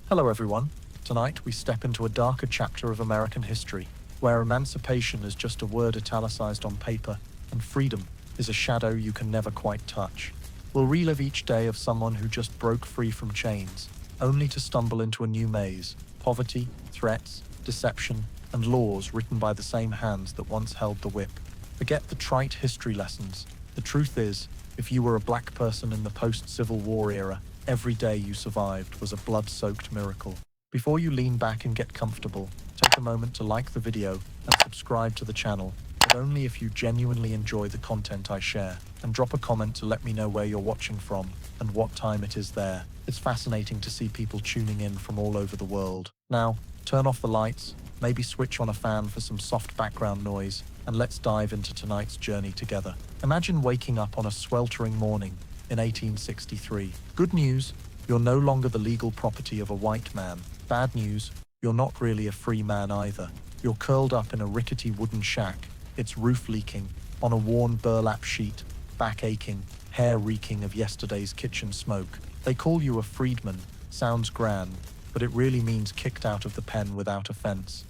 Hello everyone. Tonight we step into a darker chapter of American history, where emancipation is just a word italicized on paper, and freedom is a shadow you can never quite touch. We'll relive each day of someone who just broke free from chains, only to stumble into a new maze: poverty, threats, deception, and laws written by the same hands that once held the whip. Forget the trite history lessons. The truth is, if you were a black person in the post-Civil War era, every day you survived was a blood-soaked miracle. Before you lean back and get comfortable, take a moment to like the video and subscribe to the channel, but only if you genuinely enjoy the content I share, and drop a comment to let me know where you're watching from and what time it is there. It's fascinating to see people tuning in from all over the world. Now, turn off the lights, maybe switch on a fan for some soft background noise, and let's dive into tonight's journey together. Imagine waking up on a sweltering morning in 1863. Good news, you're no longer the legal property of a white man. Bad news, you're not really a free man either. You're curled up in a rickety wooden shack, its roof leaking, on a worn burlap sheet, back aching, hair reeking of yesterday's kitchen smoke. They call you a freedman. Sounds grand, but it really means kicked out of the pen without offense.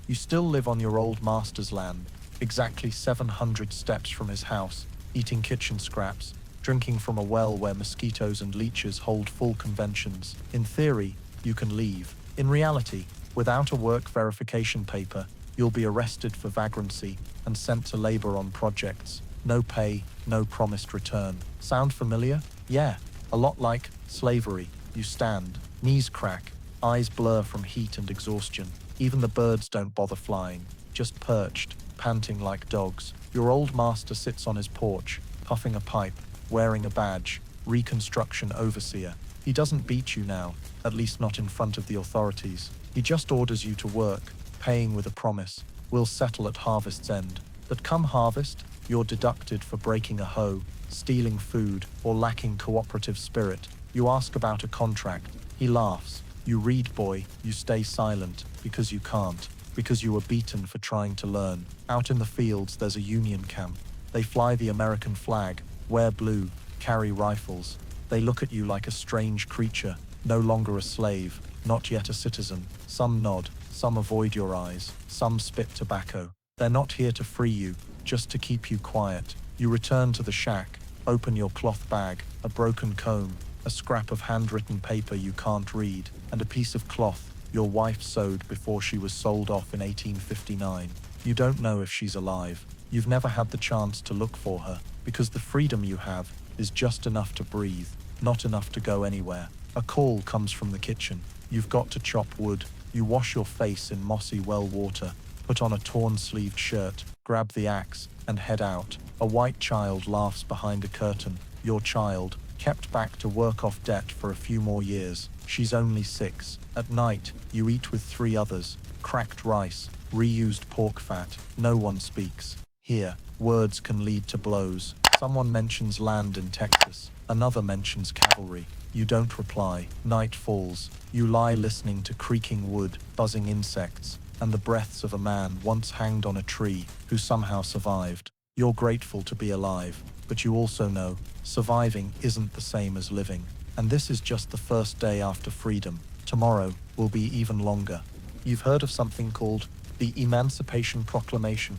You still live on your old master's land, exactly 700 steps from his house, eating kitchen scraps, drinking from a well where mosquitoes and leeches hold full conventions. In theory, you can leave. In reality, without a work verification paper, you'll be arrested for vagrancy and sent to labor on projects. No pay, no promised return. Sound familiar? Yeah, a lot like slavery. You stand, knees crack, eyes blur from heat and exhaustion. Even the birds don't bother flying, just perched, panting like dogs. Your old master sits on his porch, puffing a pipe, wearing a badge, Reconstruction Overseer. He doesn't beat you now, at least not in front of the authorities. He just orders you to work, paying with a promise: we'll settle at harvest's end. But come harvest, you're deducted for breaking a hoe, stealing food, or lacking cooperative spirit. You ask about a contract. He laughs. You read, boy. You stay silent, because you can't, because you were beaten for trying to learn. Out in the fields, there's a Union camp. They fly the American flag, wear blue, carry rifles. They look at you like a strange creature, no longer a slave, not yet a citizen. Some nod, some avoid your eyes, some spit tobacco. They're not here to free you, just to keep you quiet. You return to the shack, open your cloth bag, a broken comb, a scrap of handwritten paper you can't read, and a piece of cloth your wife sewed before she was sold off in 1859. You don't know if she's alive. You've never had the chance to look for her, because the freedom you have is just enough to breathe, not enough to go anywhere. A call comes from the kitchen. You've got to chop wood. You wash your face in mossy well water, put on a torn-sleeved shirt, grab the axe, and head out. A white child laughs behind a curtain. Your child, kept back to work off debt for a few more years. She's only 6. At night, you eat with 3 others. Cracked rice, reused pork fat. No one speaks. Here, words can lead to blows. Someone mentions land in Texas. Another mentions cavalry. You don't reply. Night falls. You lie listening to creaking wood, buzzing insects, and the breaths of a man once hanged on a tree who somehow survived. You're grateful to be alive, but you also know surviving isn't the same as living. And this is just the first day after freedom. Tomorrow will be even longer. You've heard of something called the Emancipation Proclamation.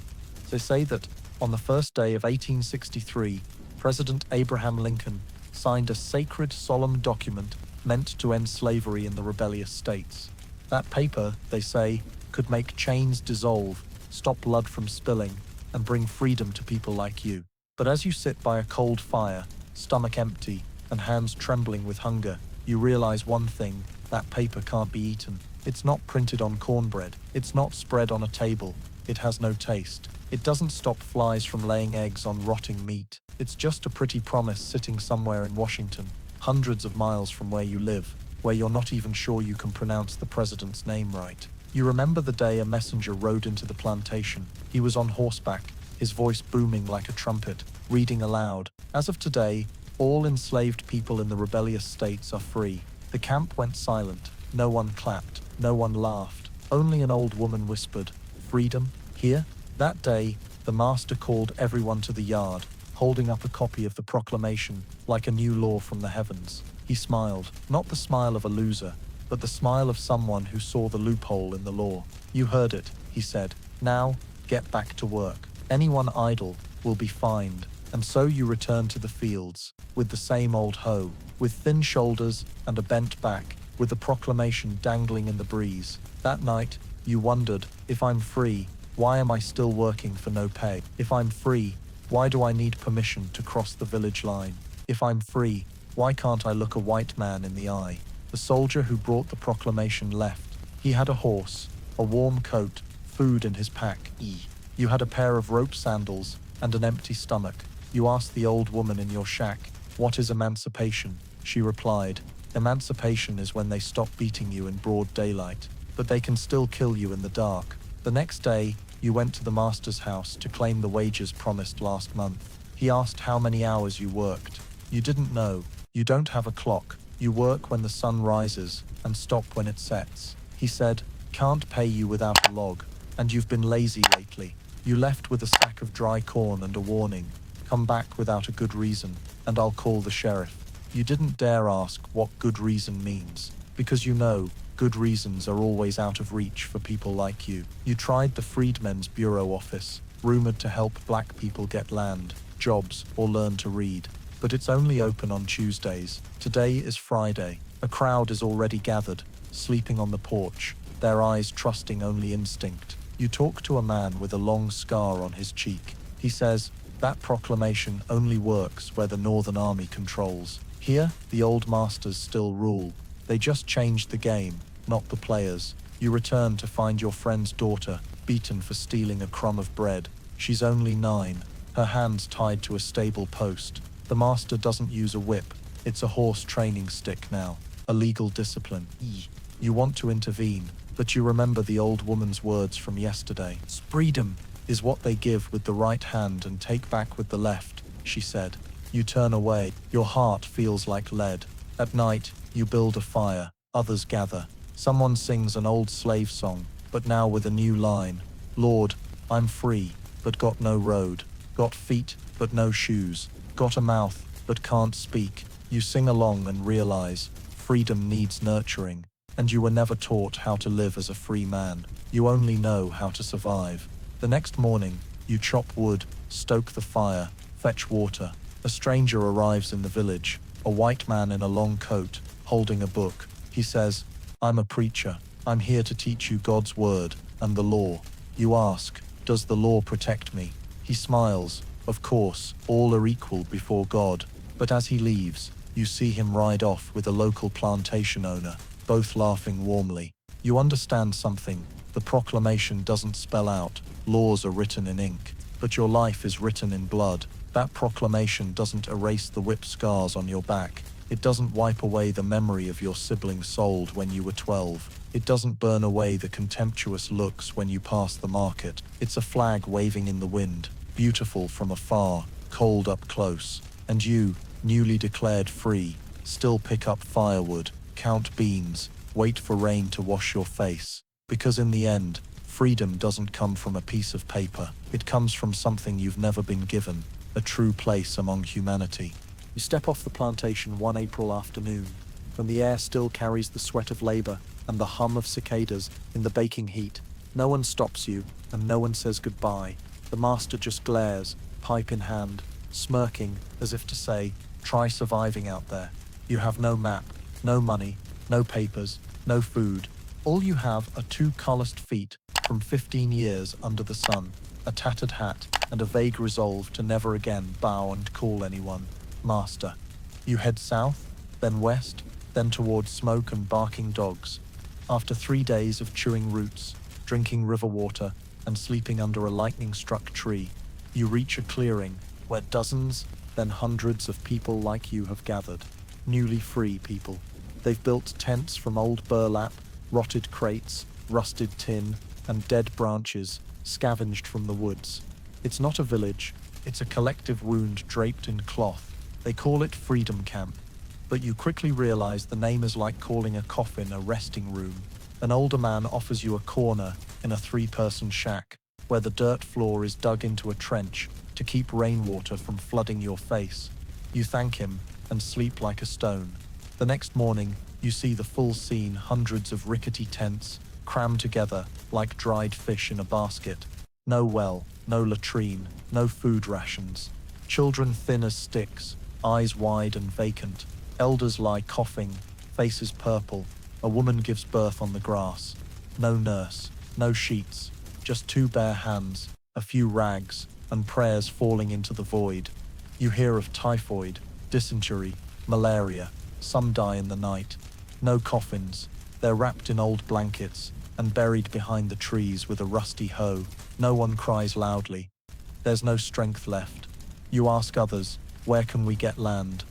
They say that on the first day of 1863, President Abraham Lincoln signed a sacred, solemn document meant to end slavery in the rebellious states. That paper, they say, could make chains dissolve, stop blood from spilling, and bring freedom to people like you. But as you sit by a cold fire, stomach empty, and hands trembling with hunger, you realize one thing: that paper can't be eaten. It's not printed on cornbread. It's not spread on a table. It has no taste. It doesn't stop flies from laying eggs on rotting meat. It's just a pretty promise sitting somewhere in Washington, hundreds of miles from where you live, where you're not even sure you can pronounce the president's name right. You remember the day a messenger rode into the plantation. He was on horseback, his voice booming like a trumpet, reading aloud. As of today, all enslaved people in the rebellious states are free. The camp went silent. No one clapped. No one laughed. Only an old woman whispered, "Freedom? Here?" That day, the master called everyone to the yard, holding up a copy of the proclamation like a new law from the heavens. He smiled, not the smile of a loser, but the smile of someone who saw the loophole in the law. "You heard it," he said. "Now, get back to work. Anyone idle will be fined." And so you return to the fields, with the same old hoe, with thin shoulders and a bent back, with the proclamation dangling in the breeze. That night, you wondered, if I'm free, why am I still working for no pay? If I'm free, why do I need permission to cross the village line? If I'm free, why can't I look a white man in the eye? The soldier who brought the proclamation left. He had a horse, a warm coat, food in his pack. You had a pair of rope sandals and an empty stomach. You asked the old woman in your shack, "What is emancipation?" She replied, "Emancipation is when they stop beating you in broad daylight, but they can still kill you in the dark." The next day, you went to the master's house to claim the wages promised last month. He asked how many hours you worked. You didn't know. You don't have a clock. You work when the sun rises and stop when it sets. He said, "Can't pay you without a log, and you've been lazy lately." You left with a sack of dry corn and a warning, "Come back without a good reason, and I'll call the sheriff." You didn't dare ask what good reason means, because you know good reasons are always out of reach for people like you. You tried the Freedmen's Bureau office, rumored to help black people get land, jobs, or learn to read. But it's only open on Tuesdays. Today is Friday. A crowd is already gathered, sleeping on the porch, their eyes trusting only instinct. You talk to a man with a long scar on his cheek. He says, "That proclamation only works where the Northern Army controls. Here, the old masters still rule. They just changed the game, not the players." You return to find your friend's daughter beaten for stealing a crumb of bread. She's only 9, her hands tied to a stable post. The master doesn't use a whip. It's a horse training stick now. A legal discipline. You want to intervene, but you remember the old woman's words from yesterday. "Freedom is what they give with the right hand and take back with the left," she said. You turn away. Your heart feels like lead. At night, you build a fire. Others gather. Someone sings an old slave song, but now with a new line. "Lord, I'm free, but got no road. Got feet, but no shoes. Got a mouth, but can't speak." You sing along and realize freedom needs nurturing, and you were never taught how to live as a free man. You only know how to survive. The next morning, you chop wood, stoke the fire, fetch water. A stranger arrives in the village, a white man in a long coat, holding a book. He says, "I'm a preacher. I'm here to teach you God's word and the law." You ask, "Does the law protect me?" He smiles. Of course, all are equal before God. But as he leaves, you see him ride off with a local plantation owner, both laughing warmly. You understand something. The proclamation doesn't spell out, laws are written in ink, but your life is written in blood. That proclamation doesn't erase the whip scars on your back. It doesn't wipe away the memory of your sibling sold when you were 12. It doesn't burn away the contemptuous looks when you pass the market. It's a flag waving in the wind, beautiful from afar, cold up close. And you, newly declared free, still pick up firewood, count beans, wait for rain to wash your face. Because in the end, freedom doesn't come from a piece of paper. It comes from something you've never been given, a true place among humanity. You step off the plantation one April afternoon, when the air still carries the sweat of labor and the hum of cicadas in the baking heat. No one stops you, and no one says goodbye. The master just glares, pipe in hand, smirking as if to say, "Try surviving out there." You have no map, no money, no papers, no food. All you have are 2 calloused feet from 15 years under the sun, a tattered hat, and a vague resolve to never again bow and call anyone master. You head south, then west, then towards smoke and barking dogs. After 3 days of chewing roots, drinking river water, and sleeping under a lightning-struck tree, you reach a clearing where dozens, then hundreds of people like you have gathered. Newly free people. They've built tents from old burlap, rotted crates, rusted tin, and dead branches scavenged from the woods. It's not a village, it's a collective wound draped in cloth. They call it Freedom Camp. But you quickly realize the name is like calling a coffin a resting room. An older man offers you a corner in a 3-person shack, where the dirt floor is dug into a trench to keep rainwater from flooding your face. You thank him and sleep like a stone. The next morning, You see the full scene, hundreds of rickety tents, crammed together like dried fish in a basket. No well, no latrine, no food rations. Children thin as sticks, eyes wide and vacant. Elders lie coughing, faces purple. A woman gives birth on the grass. No nurse, no sheets, just two bare hands, a few rags, and prayers falling into the void. You hear of typhoid, dysentery, malaria. Some die in the night. No coffins. They're wrapped in old blankets and buried behind the trees with a rusty hoe. No one cries loudly. There's no strength left. You ask others, where can we get land?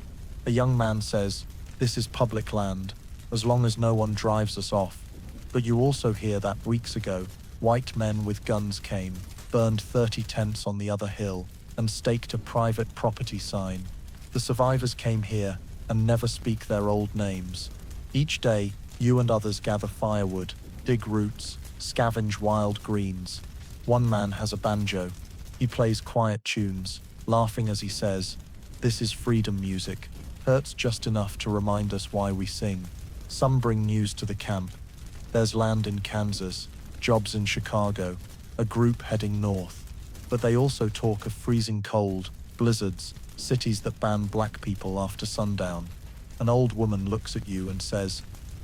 A young man says, this is public land, as long as no one drives us off. But you also hear that weeks ago, white men with guns came, burned 30 tents on the other hill, and staked a private property sign. The survivors came here and never speak their old names. Each day, you and others gather firewood, dig roots, scavenge wild greens. One man has a banjo. He plays quiet tunes, laughing as he says, this is freedom music. Hurts just enough to remind us why we sing. Some bring news to the camp. There's land in Kansas, jobs in Chicago, a group heading north. But they also talk of freezing cold, blizzards, cities that ban black people after sundown. An old woman looks at you and says,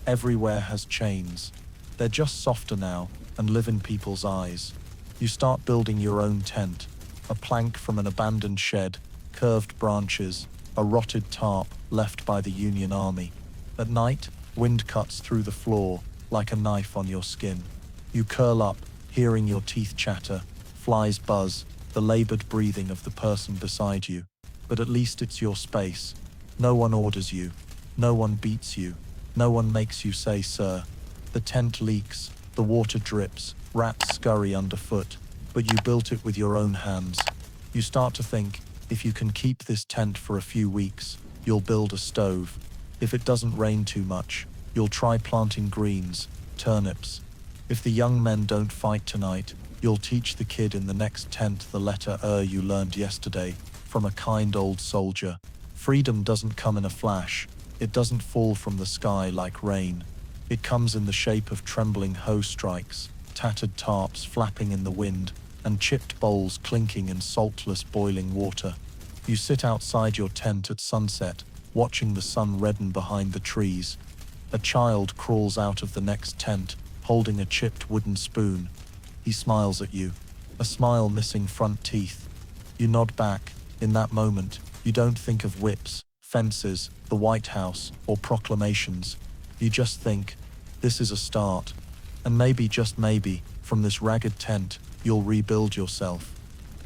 everywhere has chains. They're just softer now and live in people's eyes. You start building your own tent, a plank from an abandoned shed, curved branches, a rotted tarp left by the Union Army. At night, wind cuts through the floor like a knife on your skin. You curl up, hearing your teeth chatter, flies buzz, the labored breathing of the person beside you. But at least it's your space. No one orders you. No one beats you. No one makes you say, sir. The tent leaks, the water drips, rats scurry underfoot, but you built it with your own hands. You start to think, if you can keep this tent for a few weeks, you'll build a stove. If it doesn't rain too much, you'll try planting greens, turnips. If the young men don't fight tonight, you'll teach the kid in the next tent the letter you learned yesterday from a kind old soldier. Freedom doesn't come in a flash. It doesn't fall from the sky like rain. It comes in the shape of trembling hoe strikes, tattered tarps flapping in the wind, and chipped bowls clinking in saltless boiling water. You sit outside your tent at sunset, watching the sun redden behind the trees. A child crawls out of the next tent, holding a chipped wooden spoon. He smiles at you, a smile missing front teeth. You nod back. In that moment, you don't think of whips, fences, the White House, or proclamations. You just think, this is a start. And maybe, just maybe, from this ragged tent, you'll rebuild yourself.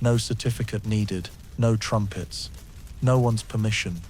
No certificate needed, no trumpets, no one's permission.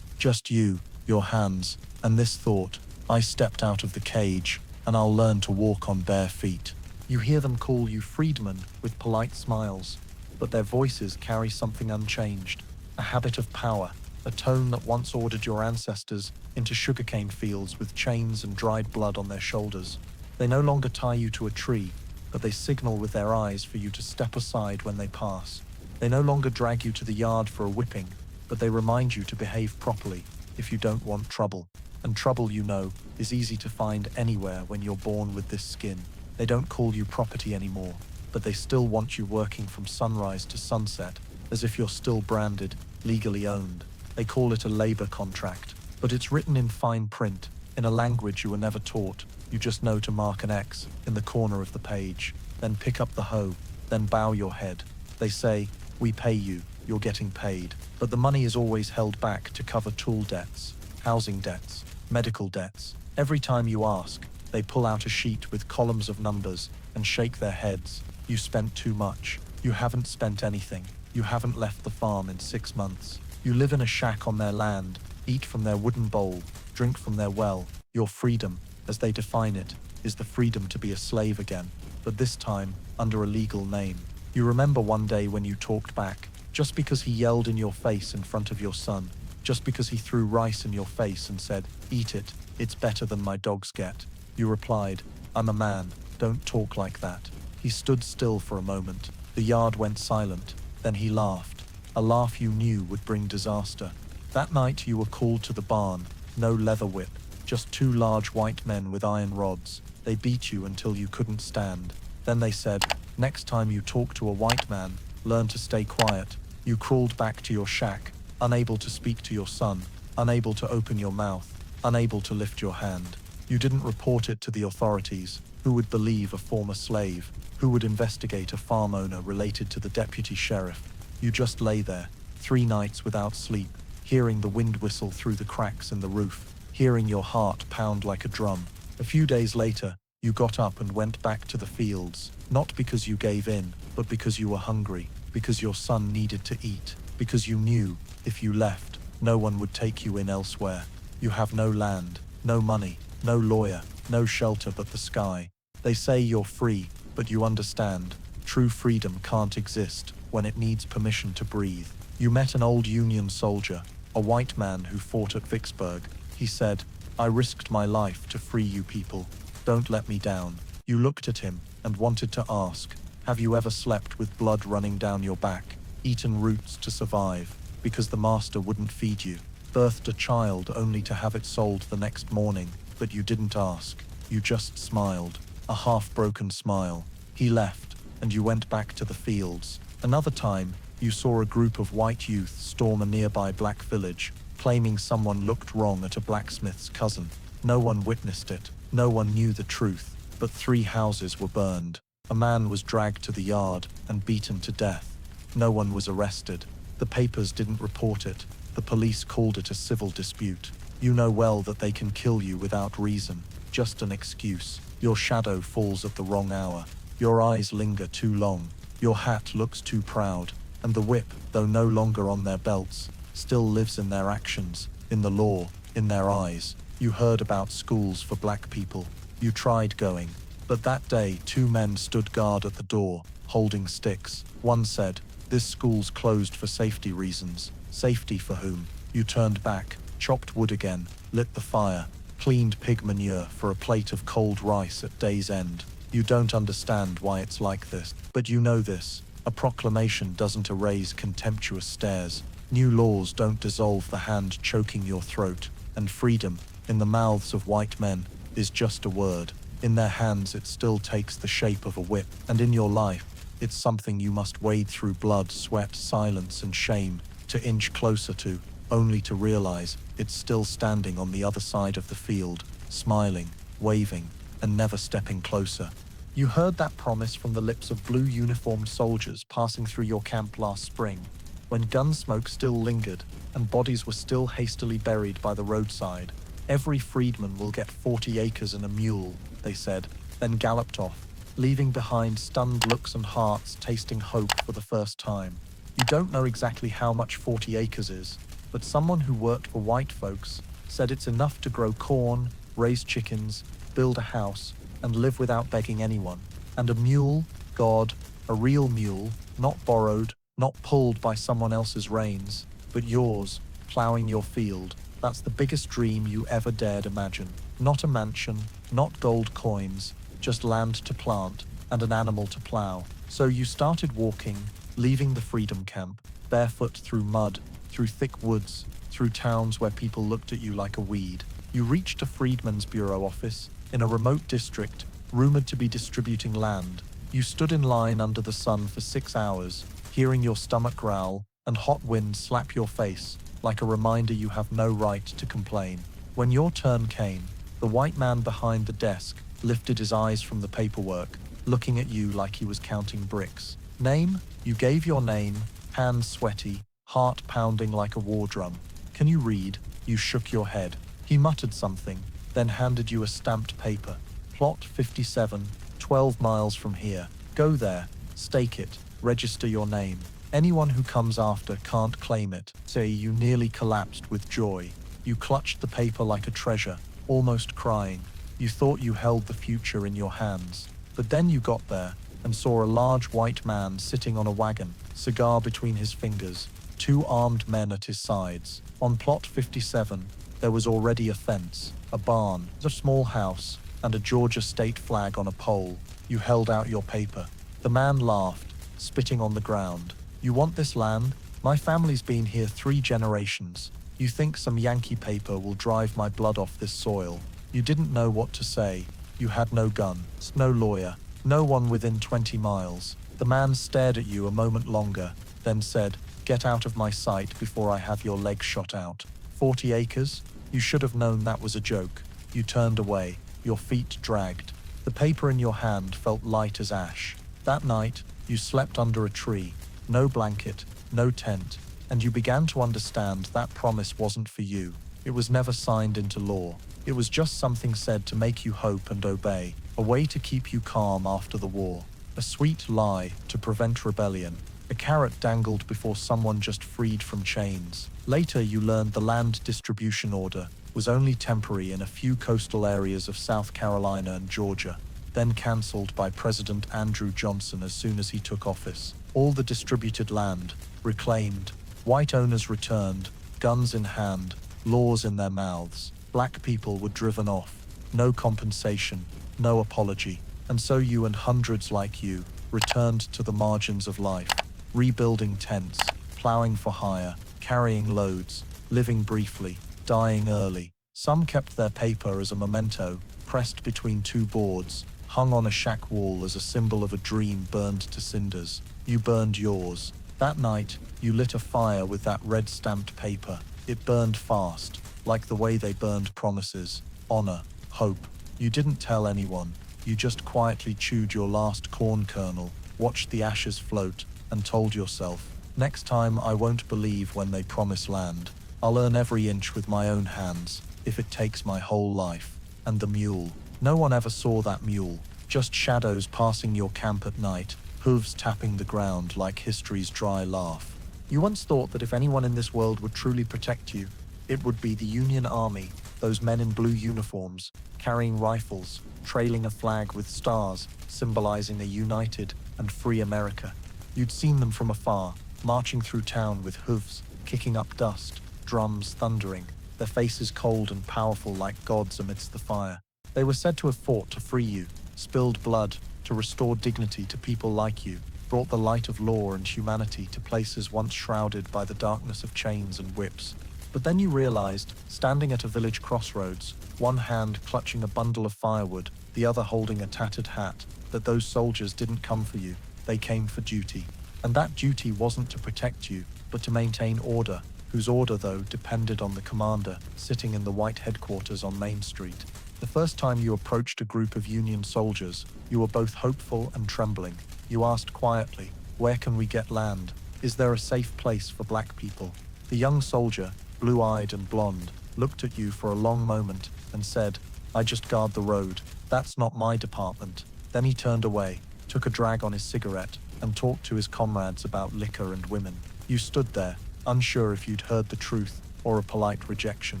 Just you, your hands, and this thought, I stepped out of the cage, and I'll learn to walk on bare feet. You hear them call you freedman with polite smiles, but their voices carry something unchanged, a habit of power, a tone that once ordered your ancestors into sugarcane fields with chains and dried blood on their shoulders. They no longer tie you to a tree, but they signal with their eyes for you to step aside when they pass. They no longer drag you to the yard for a whipping, but they remind you to behave properly if you don't want trouble. And trouble, you know, is easy to find anywhere when you're born with this skin. They don't call you property anymore, but they still want you working from sunrise to sunset, as if you're still branded, legally owned. They call it a labor contract, but it's written in fine print, in a language you were never taught. You just know to mark an X in the corner of the page, then pick up the hoe, then bow your head. They say, we pay you, you're getting paid. But the money is always held back to cover tool debts, housing debts, medical debts. Every time you ask, they pull out a sheet with columns of numbers and shake their heads. You spent too much. You haven't spent anything. You haven't left the farm in 6 months. You live in a shack on their land, eat from their wooden bowl, drink from their well. Your freedom, as they define it, is the freedom to be a slave again, but this time under a legal name. You remember one day when you talked back, just because he yelled in your face in front of your son, just because he threw rice in your face and said, eat it, it's better than my dogs get. You replied, I'm a man, don't talk like that. He stood still for a moment. The yard went silent, then he laughed. A laugh you knew would bring disaster. That night you were called to the barn, no leather whip, Just two large white men with iron rods. They beat you until you couldn't stand. Then they said, "Next time you talk to a white man, learn to stay quiet." You crawled back to your shack, unable to speak to your son, unable to open your mouth, unable to lift your hand. You didn't report it to the authorities. Who would believe a former slave? Who would investigate a farm owner related to the deputy sheriff? You just lay there, 3 nights without sleep, hearing the wind whistle through the cracks in the roof, hearing your heart pound like a drum. A few days later, you got up and went back to the fields, not because you gave in, but because you were hungry, because your son needed to eat, because you knew, if you left, no one would take you in elsewhere. You have no land, no money, no lawyer, no shelter but the sky. They say you're free, but you understand, true freedom can't exist when it needs permission to breathe. You met an old Union soldier, a white man who fought at Vicksburg. He said, "I risked my life to free you people. Don't let me down." You looked at him and wanted to ask, have you ever slept with blood running down your back, eaten roots to survive, because the master wouldn't feed you, birthed a child only to have it sold the next morning, but you didn't ask. You just smiled, a half-broken smile. He left, and you went back to the fields. Another time, you saw a group of white youth storm a nearby black village, claiming someone looked wrong at a blacksmith's cousin. No one witnessed it, no one knew the truth, but 3 houses were burned. A man was dragged to the yard and beaten to death. No one was arrested. The papers didn't report it. The police called it a civil dispute. You know well that they can kill you without reason, just an excuse. Your shadow falls at the wrong hour. Your eyes linger too long. Your hat looks too proud. And the whip, though no longer on their belts, still lives in their actions, in the law, in their eyes. You heard about schools for black people. You tried going. But that day, 2 men stood guard at the door, holding sticks. One said, "This school's closed for safety reasons." Safety for whom? You turned back, chopped wood again, lit the fire, cleaned pig manure for a plate of cold rice at day's end. You don't understand why it's like this, but you know this. A proclamation doesn't erase contemptuous stares. New laws don't dissolve the hand choking your throat. And freedom, in the mouths of white men, is just a word. In their hands it still takes the shape of a whip, and in your life, it's something you must wade through blood, sweat, silence, and shame to inch closer to, only to realize it's still standing on the other side of the field, smiling, waving, and never stepping closer. You heard that promise from the lips of blue-uniformed soldiers passing through your camp last spring, when gun smoke still lingered and bodies were still hastily buried by the roadside. "Every freedman will get 40 acres and a mule," they said, then galloped off, leaving behind stunned looks and hearts tasting hope for the first time. You don't know exactly how much 40 acres is, but someone who worked for white folks said it's enough to grow corn, raise chickens, build a house, and live without begging anyone. And a mule, God, a real mule, not borrowed, not pulled by someone else's reins, but yours, plowing your field. That's the biggest dream you ever dared imagine. Not a mansion, not gold coins, just land to plant and an animal to plow. So you started walking, leaving the freedom camp, barefoot through mud, through thick woods, through towns where people looked at you like a weed. You reached a freedman's bureau office in a remote district, rumored to be distributing land. You stood in line under the sun for 6 hours, hearing your stomach growl and hot winds slap your face, like a reminder you have no right to complain. When your turn came, the white man behind the desk lifted his eyes from the paperwork, looking at you like he was counting bricks. Name? You gave your name, hands sweaty, heart pounding like a war drum. Can you read? You shook your head. He muttered something, then handed you a stamped paper. Plot 57, 12 miles from here. Go there, stake it, register your name. Anyone who comes after can't claim it. Say you nearly collapsed with joy. You clutched the paper like a treasure, almost crying. You thought you held the future in your hands. But then you got there and saw a large white man sitting on a wagon, cigar between his fingers, 2 armed men at his sides. On plot 57, there was already a fence, a barn, a small house, and a Georgia state flag on a pole. You held out your paper. The man laughed, spitting on the ground. "You want this land? My family's been here 3 generations. You think some Yankee paper will drive my blood off this soil. You didn't know what to say. You had no gun, no lawyer, no one within 20 miles. The man stared at you a moment longer, then said, "Get out of my sight before I have your legs shot out." 40 acres? You should have known that was a joke. You turned away, your feet dragged. The paper in your hand felt light as ash. That night, you slept under a tree. No blanket, no tent, and you began to understand that promise wasn't for you. It was never signed into law. It was just something said to make you hope and obey, a way to keep you calm after the war. A sweet lie to prevent rebellion. A carrot dangled before someone just freed from chains. Later, you learned the land distribution order was only temporary in a few coastal areas of South Carolina and Georgia, then cancelled by President Andrew Johnson as soon as he took office. All the distributed land, reclaimed, white owners returned, guns in hand, laws in their mouths. Black people were driven off. No compensation, no apology. And so you and hundreds like you returned to the margins of life, rebuilding tents, plowing for hire, carrying loads, living briefly, dying early. Some kept their paper as a memento, pressed between two boards, hung on a shack wall as a symbol of a dream burned to cinders. You burned yours. That night, you lit a fire with that red stamped paper. It burned fast, like the way they burned promises, honor, hope. You didn't tell anyone. You just quietly chewed your last corn kernel, watched the ashes float, and told yourself, "Next time I won't believe when they promise land. I'll earn every inch with my own hands, if it takes my whole life." And the mule. No one ever saw that mule, just shadows passing your camp at night, hooves tapping the ground like history's dry laugh. You once thought that if anyone in this world would truly protect you, it would be the Union Army, those men in blue uniforms, carrying rifles, trailing a flag with stars, symbolizing a united and free America. You'd seen them from afar, marching through town with hooves, kicking up dust, drums thundering, their faces cold and powerful like gods amidst the fire. They were said to have fought to free you, spilled blood to restore dignity to people like you, brought the light of law and humanity to places once shrouded by the darkness of chains and whips. But then you realized, standing at a village crossroads, one hand clutching a bundle of firewood, the other holding a tattered hat, that those soldiers didn't come for you, they came for duty. And that duty wasn't to protect you, but to maintain order, whose order, though, depended on the commander sitting in the white headquarters on Main Street. The first time you approached a group of Union soldiers, you were both hopeful and trembling. You asked quietly, "Where can we get land? Is there a safe place for black people?" The young soldier, blue-eyed and blonde, looked at you for a long moment and said, "I just guard the road. That's not my department." Then he turned away, took a drag on his cigarette, and talked to his comrades about liquor and women. You stood there, unsure if you'd heard the truth or a polite rejection.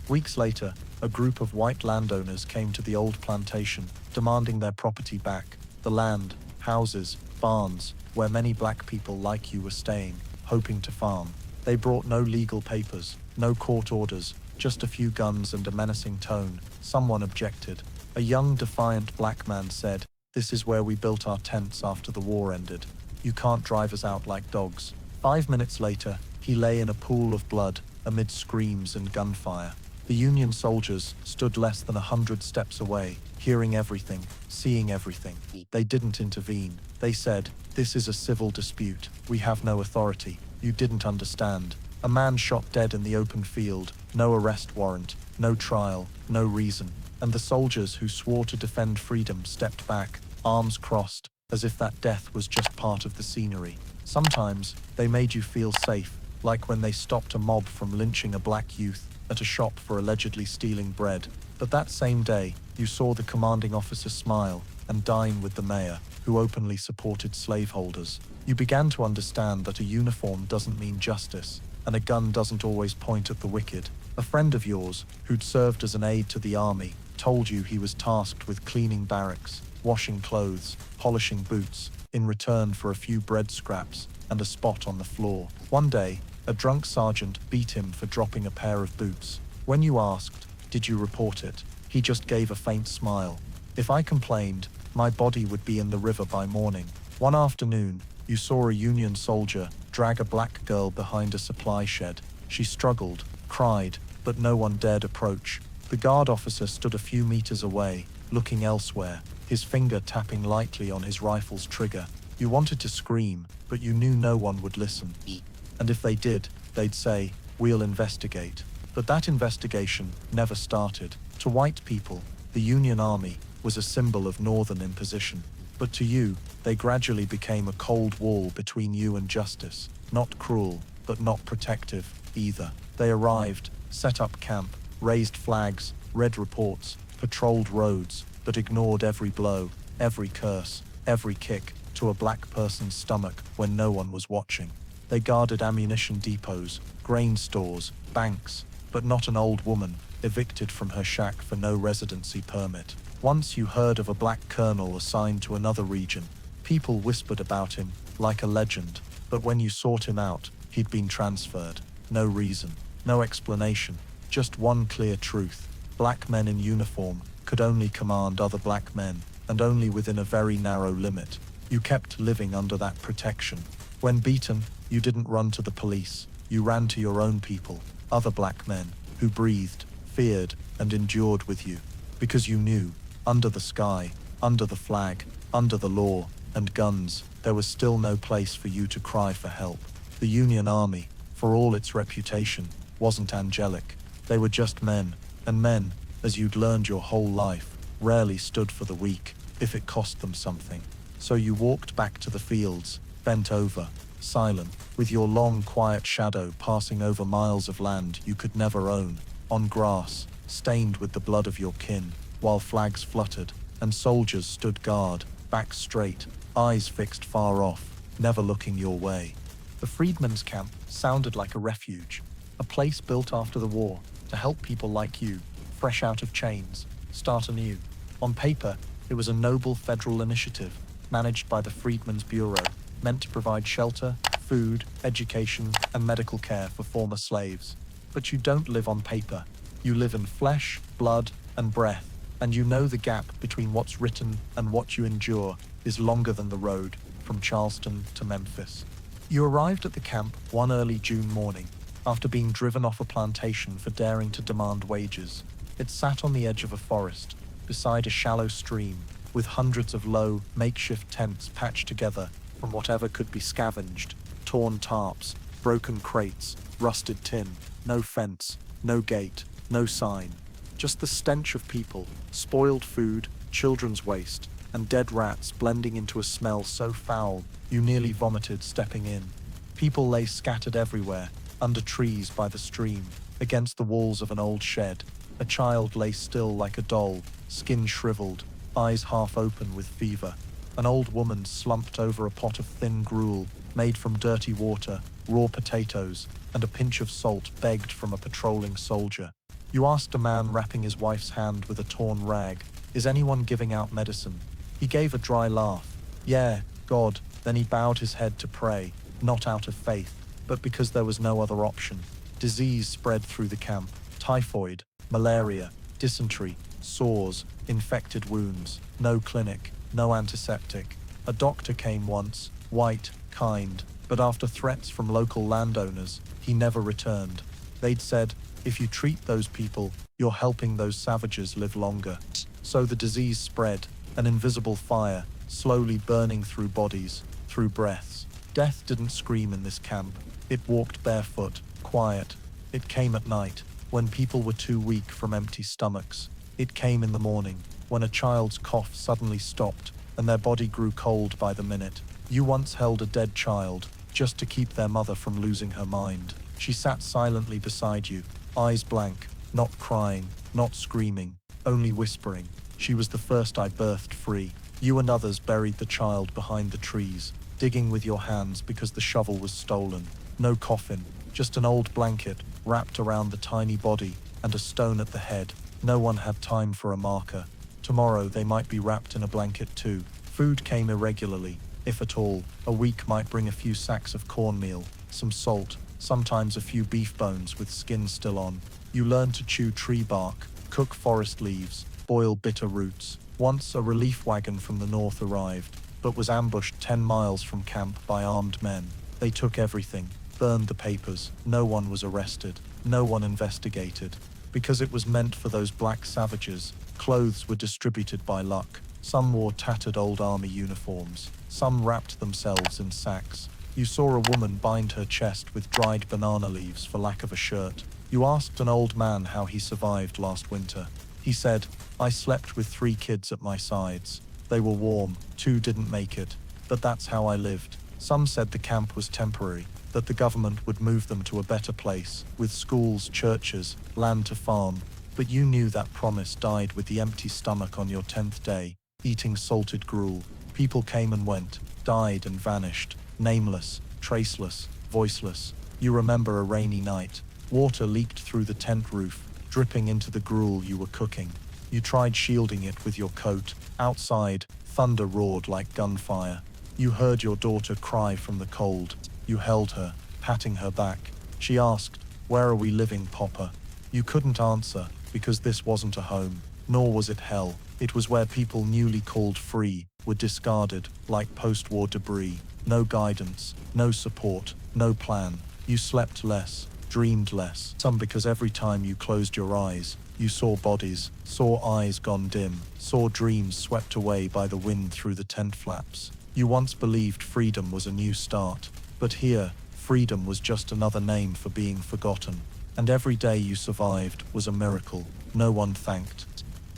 Weeks later, a group of white landowners came to the old plantation, demanding their property back. The land, houses, barns, where many black people like you were staying, hoping to farm. They brought no legal papers, no court orders, just a few guns and a menacing tone. Someone objected. A young, defiant black man said, "This is where we built our tents after the war ended. You can't drive us out like dogs." 5 minutes later, he lay in a pool of blood, amid screams and gunfire. The Union soldiers stood less than 100 steps away, hearing everything, seeing everything. They didn't intervene. They said, "This is a civil dispute. We have no authority. You didn't understand." A man shot dead in the open field, no arrest warrant, no trial, no reason. And the soldiers who swore to defend freedom stepped back, arms crossed, as if that death was just part of the scenery. Sometimes, they made you feel safe, like when they stopped a mob from lynching a black youth at a shop for allegedly stealing bread. But that same day, you saw the commanding officer smile and dine with the mayor, who openly supported slaveholders. You began to understand that a uniform doesn't mean justice, and a gun doesn't always point at the wicked. A friend of yours, who'd served as an aide to the army, told you he was tasked with cleaning barracks, washing clothes, polishing boots, in return for a few bread scraps and a spot on the floor. One day, a drunk sergeant beat him for dropping a pair of boots. When you asked, "Did you report it?" he just gave a faint smile. "If I complained, my body would be in the river by morning." One afternoon, you saw a Union soldier drag a black girl behind a supply shed. She struggled, cried, but no one dared approach. The guard officer stood a few meters away, looking elsewhere, his finger tapping lightly on his rifle's trigger. You wanted to scream, but you knew no one would listen. And if they did, they'd say, "We'll investigate." But that investigation never started. To white people, the Union Army was a symbol of Northern imposition. But to you, they gradually became a cold wall between you and justice. Not cruel, but not protective either. They arrived, set up camp, raised flags, read reports, patrolled roads, but ignored every blow, every curse, every kick to a black person's stomach when no one was watching. They guarded ammunition depots, grain stores, banks, but not an old woman evicted from her shack for no residency permit. Once you heard of a black colonel assigned to another region. People whispered about him like a legend, but when you sought him out, he'd been transferred. No reason, no explanation, just one clear truth. Black men in uniform could only command other black men, and only within a very narrow limit. You kept living under that protection. When beaten, you didn't run to the police. You ran to your own people, other black men, who breathed, feared, and endured with you. Because you knew, under the sky, under the flag, under the law, and guns, there was still no place for you to cry for help. The Union Army, for all its reputation, wasn't angelic. They were just men, and men, as you'd learned your whole life, rarely stood for the weak, if it cost them something. So you walked back to the fields, bent over, silent, with your long, quiet shadow passing over miles of land you could never own, on grass, stained with the blood of your kin, while flags fluttered, and soldiers stood guard, back straight, eyes fixed far off, never looking your way. The freedmen's camp sounded like a refuge, a place built after the war to help people like you, fresh out of chains, start anew. On paper, it was a noble federal initiative, managed by the Freedmen's Bureau, meant to provide shelter, food, education, and medical care for former slaves. But you don't live on paper. You live in flesh, blood, and breath, and you know the gap between what's written and what you endure is longer than the road from Charleston to Memphis. You arrived at the camp one early June morning, after being driven off a plantation for daring to demand wages. It sat on the edge of a forest, beside a shallow stream, with hundreds of low, makeshift tents patched together from whatever could be scavenged, torn tarps, broken crates, rusted tin, no fence, no gate, no sign. Just the stench of people, spoiled food, children's waste, and dead rats blending into a smell so foul you nearly vomited stepping in. People lay scattered everywhere, under trees by the stream, against the walls of an old shed. A child lay still like a doll, skin shriveled, eyes half open with fever. An old woman slumped over a pot of thin gruel, made from dirty water, raw potatoes, and a pinch of salt begged from a patrolling soldier. You asked a man wrapping his wife's hand with a torn rag, "Is anyone giving out medicine?" He gave a dry laugh. "Yeah, God." Then he bowed his head to pray, not out of faith, but because there was no other option. Disease spread through the camp. Typhoid, malaria, dysentery, sores, infected wounds. No clinic, no antiseptic. A doctor came once, white, kind, but after threats from local landowners, he never returned. They'd said, "If you treat those people, you're helping those savages live longer." So the disease spread, an invisible fire, slowly burning through bodies, through breaths. Death didn't scream in this camp. It walked barefoot, quiet. It came at night, when people were too weak from empty stomachs. It came in the morning, when a child's cough suddenly stopped, and their body grew cold by the minute. You once held a dead child, just to keep their mother from losing her mind. She sat silently beside you, eyes blank, not crying, not screaming, only whispering. She was the first I birthed free. You and others buried the child behind the trees, digging with your hands because the shovel was stolen. No coffin, just an old blanket wrapped around the tiny body and a stone at the head. No one had time for a marker. Tomorrow they might be wrapped in a blanket too. Food came irregularly, if at all. A week might bring a few sacks of cornmeal, some salt, sometimes a few beef bones with skin still on. You learned to chew tree bark, cook forest leaves, boil bitter roots. Once a relief wagon from the north arrived, but was ambushed 10 miles from camp by armed men. They took everything, burned the papers. No one was arrested. No one investigated. Because it was meant for those black savages, clothes were distributed by luck. Some wore tattered old army uniforms. Some wrapped themselves in sacks. You saw a woman bind her chest with dried banana leaves for lack of a shirt. You asked an old man how he survived last winter. He said, "I slept with 3 kids at my sides. They were warm, 2 didn't make it. But that's how I lived." Some said the camp was temporary, that the government would move them to a better place, with schools, churches, land to farm. But you knew that promise died with the empty stomach on your 10th day, eating salted gruel. People came and went, died and vanished, nameless, traceless, voiceless. You remember a rainy night. Water leaked through the tent roof, dripping into the gruel you were cooking. You tried shielding it with your coat. Outside, thunder roared like gunfire. You heard your daughter cry from the cold. You held her, patting her back. She asked, "Where are we living, Papa?" You couldn't answer, because this wasn't a home, nor was it hell. It was where people newly called free were discarded like post-war debris. No guidance, no support, no plan. You slept less, dreamed less. Some because every time you closed your eyes, you saw bodies, saw eyes gone dim, saw dreams swept away by the wind through the tent flaps. You once believed freedom was a new start, but here, freedom was just another name for being forgotten. And every day you survived was a miracle. No one thanked.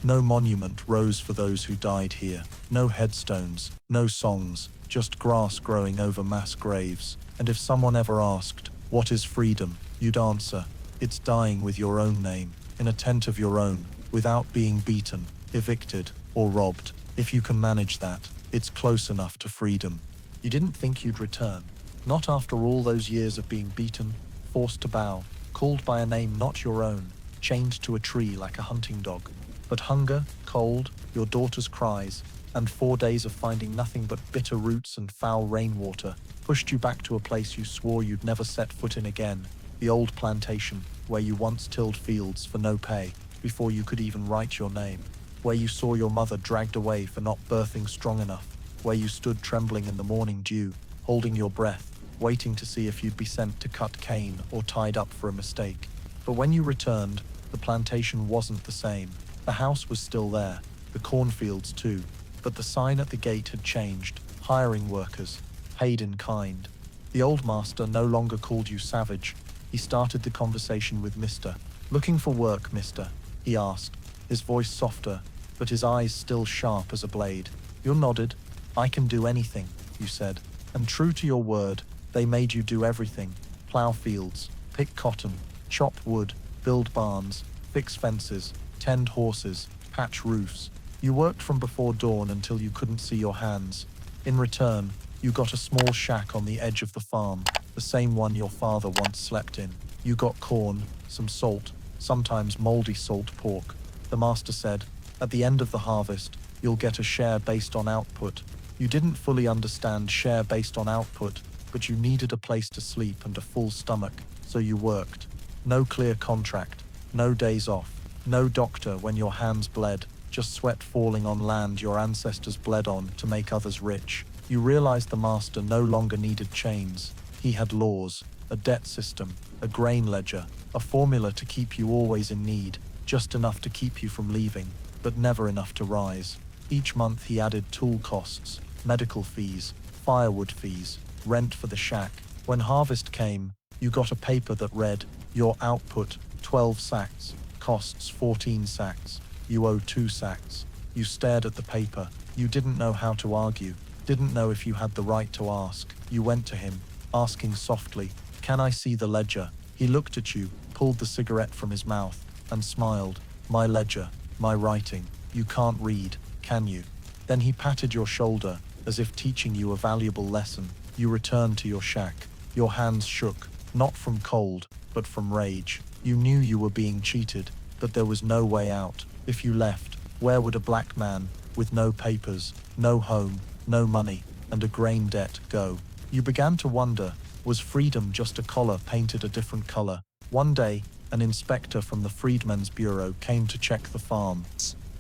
No monument rose for those who died here. No headstones, no songs, just grass growing over mass graves. And if someone ever asked, "What is freedom?" you'd answer, "It's dying with your own name, in a tent of your own, without being beaten, evicted, or robbed. If you can manage that, it's close enough to freedom." You didn't think you'd return. Not after all those years of being beaten, forced to bow, called by a name not your own, chained to a tree like a hunting dog. But hunger, cold, your daughter's cries, and 4 days of finding nothing but bitter roots and foul rainwater pushed you back to a place you swore you'd never set foot in again, the old plantation, where you once tilled fields for no pay, before you could even write your name, where you saw your mother dragged away for not birthing strong enough, where you stood trembling in the morning dew, holding your breath, waiting to see if you'd be sent to cut cane or tied up for a mistake. But when you returned, the plantation wasn't the same. The house was still there, the cornfields too, but the sign at the gate had changed, hiring workers, paid in kind. The old master no longer called you savage. He started the conversation with "Mister." "Looking for work, mister?" he asked, his voice softer, but his eyes still sharp as a blade. You nodded. "I can do anything," you said, and true to your word, they made you do everything. Plow fields, pick cotton, chop wood, build barns, fix fences, tend horses, patch roofs. You worked from before dawn until you couldn't see your hands. In return, you got a small shack on the edge of the farm, the same one your father once slept in. You got corn, some salt, sometimes moldy salt pork. The master said, "At the end of the harvest, you'll get a share based on output." You didn't fully understand share based on output, but you needed a place to sleep and a full stomach, so you worked. No clear contract, no days off, no doctor when your hands bled, just sweat falling on land your ancestors bled on to make others rich. You realized the master no longer needed chains. He had laws, a debt system, a grain ledger, a formula to keep you always in need, just enough to keep you from leaving, but never enough to rise. Each month he added tool costs, medical fees, firewood fees, rent for the shack. When harvest came, you got a paper that read, "Your output, 12 sacks, costs 14 sacks. You owe 2 sacks. You stared at the paper. You didn't know how to argue, didn't know if you had the right to ask. You went to him, asking softly, "Can I see the ledger?" He looked at you, pulled the cigarette from his mouth, and smiled. "My ledger, my writing. You can't read, can you?" Then he patted your shoulder, as if teaching you a valuable lesson. You returned to your shack. Your hands shook, not from cold, but from rage. You knew you were being cheated, that there was no way out. If you left, where would a black man, with no papers, no home, no money, and a grain debt go? You began to wonder, was freedom just a collar painted a different color? One day, an inspector from the Freedmen's Bureau came to check the farm.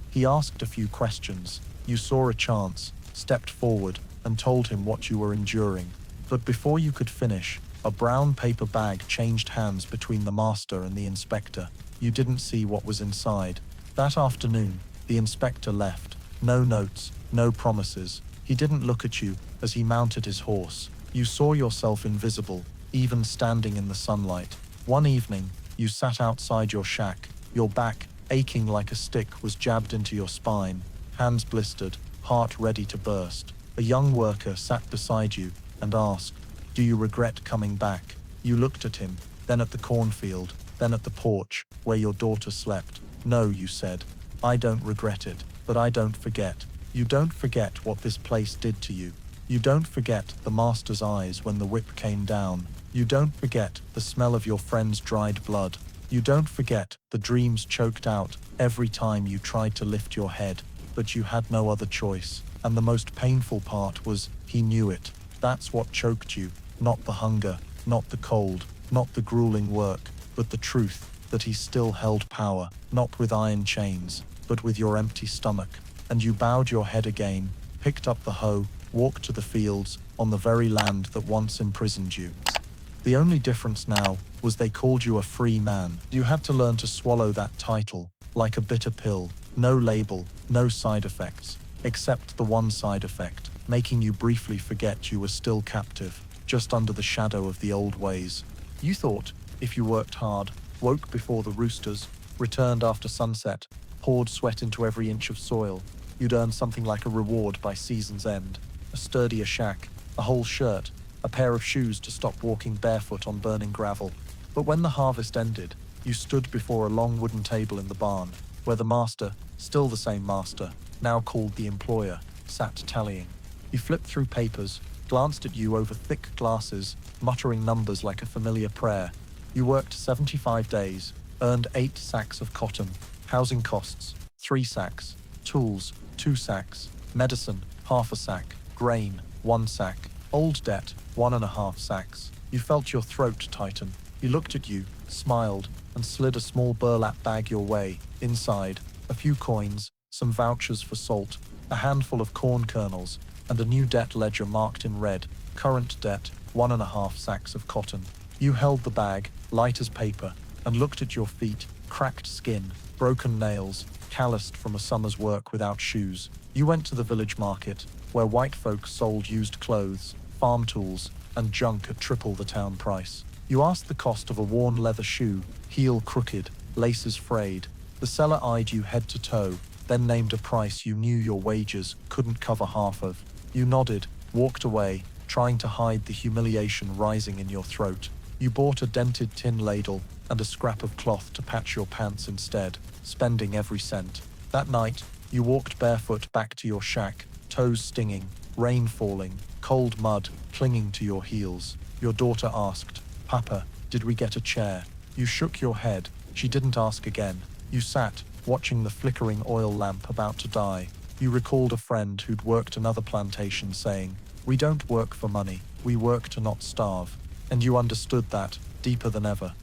He asked a few questions. You saw a chance, stepped forward, and told him what you were enduring. But before you could finish, A brown paper bag changed hands between the master and the inspector. You didn't see what was inside. That afternoon, the inspector left. No notes, no promises. He didn't look at you as he mounted his horse. You saw yourself invisible, even standing in the sunlight. One evening, you sat outside your shack. Your back, aching like a stick, was jabbed into your spine. Hands blistered, heart ready to burst. A young worker sat beside you and asked, "Do you regret coming back?" You looked at him, then at the cornfield, then at the porch where your daughter slept. "No," you said. "I don't regret it, but I don't forget." You don't forget what this place did to you. You don't forget the master's eyes when the whip came down. You don't forget the smell of your friend's dried blood. You don't forget the dreams choked out every time you tried to lift your head. But you had no other choice. And the most painful part was, he knew it. That's what choked you. Not the hunger, not the cold, not the grueling work, but the truth that he still held power, not with iron chains, but with your empty stomach. And you bowed your head again, picked up the hoe, walked to the fields, on the very land that once imprisoned you. The only difference now was they called you a free man. You had to learn to swallow that title, like a bitter pill. No label, no side effects, except the one side effect, making you briefly forget you were still captive, just under the shadow of the old ways. You thought, if you worked hard, woke before the roosters, returned after sunset, poured sweat into every inch of soil, you'd earn something like a reward by season's end. A sturdier shack, a whole shirt, a pair of shoes to stop walking barefoot on burning gravel. But when the harvest ended, you stood before a long wooden table in the barn, where the master, still the same master, now called the employer, sat tallying. He flipped through papers, glanced at you over thick glasses, muttering numbers like a familiar prayer. You worked 75 days, earned 8 sacks of cotton, housing costs, 3 sacks, tools, 2 sacks, medicine, half a sack, grain, 1 sack, old debt, 1.5 sacks. You felt your throat tighten. He looked at you, smiled, and slid a small burlap bag your way. Inside, a few coins, some vouchers for salt, a handful of corn kernels, and a new debt ledger marked in red. Current debt, 1.5 sacks of cotton. You held the bag, light as paper, and looked at your feet, cracked skin, broken nails, calloused from a summer's work without shoes. You went to the village market, where white folk sold used clothes, farm tools, and junk at triple the town price. You asked the cost of a worn leather shoe, heel crooked, laces frayed. The seller eyed you head to toe, then named a price you knew your wages couldn't cover half of. You nodded, walked away, trying to hide the humiliation rising in your throat. You bought a dented tin ladle and a scrap of cloth to patch your pants instead, spending every cent. That night, you walked barefoot back to your shack, toes stinging, rain falling, cold mud clinging to your heels. Your daughter asked, "Papa, did we get a chair?" You shook your head. She didn't ask again. You sat, watching the flickering oil lamp about to die. You recalled a friend who'd worked another plantation saying, "We don't work for money, we work to not starve." And you understood that, deeper than ever,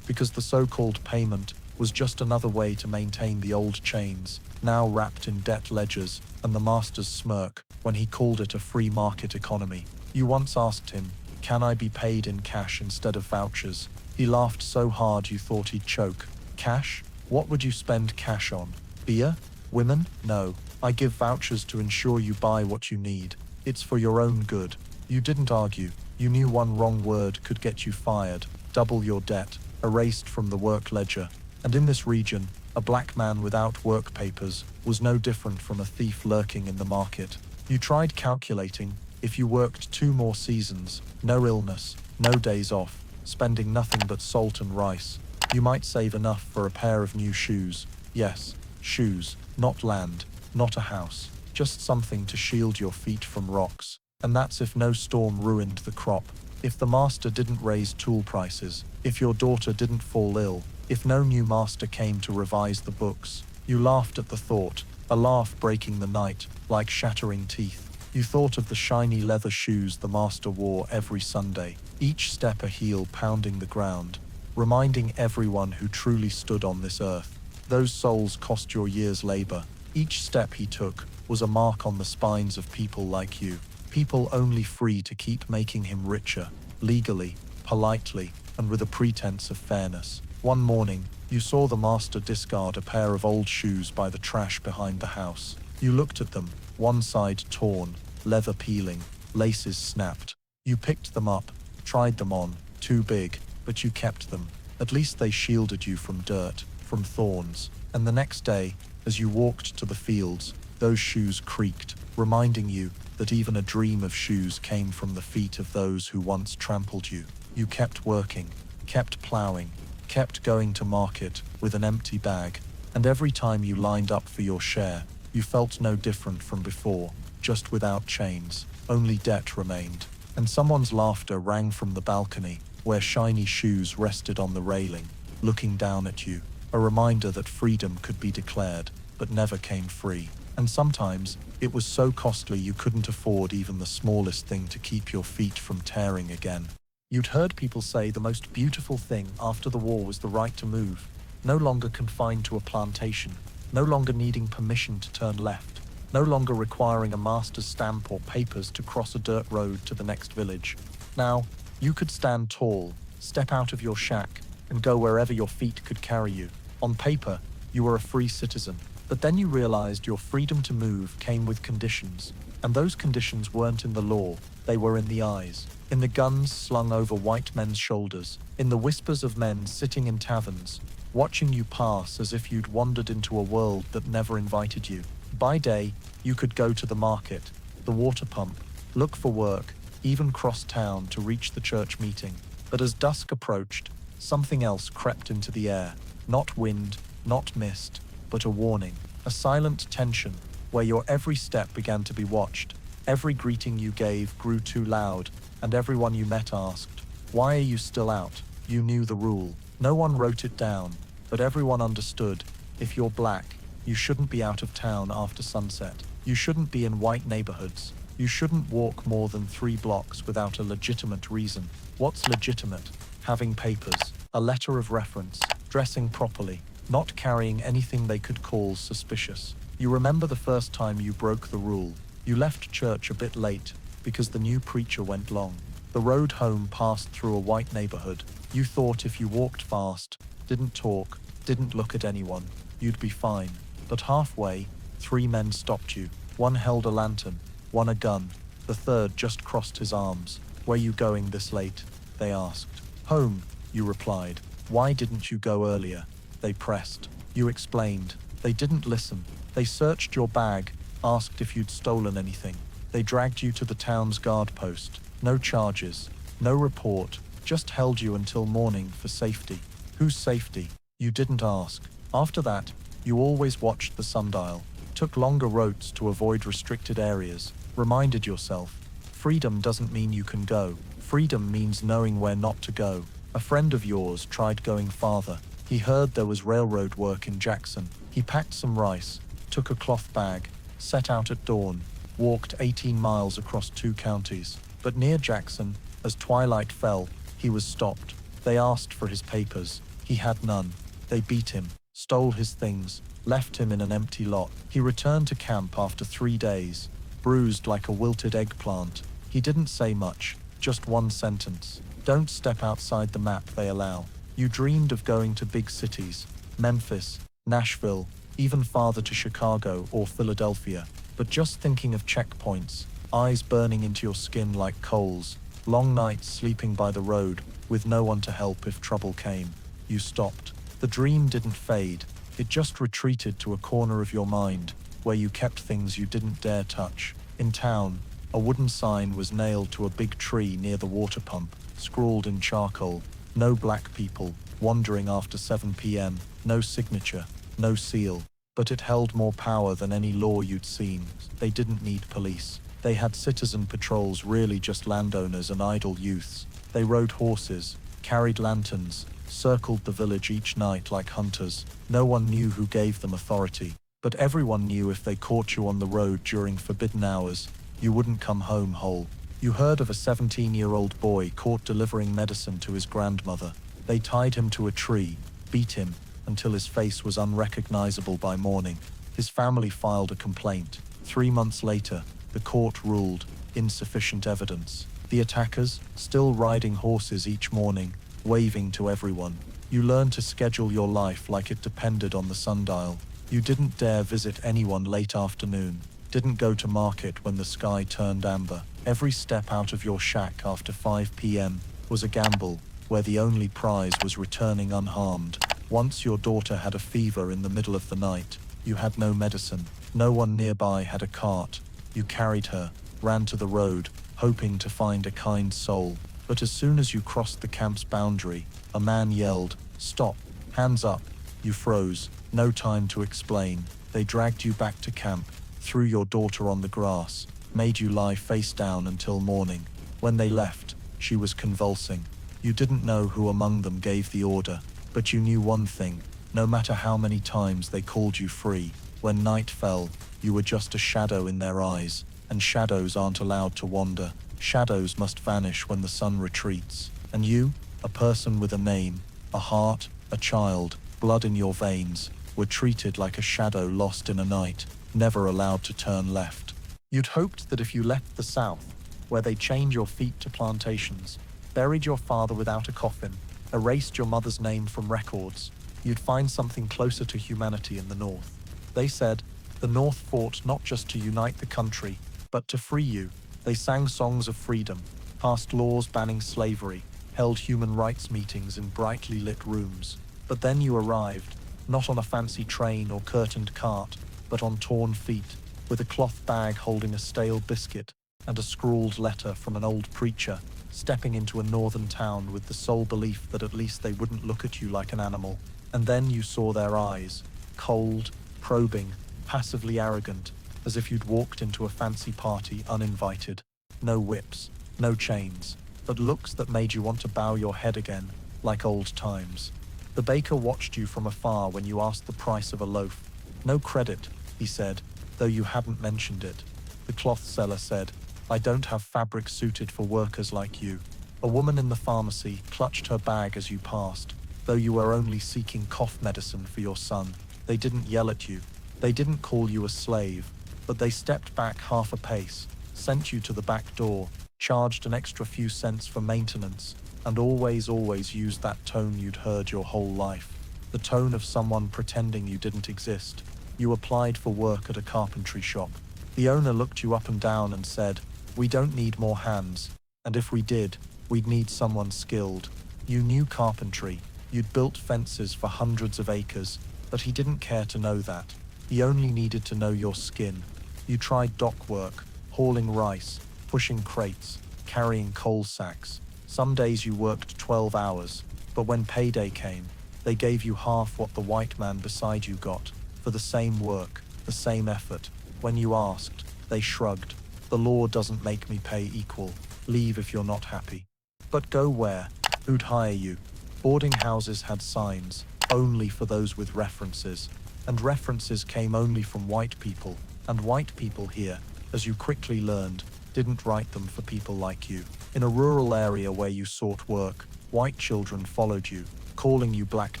because the so-called payment was just another way to maintain the old chains, now wrapped in debt ledgers, and the master's smirk when he called it a free market economy. You once asked him, "Can I be paid in cash instead of vouchers?" He laughed so hard you thought he'd choke. "Cash? What would you spend cash on? Beer? Women? No. I give vouchers to ensure you buy what you need. It's for your own good." You didn't argue. You knew one wrong word could get you fired, double your debt, erased from the work ledger. And in this region, a black man without work papers was no different from a thief lurking in the market. You tried calculating, if you worked 2 more seasons, no illness, no days off, spending nothing but salt and rice, you might save enough for a pair of new shoes. Yes, shoes, not land, not a house, just something to shield your feet from rocks. And that's if no storm ruined the crop, if the master didn't raise tool prices, if your daughter didn't fall ill, if no new master came to revise the books. You laughed at the thought, a laugh breaking the night, like shattering teeth. You thought of the shiny leather shoes the master wore every Sunday, each step a heel pounding the ground, reminding everyone who truly stood on this earth. Those soles cost your year's labor. Each step he took was a mark on the spines of people like you, people only free to keep making him richer, legally, politely and with a pretense of fairness. One morning, you saw the master discard a pair of old shoes by the trash behind the house. You looked at them, one side torn, leather peeling, laces snapped. You picked them up, tried them on, too big, but you kept them. At least they shielded you from dirt, from thorns. And the next day, as you walked to the fields, those shoes creaked, reminding you that even a dream of shoes came from the feet of those who once trampled you. You kept working, kept plowing, kept going to market with an empty bag, and every time you lined up for your share, you felt no different from before, just without chains. Only debt remained, and someone's laughter rang from the balcony, where shiny shoes rested on the railing, looking down at you, a reminder that freedom could be declared, but never came free. And sometimes, it was so costly you couldn't afford even the smallest thing to keep your feet from tearing again. You'd heard people say the most beautiful thing after the war was the right to move, no longer confined to a plantation, no longer needing permission to turn left, no longer requiring a master's stamp or papers to cross a dirt road to the next village. Now, you could stand tall, step out of your shack, and go wherever your feet could carry you. On paper, you were a free citizen, but then you realized your freedom to move came with conditions, and those conditions weren't in the law, they were in the eyes, in the guns slung over white men's shoulders, in the whispers of men sitting in taverns, watching you pass as if you'd wandered into a world that never invited you. By day, you could go to the market, the water pump, look for work, even cross town to reach the church meeting. But as dusk approached, something else crept into the air. Not wind, not mist, but a warning, a silent tension, where your every step began to be watched. Every greeting you gave grew too loud, and everyone you met asked, "Why are you still out?" You knew the rule. No one wrote it down, but everyone understood. If you're black, you shouldn't be out of town after sunset. You shouldn't be in white neighborhoods. You shouldn't walk more than 3 blocks without a legitimate reason. What's legitimate? Having papers, a letter of reference, dressing properly, not carrying anything they could call suspicious. You remember the first time you broke the rule. You left church a bit late because the new preacher went long. The road home passed through a white neighborhood. You thought if you walked fast, didn't talk, didn't look at anyone, you'd be fine. But halfway, 3 men stopped you. One held a lantern, one a gun, the third just crossed his arms. "Where you going this late?" they asked. "Home," you replied. "Why didn't you go earlier?" They pressed. You explained. They didn't listen. They searched your bag, asked if you'd stolen anything. They dragged you to the town's guard post. No charges, no report, just held you until morning for safety. Whose safety? You didn't ask. After that, you always watched the sundial, took longer routes to avoid restricted areas, reminded yourself, freedom doesn't mean you can go. Freedom means knowing where not to go. A friend of yours tried going farther. He heard there was railroad work in Jackson. He packed some rice, took a cloth bag, set out at dawn, walked 18 miles across 2 counties. But near Jackson, as twilight fell, he was stopped. They asked for his papers. He had none. They beat him, stole his things, left him in an empty lot. He returned to camp after 3 days, bruised like a wilted eggplant. He didn't say much, just one sentence. Don't step outside the map they allow. You dreamed of going to big cities, Memphis, Nashville, even farther to Chicago or Philadelphia. But just thinking of checkpoints, eyes burning into your skin like coals, long nights sleeping by the road with no one to help if trouble came, you stopped. The dream didn't fade, it just retreated to a corner of your mind where you kept things you didn't dare touch. In town, a wooden sign was nailed to a big tree near the water pump, scrawled in charcoal, "No black people, wandering after 7 p.m., no signature, no seal." But it held more power than any law you'd seen. They didn't need police. They had citizen patrols, really just landowners and idle youths. They rode horses, carried lanterns, circled the village each night like hunters. No one knew who gave them authority, but everyone knew if they caught you on the road during forbidden hours, you wouldn't come home whole. You heard of a 17-year-old boy caught delivering medicine to his grandmother. They tied him to a tree, beat him, until his face was unrecognizable by morning. His family filed a complaint. 3 months later, the court ruled insufficient evidence. The attackers, still riding horses each morning, waving to everyone. You learned to schedule your life like it depended on the sundial. You didn't dare visit anyone late afternoon, didn't go to market when the sky turned amber. Every step out of your shack after 5 p.m. was a gamble, where the only prize was returning unharmed. Once your daughter had a fever in the middle of the night, you had no medicine. No one nearby had a cart. You carried her, ran to the road, hoping to find a kind soul. But as soon as you crossed the camp's boundary, a man yelled, "Stop! Hands up!" You froze. No time to explain. They dragged you back to camp, threw your daughter on the grass, made you lie face down until morning. When they left, she was convulsing. You didn't know who among them gave the order, but you knew one thing: no matter how many times they called you free, when night fell, you were just a shadow in their eyes, and shadows aren't allowed to wander. Shadows must vanish when the sun retreats. And you, a person with a name, a heart, a child, blood in your veins, were treated like a shadow lost in a night, never allowed to turn left. You'd hoped that if you left the South, where they chained your feet to plantations, buried your father without a coffin, erased your mother's name from records, you'd find something closer to humanity in the North. They said, the North fought not just to unite the country, but to free you. They sang songs of freedom, passed laws banning slavery, held human rights meetings in brightly lit rooms. But then you arrived, not on a fancy train or curtained cart, but on torn feet, with a cloth bag holding a stale biscuit and a scrawled letter from an old preacher, stepping into a northern town with the sole belief that at least they wouldn't look at you like an animal. And then you saw their eyes, cold, probing, passively arrogant, as if you'd walked into a fancy party uninvited. No whips, no chains, but looks that made you want to bow your head again, like old times. The baker watched you from afar when you asked the price of a loaf. No credit, he said, though you hadn't mentioned it. The cloth seller said, I don't have fabric suited for workers like you. A woman in the pharmacy clutched her bag as you passed, though you were only seeking cough medicine for your son. They didn't yell at you. They didn't call you a slave, but they stepped back half a pace, sent you to the back door, charged an extra few cents for maintenance, and always used that tone you'd heard your whole life. The tone of someone pretending you didn't exist. You applied for work at a carpentry shop. The owner looked you up and down and said, we don't need more hands, and if we did, we'd need someone skilled. You knew carpentry. You'd built fences for hundreds of acres, but he didn't care to know that. He only needed to know your skin. You tried dock work, hauling rice, pushing crates, carrying coal sacks. Some days you worked 12 hours, but when payday came, they gave you half what the white man beside you got, for the same work, the same effort. When you asked, they shrugged. The law doesn't make me pay equal. Leave if you're not happy. But go where? Who'd hire you? Boarding houses had signs, only for those with references. And references came only from white people. And white people here, as you quickly learned, didn't write them for people like you. In a rural area where you sought work, white children followed you, calling you Black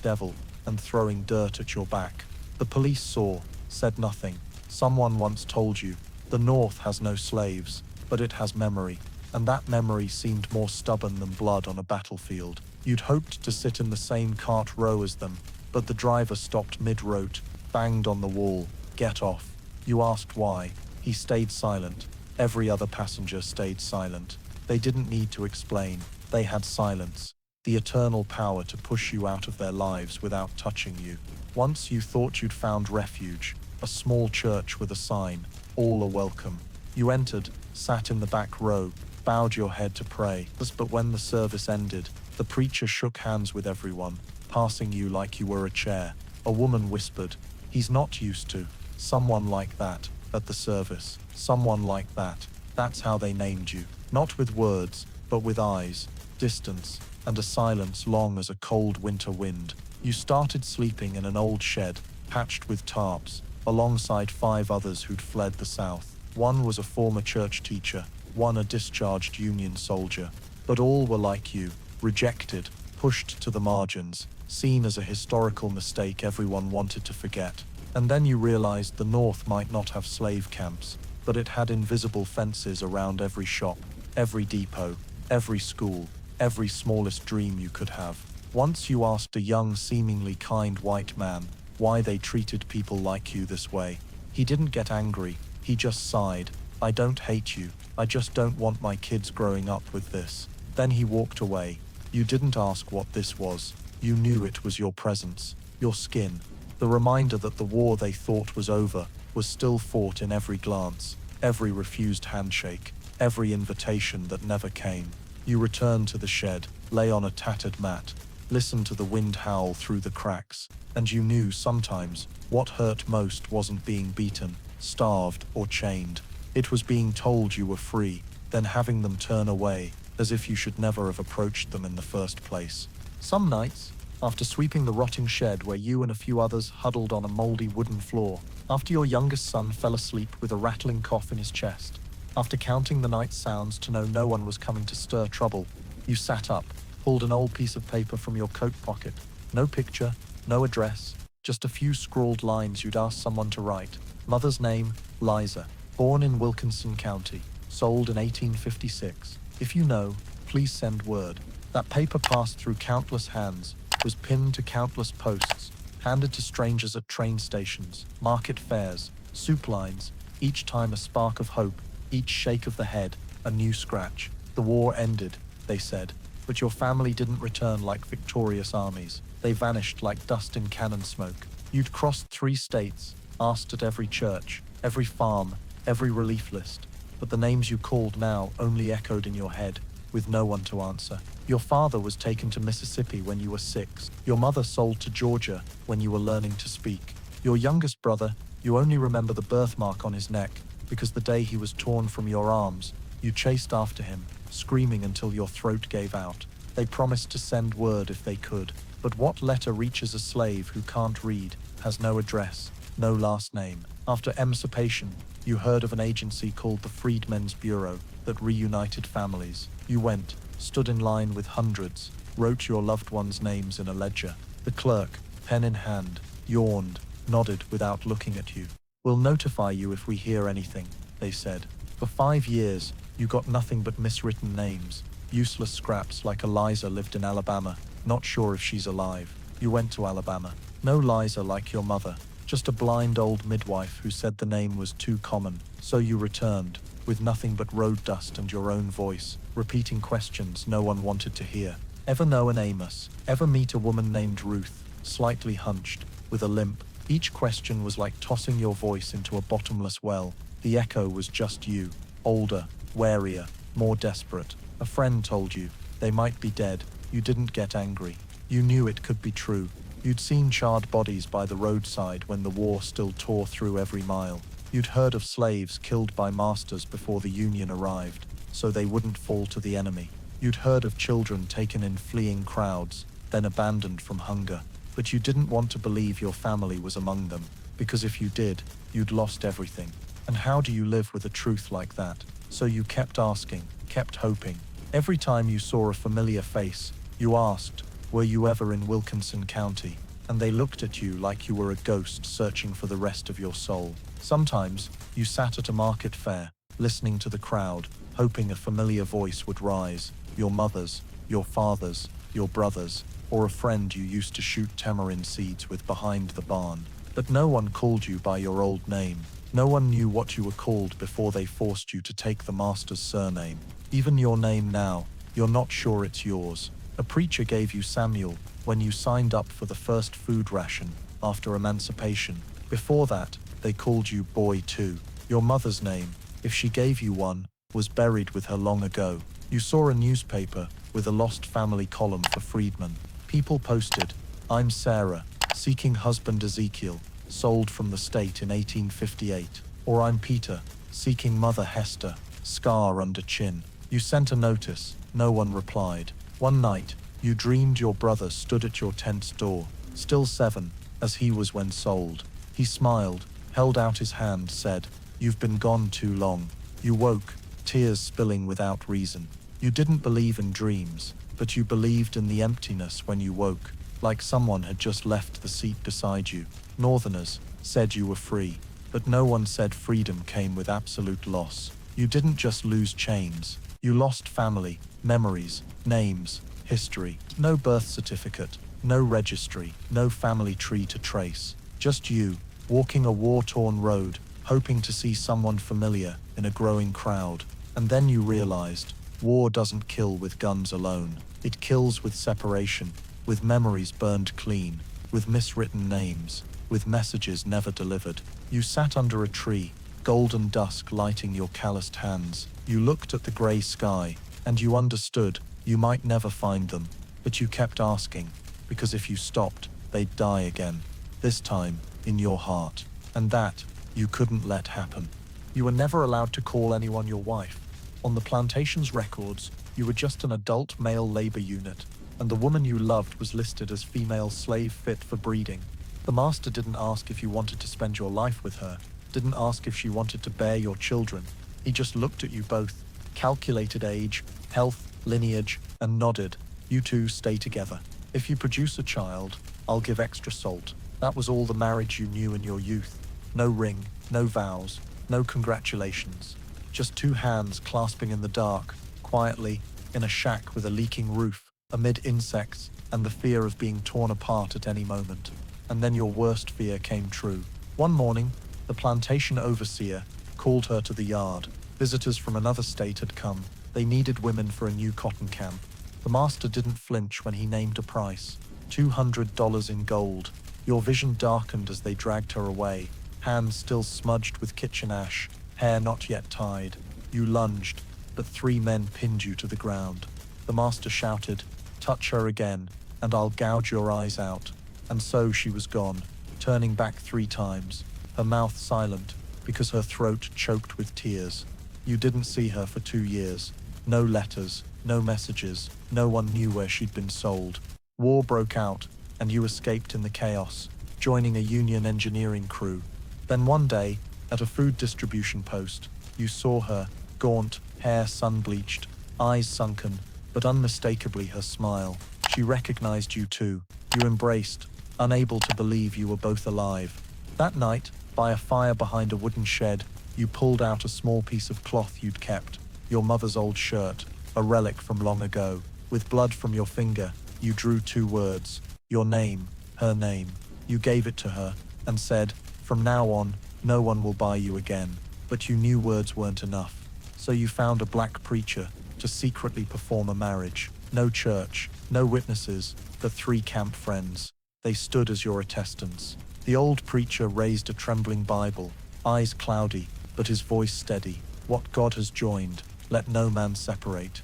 Devil and throwing dirt at your back. The police saw, said nothing. Someone once told you, the North has no slaves, but it has memory, and that memory seemed more stubborn than blood on a battlefield. You'd hoped to sit in the same cart row as them, but the driver stopped mid-route, banged on the wall, get off. You asked why. He stayed silent. Every other passenger stayed silent. They didn't need to explain. They had silence, the eternal power to push you out of their lives without touching you. Once you thought you'd found refuge, a small church with a sign, all are welcome. You entered, sat in the back row, bowed your head to pray. But when the service ended, the preacher shook hands with everyone, passing you like you were a chair. A woman whispered, he's not used to someone like that at the service. Someone like that. That's how they named you. Not with words, but with eyes, distance, and a silence long as a cold winter wind. You started sleeping in an old shed, patched with tarps, alongside 5 others who'd fled the South. One was a former church teacher, one a discharged Union soldier. But all were like you, rejected, pushed to the margins, seen as a historical mistake everyone wanted to forget. And then you realized the North might not have slave camps, but it had invisible fences around every shop, every depot, every school, every smallest dream you could have. Once you asked a young, seemingly kind white man why they treated people like you this way. He didn't get angry, he just sighed. I don't hate you, I just don't want my kids growing up with this. Then he walked away. You didn't ask what this was. You knew it was your presence, your skin. The reminder that the war they thought was over was still fought in every glance, every refused handshake, every invitation that never came. You returned to the shed, lay on a tattered mat, listened to the wind howl through the cracks, and you knew sometimes what hurt most wasn't being beaten, starved, or chained. It was being told you were free, then having them turn away, as if you should never have approached them in the first place. Some nights, after sweeping the rotting shed where you and a few others huddled on a moldy wooden floor, after your youngest son fell asleep with a rattling cough in his chest, after counting the night's sounds to know no one was coming to stir trouble, you sat up, pulled an old piece of paper from your coat pocket. No picture, no address, just a few scrawled lines you'd asked someone to write. Mother's name, Liza. Born in Wilkinson County. Sold in 1856. If you know, please send word. That paper passed through countless hands, was pinned to countless posts, handed to strangers at train stations, market fairs, soup lines, each time a spark of hope, each shake of the head, a new scratch. The war ended, they said, but your family didn't return like victorious armies. They vanished like dust in cannon smoke. You'd crossed 3 states, asked at every church, every farm, every relief list, but the names you called now only echoed in your head, with no one to answer. Your father was taken to Mississippi when you were 6. Your mother sold to Georgia when you were learning to speak. Your youngest brother, you only remember the birthmark on his neck, because the day he was torn from your arms, you chased after him, screaming until your throat gave out. They promised to send word if they could, but what letter reaches a slave who can't read, has no address, no last name? After emancipation, you heard of an agency called the Freedmen's Bureau that reunited families. You went, stood in line with hundreds, wrote your loved ones' names in a ledger. The clerk, pen in hand, yawned, nodded without looking at you. We'll notify you if we hear anything, they said. For 5 years, you got nothing but miswritten names, useless scraps like Eliza lived in Alabama, not sure if she's alive. You went to Alabama. No Liza like your mother, just a blind old midwife who said the name was too common. So you returned, with nothing but road dust and your own voice, repeating questions no one wanted to hear. Ever know an Amos? Ever meet a woman named Ruth, slightly hunched, with a limp? Each question was like tossing your voice into a bottomless well. The echo was just you, older, warier, more desperate. A friend told you they might be dead. You didn't get angry. You knew it could be true. You'd seen charred bodies by the roadside when the war still tore through every mile. You'd heard of slaves killed by masters before the Union arrived, so they wouldn't fall to the enemy. You'd heard of children taken in fleeing crowds, then abandoned from hunger. But you didn't want to believe your family was among them, because if you did, you'd lost everything. And how do you live with a truth like that? So you kept asking, kept hoping. Every time you saw a familiar face, you asked, were you ever in Wilkinson County? And they looked at you like you were a ghost searching for the rest of your soul. Sometimes, you sat at a market fair, listening to the crowd, hoping a familiar voice would rise, your mother's, your father's, your brother's, or a friend you used to shoot tamarind seeds with behind the barn. But no one called you by your old name. No one knew what you were called before they forced you to take the master's surname. Even your name now, you're not sure it's yours. A preacher gave you Samuel when you signed up for the first food ration after emancipation. Before that, they called you Boy too. Your mother's name, if she gave you one, was buried with her long ago. You saw a newspaper with a lost family column for freedmen. People posted, I'm Sarah, seeking husband Ezekiel, sold from the state in 1858. Or I'm Peter, seeking mother Hester, scar under chin. You sent a notice, no one replied. One night, you dreamed your brother stood at your tent's door, still 7, as he was when sold. He smiled, held out his hand, said, you've been gone too long. You woke, tears spilling without reason. You didn't believe in dreams, but you believed in the emptiness when you woke, like someone had just left the seat beside you. Northerners said you were free, but no one said freedom came with absolute loss. You didn't just lose chains, You lost family, memories, names, history. No birth certificate, no registry, no family tree to trace. Just you, walking a war-torn road, hoping to see someone familiar in a growing crowd. And then you realized, war doesn't kill with guns alone. It kills with separation, with memories burned clean, with miswritten names, with messages never delivered. You sat under a tree, golden dusk lighting your calloused hands. You looked at the grey sky, and you understood you might never find them, but you kept asking, because if you stopped, they'd die again. This time, in your heart. And that, you couldn't let happen. You were never allowed to call anyone your wife. On the plantation's records, you were just an adult male labor unit, and the woman you loved was listed as female slave fit for breeding. The master didn't ask if you wanted to spend your life with her, didn't ask if she wanted to bear your children. He just looked at you both, calculated age, health, lineage, and nodded. You two stay together. If you produce a child, I'll give extra salt. That was all the marriage you knew in your youth. No ring, no vows, no congratulations. Just two hands clasping in the dark, quietly, in a shack with a leaking roof, amid insects and the fear of being torn apart at any moment. And then your worst fear came true. One morning, the plantation overseer called her to the yard. Visitors from another state had come. They needed women for a new cotton camp. The master didn't flinch when he named a price. $200 in gold. Your vision darkened as they dragged her away, hands still smudged with kitchen ash, hair not yet tied. You lunged, but 3 men pinned you to the ground. The master shouted, "Touch her again, and I'll gouge your eyes out." And so she was gone, turning back 3 times, her mouth silent because her throat choked with tears. You didn't see her for 2 years. No letters, no messages, no one knew where she'd been sold. War broke out, and you escaped in the chaos, joining a union engineering crew. Then one day, at a food distribution post, you saw her, gaunt, hair sun-bleached, eyes sunken, but unmistakably her smile. She recognized you too. You embraced, unable to believe you were both alive. That night, by a fire behind a wooden shed, you pulled out a small piece of cloth you'd kept, your mother's old shirt, a relic from long ago. With blood from your finger, you drew 2 words, your name, her name. You gave it to her, and said, "From now on, no one will buy you again." But you knew words weren't enough. So you found a black preacher to secretly perform a marriage. No church, no witnesses, but 3 camp friends. They stood as your attestants. The old preacher raised a trembling Bible, eyes cloudy, but his voice steady. "What God has joined, let no man separate."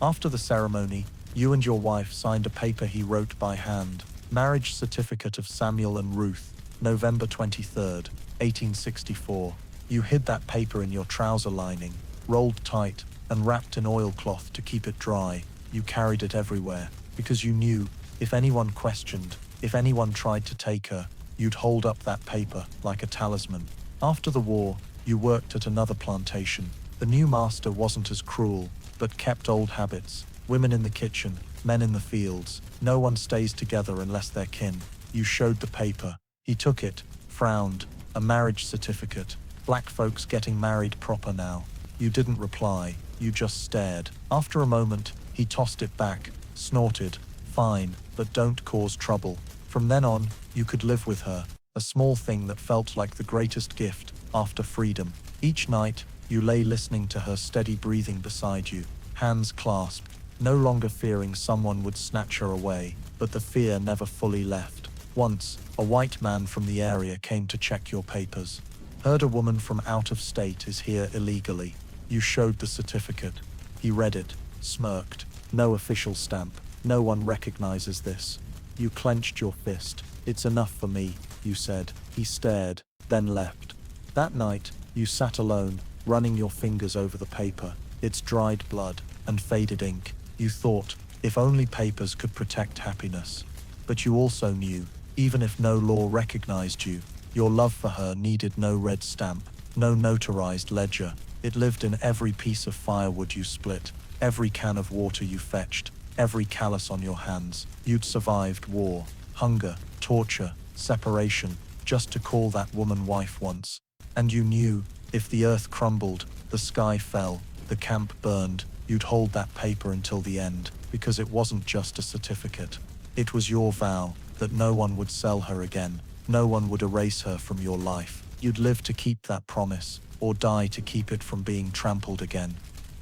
After the ceremony, you and your wife signed a paper he wrote by hand. Marriage certificate of Samuel and Ruth, November 23rd, 1864. You hid that paper in your trouser lining, rolled tight, and wrapped in oilcloth to keep it dry. You carried it everywhere, because you knew, if anyone questioned, if anyone tried to take her, you'd hold up that paper like a talisman. After the war, you worked at another plantation. The new master wasn't as cruel, but kept old habits. Women in the kitchen, men in the fields. No one stays together unless they're kin. You showed the paper. He took it, frowned. A marriage certificate. Black folks getting married proper now. You didn't reply. You just stared. After a moment, he tossed it back, snorted. "Fine, but don't cause trouble." From then on, you could live with her, a small thing that felt like the greatest gift after freedom. Each night, you lay listening to her steady breathing beside you, hands clasped, no longer fearing someone would snatch her away, but the fear never fully left. Once, a white man from the area came to check your papers. Heard a woman from out of state is here illegally. You showed the certificate. He read it, smirked. "No official stamp. No one recognizes this." You clenched your fist. "It's enough for me," you said. He stared, then left. That night, you sat alone, running your fingers over the paper, its dried blood and faded ink. You thought, if only papers could protect happiness. But you also knew, even if no law recognized you, your love for her needed no red stamp, no notarized ledger. It lived in every piece of firewood you split, every can of water you fetched, every callus on your hands. You'd survived war, hunger, torture, separation, just to call that woman wife once. And you knew, if the earth crumbled, the sky fell, the camp burned, You'd hold that paper until the end, because it wasn't just a certificate. It was your vow that no one would sell her again, no one would erase her from your life. You'd live to keep that promise, or die to keep it from being trampled again.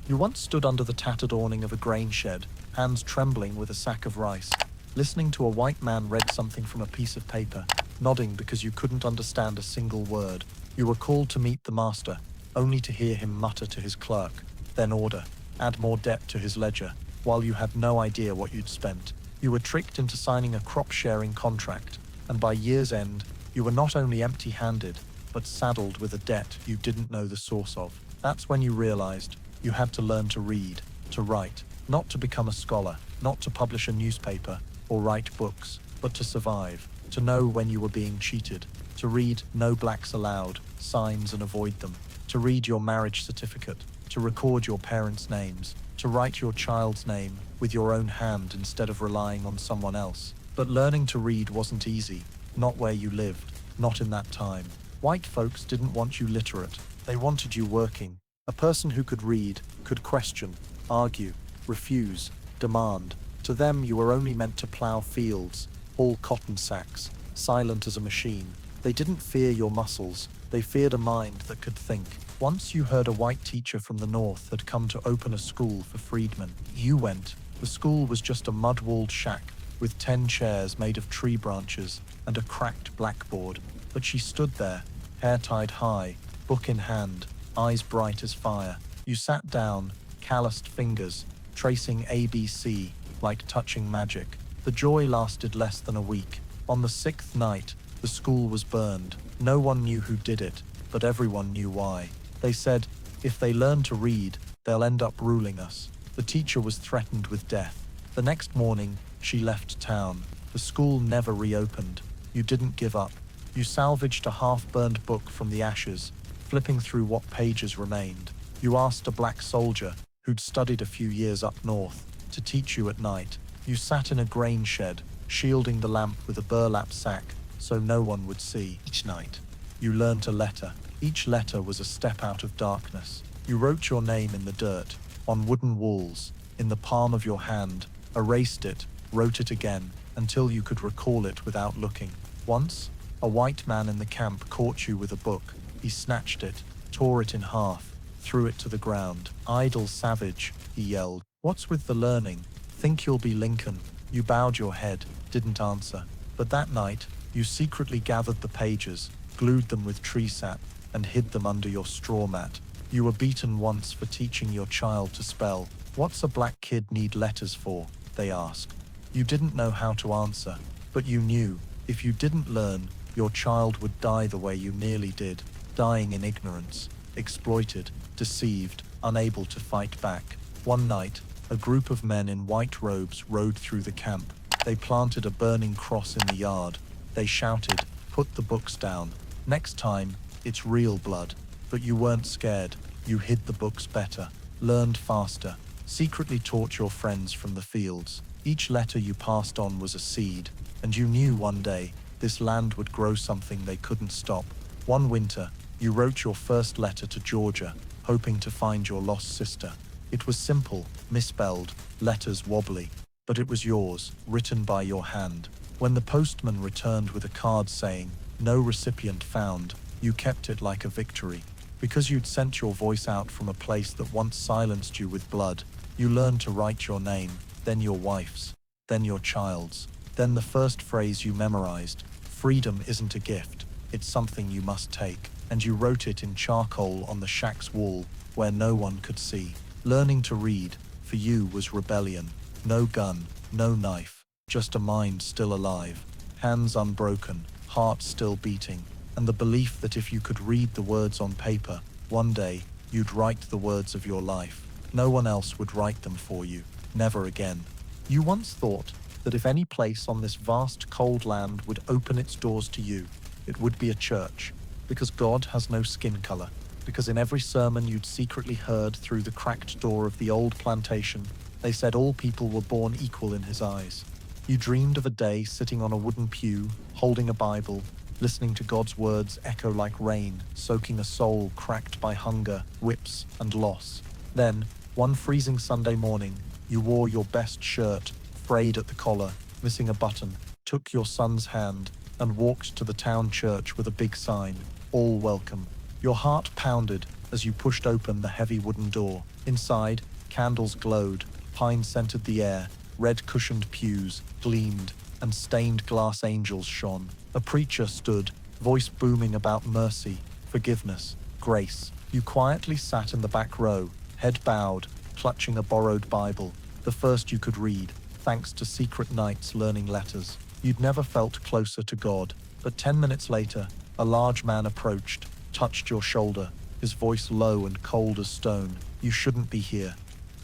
You once stood under the tattered awning of a grain shed, hands trembling with a sack of rice, listening to a white man read something from a piece of paper, nodding because you couldn't understand a single word. You were called to meet the master, only to hear him mutter to his clerk, then order, add more debt to his ledger, while you had no idea what you'd spent. You were tricked into signing a crop-sharing contract, and by year's end, you were not only empty-handed, but saddled with a debt you didn't know the source of. That's when you realized you had to learn to read, to write, not to become a scholar, not to publish a newspaper or write books, but to survive, to know when you were being cheated, to read "No Blacks Allowed" signs and avoid them, to read your marriage certificate, to record your parents' names, to write your child's name with your own hand instead of relying on someone else. But learning to read wasn't easy, not where you lived, not in that time. White folks didn't want you literate, they wanted you working. A person who could read, could question, argue, refuse, demand. To them you were only meant to plow fields, haul cotton sacks, silent as a machine. They didn't fear your muscles, they feared a mind that could think. Once you heard a white teacher from the north had come to open a school for freedmen. You went. The school was just a mud-walled shack with 10 chairs made of tree branches and a cracked blackboard. But she stood there, hair tied high, book in hand, eyes bright as fire. You sat down, calloused fingers, tracing ABC like touching magic. The joy lasted less than a week. On the 6th night, the school was burned. No one knew who did it, but everyone knew why. They said, if they learn to read, they'll end up ruling us. The teacher was threatened with death. The next morning, she left town. The school never reopened. You didn't give up. You salvaged a half-burned book from the ashes, flipping through what pages remained. You asked a black soldier, who'd studied a few years up north, to teach you at night. You sat in a grain shed, shielding the lamp with a burlap sack, so no one would see. Each night, you learned a letter. Each letter was a step out of darkness. You wrote your name in the dirt, on wooden walls, in the palm of your hand, erased it, wrote it again, until you could recall it without looking. Once, a white man in the camp caught you with a book. He snatched it, tore it in half, threw it to the ground. Idle savage, he yelled. What's with the learning? Think you'll be Lincoln? You bowed your head, didn't answer. But that night, you secretly gathered the pages, glued them with tree sap, and hid them under your straw mat. You were beaten once for teaching your child to spell. What's a black kid need letters for? They asked. You didn't know how to answer, but you knew, if you didn't learn, your child would die the way you nearly did, dying in ignorance, exploited, deceived, unable to fight back. One night, a group of men in white robes rode through the camp. They planted a burning cross in the yard. They shouted, "Put the books down. Next time, it's real blood." But you weren't scared. You hid the books better, learned faster, secretly taught your friends from the fields. Each letter you passed on was a seed, and you knew one day this land would grow something they couldn't stop. One winter, you wrote your first letter to Georgia, hoping to find your lost sister. It was simple, misspelled, letters wobbly, but it was yours, written by your hand. When the postman returned with a card saying, "No recipient found," you kept it like a victory. Because you'd sent your voice out from a place that once silenced you with blood, you learned to write your name, then your wife's, then your child's, then the first phrase you memorized, "Freedom isn't a gift, it's something you must take," and you wrote it in charcoal on the shack's wall, where no one could see. Learning to read, for you, was rebellion. No gun, no knife, just a mind still alive, hands unbroken, heart still beating, and the belief that if you could read the words on paper, one day, you'd write the words of your life. No one else would write them for you, never again. You once thought that if any place on this vast cold land would open its doors to you, it would be a church, because God has no skin color, because in every sermon you'd secretly heard through the cracked door of the old plantation, they said all people were born equal in his eyes. You dreamed of a day sitting on a wooden pew, holding a Bible, listening to God's words echo like rain, soaking a soul cracked by hunger, whips, and loss. Then, One freezing Sunday morning, you wore your best shirt, frayed at the collar, missing a button, took your son's hand, and walked to the town church with a big sign, "All welcome." Your heart pounded as you pushed open the heavy wooden door. Inside, candles glowed, pine scented the air, red cushioned pews gleamed, and stained glass angels shone. A preacher stood, voice booming about mercy, forgiveness, grace. You quietly sat in the back row, head bowed, clutching a borrowed Bible, the first you could read, thanks to secret nights learning letters. You'd never felt closer to God, but 10 minutes later, a large man approached, touched your shoulder, his voice low and cold as stone. "You shouldn't be here."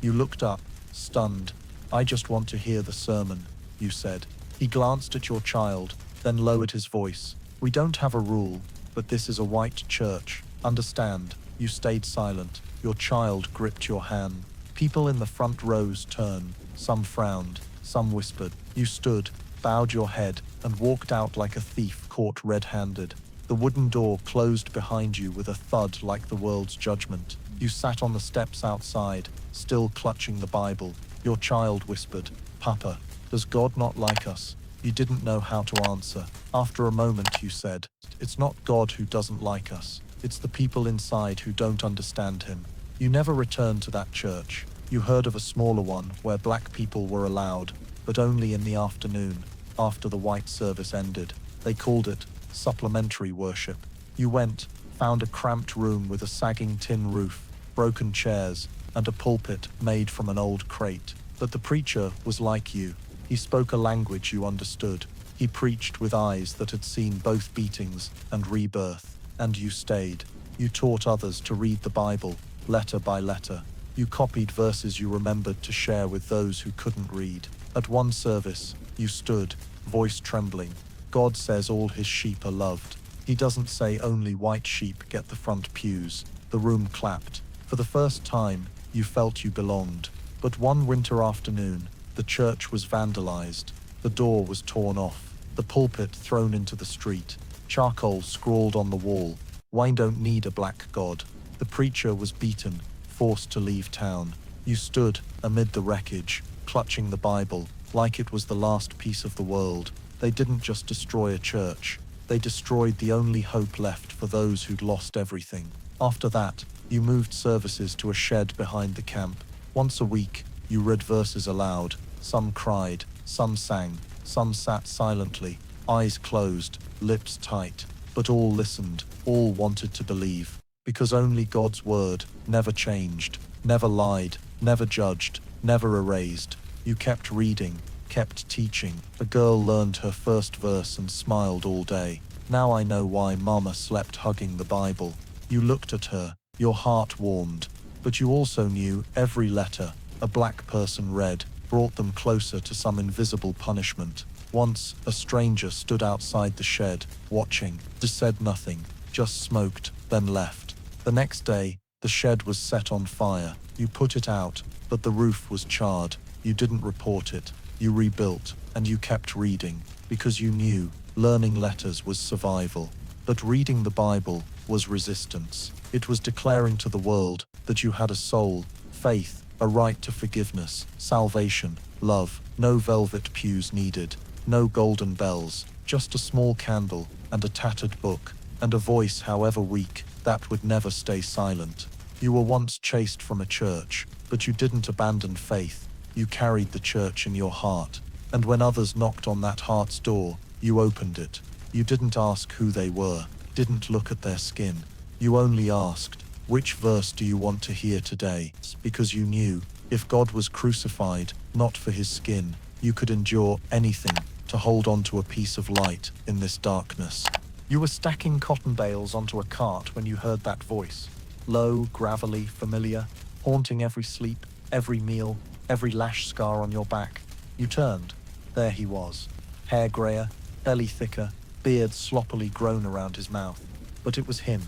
You looked up, stunned. "I just want to hear the sermon," you said. He glanced at your child, then lowered his voice. "We don't have a rule, but this is a white church. Understand?" You stayed silent. Your child gripped your hand. People in the front rows turned. Some frowned, some whispered. You stood, bowed your head, and walked out like a thief caught red-handed. The wooden door closed behind you with a thud like the world's judgment. You sat on the steps outside, still clutching the Bible. Your child whispered, "Papa, does God not like us?" You didn't know how to answer. After a moment you said, "It's not God who doesn't like us. It's the people inside who don't understand him." You never returned to that church. You heard of a smaller one where black people were allowed, but only in the afternoon, after the white service ended. They called it supplementary worship. You went, found a cramped room with a sagging tin roof, broken chairs, and a pulpit made from an old crate. But the preacher was like you. He spoke a language you understood. He preached with eyes that had seen both beatings and rebirth. And you stayed. You taught others to read the Bible, letter by letter. You copied verses you remembered to share with those who couldn't read. At one service, you stood, voice trembling. "God says all his sheep are loved. He doesn't say only white sheep get the front pews." The room clapped. For the first time, you felt you belonged. But one winter afternoon, the church was vandalized. The door was torn off. The pulpit thrown into the street. Charcoal scrawled on the wall. "Why don't need a black God." The preacher was beaten, forced to leave town. You stood amid the wreckage, clutching the Bible, like it was the last piece of the world. They didn't just destroy a church. They destroyed the only hope left for those who'd lost everything. After that, you moved services to a shed behind the camp. Once a week, you read verses aloud. Some cried, some sang, some sat silently, eyes closed, lips tight, but all listened, all wanted to believe, because only God's word never changed, never lied, never judged, never erased. You kept reading, kept teaching. A girl learned her first verse and smiled all day. "Now I know why Mama slept hugging the Bible." You looked at her, your heart warmed, but you also knew every letter a black person read brought them closer to some invisible punishment. Once, a stranger stood outside the shed, watching, said nothing, just smoked, then left. The next day, the shed was set on fire. You put it out, but the roof was charred. You didn't report it. You rebuilt, and you kept reading, because you knew learning letters was survival. But reading the Bible was resistance. It was declaring to the world that you had a soul, faith, a right to forgiveness, salvation, love. No velvet pews needed. No golden bells, just a small candle and a tattered book, and a voice, however weak, that would never stay silent. You were once chased from a church, but you didn't abandon faith. You carried the church in your heart, and when others knocked on that heart's door, you opened it. You didn't ask who they were, didn't look at their skin. You only asked, "Which verse do you want to hear today?" Because you knew, if God was crucified, not for his skin, you could endure anything to hold on to a piece of light in this darkness. You were stacking cotton bales onto a cart when you heard that voice. Low, gravelly, familiar, haunting every sleep, every meal, every lash scar on your back. You turned. There he was. Hair grayer, belly thicker, beard sloppily grown around his mouth. But it was him.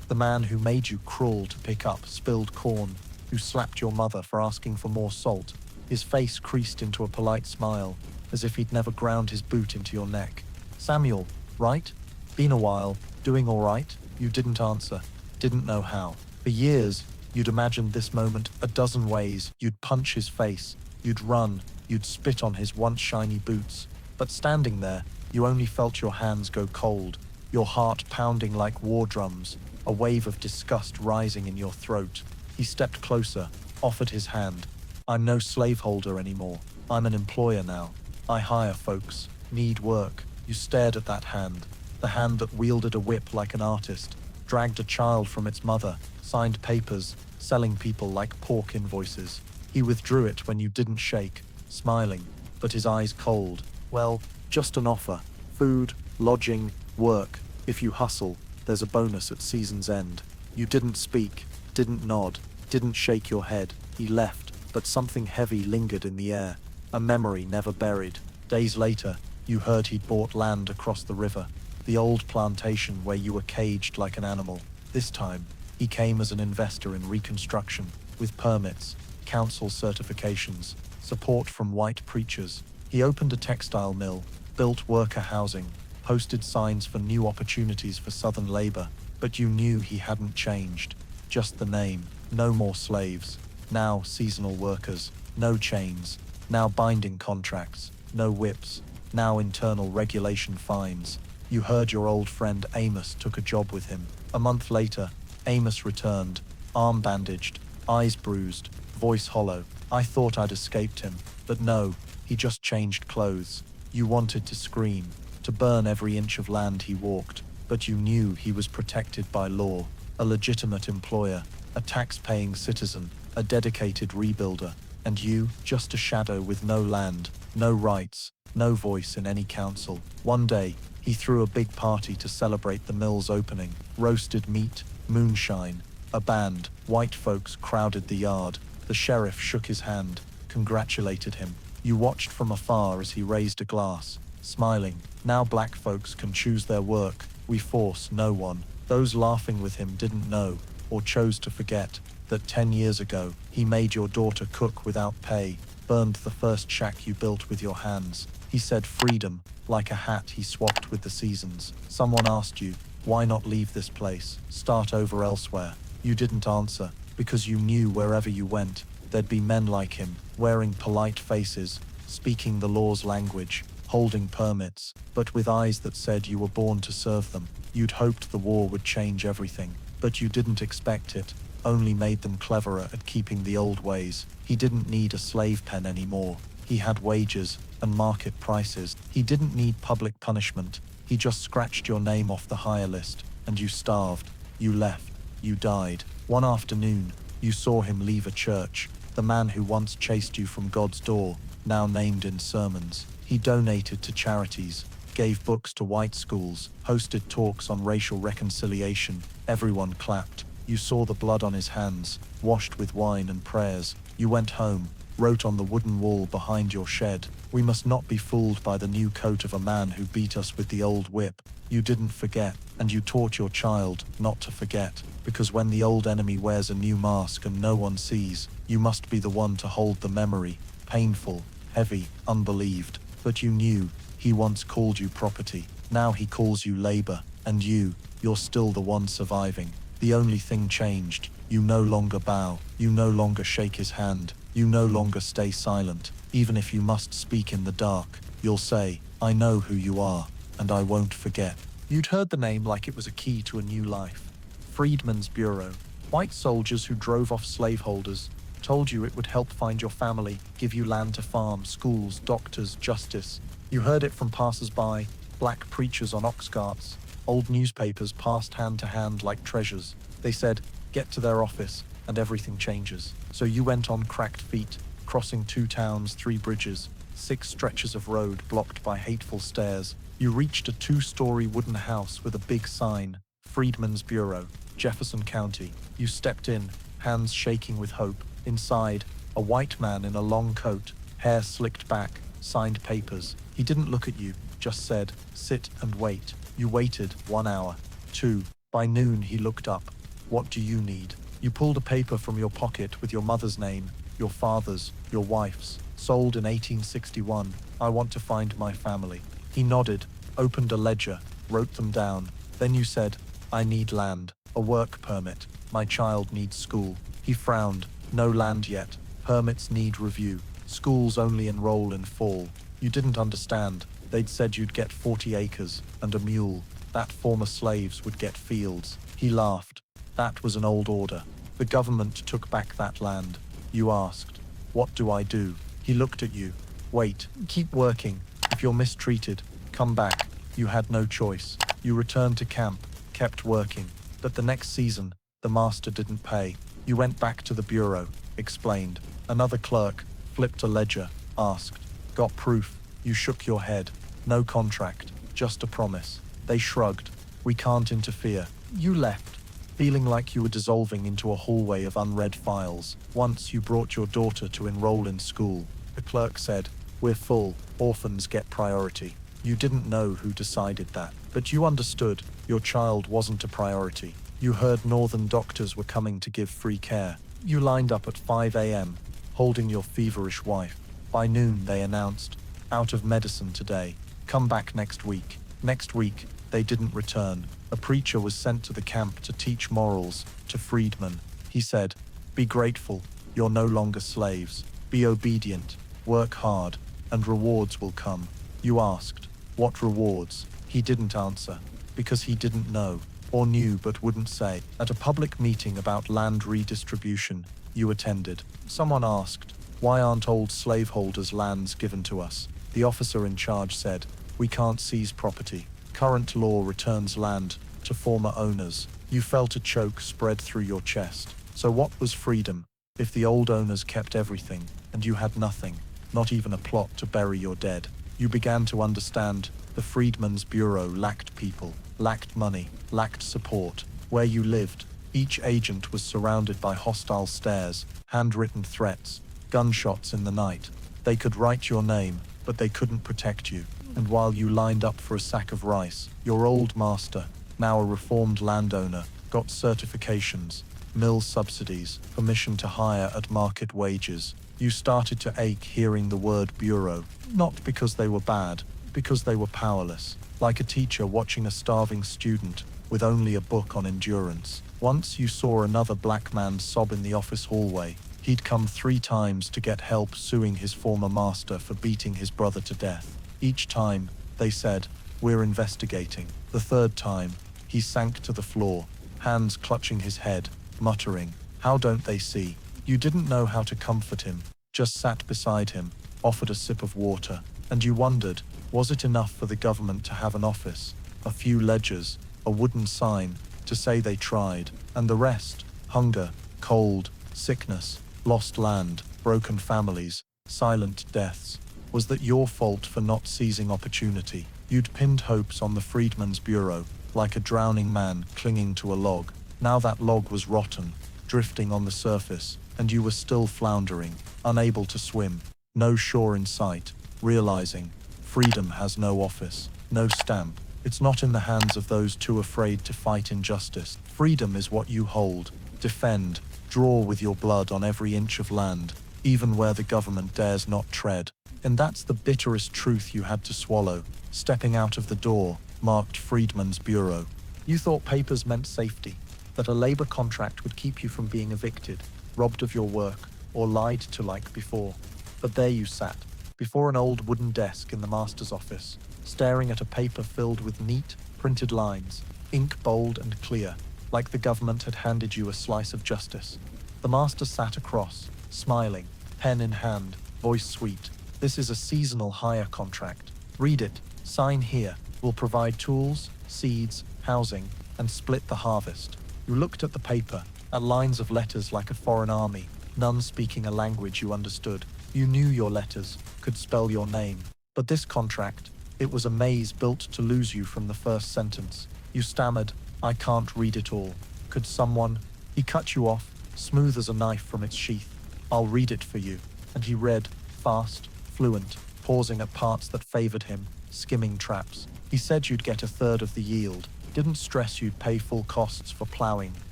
The man who made you crawl to pick up spilled corn, who slapped your mother for asking for more salt. His face creased into a polite smile, as if he'd never ground his boot into your neck. "Samuel, right? Been a while. Doing all right?" You didn't answer. Didn't know how. For years, You'd imagined this moment a dozen ways. You'd punch his face, you'd run, you'd spit on his once shiny boots. But standing there, you only felt your hands go cold, your heart pounding like war drums, a wave of disgust rising in your throat. He stepped closer, offered his hand. I'm no slaveholder anymore. I'm an employer now. I hire folks, need work. You stared at that hand, the hand that wielded a whip like an artist, dragged a child from its mother, signed papers, selling people like pork invoices. He withdrew it when you didn't shake, smiling, but his eyes cold. Well, just an offer. Food, lodging, work. If you hustle, there's a bonus at season's end. You didn't speak, didn't nod, didn't shake your head. He left, but something heavy lingered in the air, a memory never buried. Days later, you heard he'd bought land across the river, the old plantation where you were caged like an animal. This time, he came as an investor in reconstruction, with permits, council certifications, support from white preachers. He opened a textile mill, built worker housing, posted signs for new opportunities for Southern labor, but you knew he hadn't changed. Just the name, no more slaves. Now seasonal workers, no chains. Now binding contracts, no whips. Now internal regulation fines. You heard your old friend Amos took a job with him. A month later, Amos returned, arm bandaged, eyes bruised, voice hollow. I thought I'd escaped him, but no, he just changed clothes. You wanted to scream, to burn every inch of land he walked, but you knew he was protected by law, a legitimate employer, a tax-paying citizen, a dedicated rebuilder, and you, just a shadow with no land, no rights, no voice in any council. One day, he threw a big party to celebrate the mill's opening. Roasted meat, moonshine, a band, white folks crowded the yard. The sheriff shook his hand, congratulated him. You watched from afar as he raised a glass, smiling. Now black folks can choose their work. We force no one. Those laughing with him didn't know, or chose to forget, that 10 years ago, he made your daughter cook without pay, burned the first shack you built with your hands. He said freedom, like a hat he swapped with the seasons. Someone asked you, why not leave this place, start over elsewhere? You didn't answer, because you knew wherever you went, there'd be men like him, wearing polite faces, speaking the law's language, holding permits, but with eyes that said you were born to serve them. You'd hoped the war would change everything, but you didn't expect it, only made them cleverer at keeping the old ways. He didn't need a slave pen anymore. He had wages and market prices. He didn't need public punishment. He just scratched your name off the hire list, and you starved. You left. You died. One afternoon, you saw him leave a church, the man who once chased you from God's door, now named in sermons. He donated to charities, gave books to white schools, hosted talks on racial reconciliation. Everyone clapped. You saw the blood on his hands, washed with wine and prayers. You went home, wrote on the wooden wall behind your shed, "We must not be fooled by the new coat of a man who beat us with the old whip." You didn't forget, and you taught your child not to forget, because when the old enemy wears a new mask and no one sees, you must be the one to hold the memory, painful, heavy, unbelieved. But you knew, he once called you property, now he calls you labor, and you're still the one surviving. The only thing changed, you no longer bow, you no longer shake his hand, you no longer stay silent. Even if you must speak in the dark, you'll say, "I know who you are, and I won't forget." You'd heard the name like it was a key to a new life. Freedmen's Bureau. White soldiers who drove off slaveholders, told you it would help find your family, give you land to farm, schools, doctors, justice. You heard it from passers-by, black preachers on ox carts. Old newspapers passed hand to hand like treasures. They said, get to their office, and everything changes. So you went on cracked feet, crossing 2 towns, 3 bridges, 6 stretches of road blocked by hateful stairs. You reached a 2-story wooden house with a big sign, Freedmen's Bureau, Jefferson County. You stepped in, hands shaking with hope. Inside, a white man in a long coat, hair slicked back, signed papers. He didn't look at you, just said, sit and wait. You waited 1 hour, 2. By noon he looked up. What do you need? You pulled a paper from your pocket with your mother's name, your father's, your wife's. Sold in 1861. I want to find my family. He nodded, opened a ledger, wrote them down. Then you said, I need land, a work permit. My child needs school. He frowned. No land yet. Permits need review. Schools only enroll in fall. You didn't understand. They'd said you'd get 40 acres and a mule. That former slaves would get fields. He laughed. That was an old order. The government took back that land. You asked, "What do I do?" He looked at you. "Wait. Keep working. If you're mistreated, come back." You had no choice. You returned to camp, kept working. But the next season, the master didn't pay. You went back to the bureau, explained. Another clerk flipped a ledger, asked, "Got proof?" You shook your head. "No contract, just a promise." They shrugged. "We can't interfere." You left, feeling like you were dissolving into a hallway of unread files. Once you brought your daughter to enroll in school. The clerk said, "We're full. Orphans get priority." You didn't know who decided that, but you understood your child wasn't a priority. You heard northern doctors were coming to give free care. You lined up at 5 a.m., holding your feverish wife. By noon, they announced, "Out of medicine today. Come back next week." Next week, they didn't return. A preacher was sent to the camp to teach morals to freedmen. He said, "Be grateful. You're no longer slaves. Be obedient. Work hard, and rewards will come." You asked, "What rewards?" He didn't answer, because he didn't know, or knew but wouldn't say. At a public meeting about land redistribution you attended, someone asked, "Why aren't old slaveholders' lands given to us?" The officer in charge said, "We can't seize property. Current law returns land to former owners." You felt a choke spread through your chest. So what was freedom if the old owners kept everything and you had nothing, not even a plot to bury your dead? You began to understand the Freedmen's Bureau lacked people, lacked money, lacked support. Where you lived, each agent was surrounded by hostile stares, handwritten threats, gunshots in the night. They could write your name, but they couldn't protect you. And while you lined up for a sack of rice, your old master, now a reformed landowner, got certifications, mill subsidies, permission to hire at market wages. You started to ache hearing the word bureau, not because they were bad, because they were powerless, like a teacher watching a starving student with only a book on endurance. Once you saw another black man sob in the office hallway. He'd come 3 times to get help suing his former master for beating his brother to death. Each time, they said, "We're investigating." The 3rd time, he sank to the floor, hands clutching his head, muttering, "How don't they see?" You didn't know how to comfort him, just sat beside him, offered a sip of water, and you wondered, was it enough for the government to have an office, a few ledgers, a wooden sign, to say they tried, and the rest, hunger, cold, sickness, lost land, broken families, silent deaths? Was that your fault for not seizing opportunity? You'd pinned hopes on the Freedmen's Bureau, like a drowning man clinging to a log. Now that log was rotten, drifting on the surface, and you were still floundering, unable to swim, no shore in sight, realizing freedom has no office, no stamp. It's not in the hands of those too afraid to fight injustice. Freedom is what you hold, defend, draw with your blood on every inch of land, even where the government dares not tread. And that's the bitterest truth you had to swallow, stepping out of the door, marked Freedmen's Bureau. You thought papers meant safety, that a labor contract would keep you from being evicted, robbed of your work, or lied to like before. But there you sat, before an old wooden desk in the master's office, staring at a paper filled with neat, printed lines, ink bold and clear, like the government had handed you a slice of justice. The master sat across, smiling, pen in hand, voice sweet. "This is a seasonal hire contract. Read it, sign here. We'll provide tools, seeds, housing, and split the harvest." You looked at the paper, at lines of letters like a foreign army, none speaking a language you understood. You knew your letters, could spell your name. But this contract, it was a maze built to lose you from the first sentence. You stammered, "I can't read it all. Could someone?" He cut you off, smooth as a knife from its sheath. "I'll read it for you." And he read, fast, fluent, pausing at parts that favored him, skimming traps. He said you'd get 1/3 of the yield, didn't stress you'd pay full costs for plowing,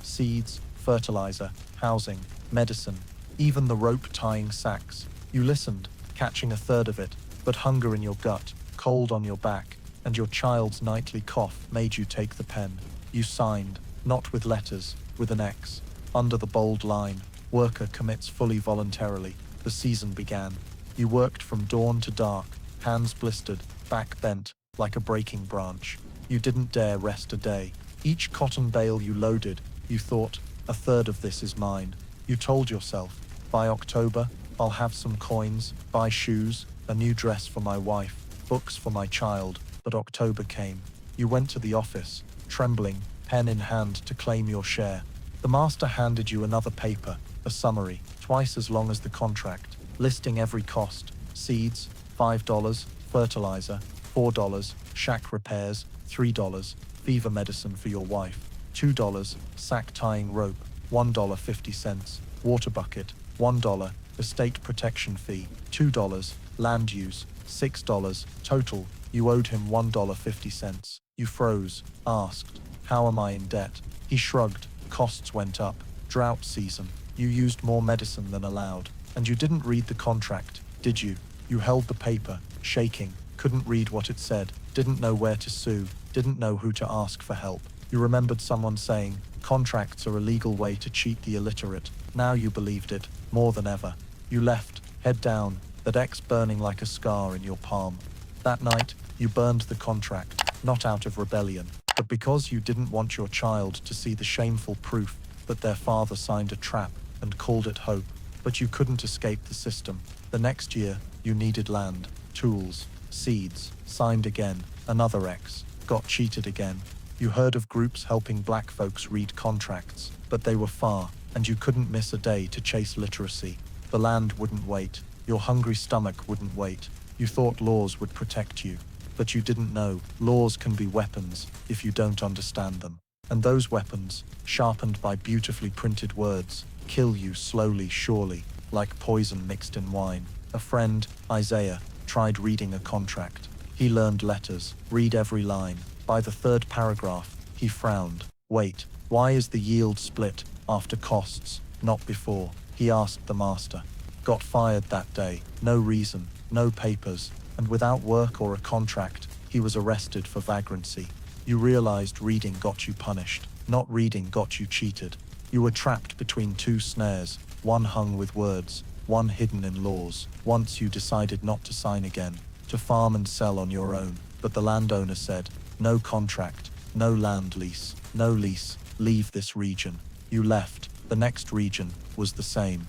seeds, fertilizer, housing, medicine, even the rope tying sacks. You listened, catching 1/3 of it, but hunger in your gut, cold on your back, and your child's nightly cough made you take the pen. You signed, not with letters, with an X, under the bold line, Worker commits fully voluntarily. The season began. You worked from dawn to dark, hands blistered, back bent, like a breaking branch. You didn't dare rest a day. Each cotton bale you loaded, you thought, a third of this is mine. You told yourself, by October, I'll have some coins, buy shoes, a new dress for my wife, books for my child. But October came. You went to the office, trembling, pen in hand to claim your share. The master handed you another paper, a summary, twice as long as the contract, listing every cost: seeds, $5, fertilizer, $4, shack repairs, $3, fever medicine for your wife, $2, sack tying rope, $1.50, water bucket, $1, estate protection fee, $2, land use, $6, total. You owed him $1.50. You froze, asked, "How am I in debt?" He shrugged. Costs went up. Drought season. You used more medicine than allowed. And you didn't read the contract, did you? You held the paper, shaking, couldn't read what it said, didn't know where to sue, didn't know who to ask for help. You remembered someone saying, contracts are a legal way to cheat the illiterate. Now you believed it, more than ever. You left, head down, that X burning like a scar in your palm. That night, you burned the contract, not out of rebellion, but because you didn't want your child to see the shameful proof that their father signed a trap and called it hope. But you couldn't escape the system. The next year, you needed land, tools, seeds, signed again, another X, got cheated again. You heard of groups helping black folks read contracts, but they were far, and you couldn't miss a day to chase literacy. The land wouldn't wait. Your hungry stomach wouldn't wait. You thought laws would protect you, but you didn't know laws can be weapons if you don't understand them. And those weapons, sharpened by beautifully printed words, kill you slowly, surely, like poison mixed in wine. A friend, Isaiah, tried reading a contract. He learned letters, read every line. By the third paragraph, he frowned. Wait, why is the yield split after costs, not before? He asked the master. Got fired that day, no reason, no papers, and without work or a contract, he was arrested for vagrancy. You realized reading got you punished, not reading got you cheated. You were trapped between two snares, one hung with words, one hidden in laws. Once you decided not to sign again, to farm and sell on your own, but the landowner said, no contract, no land lease, no lease, leave this region. You left, the next region was the same.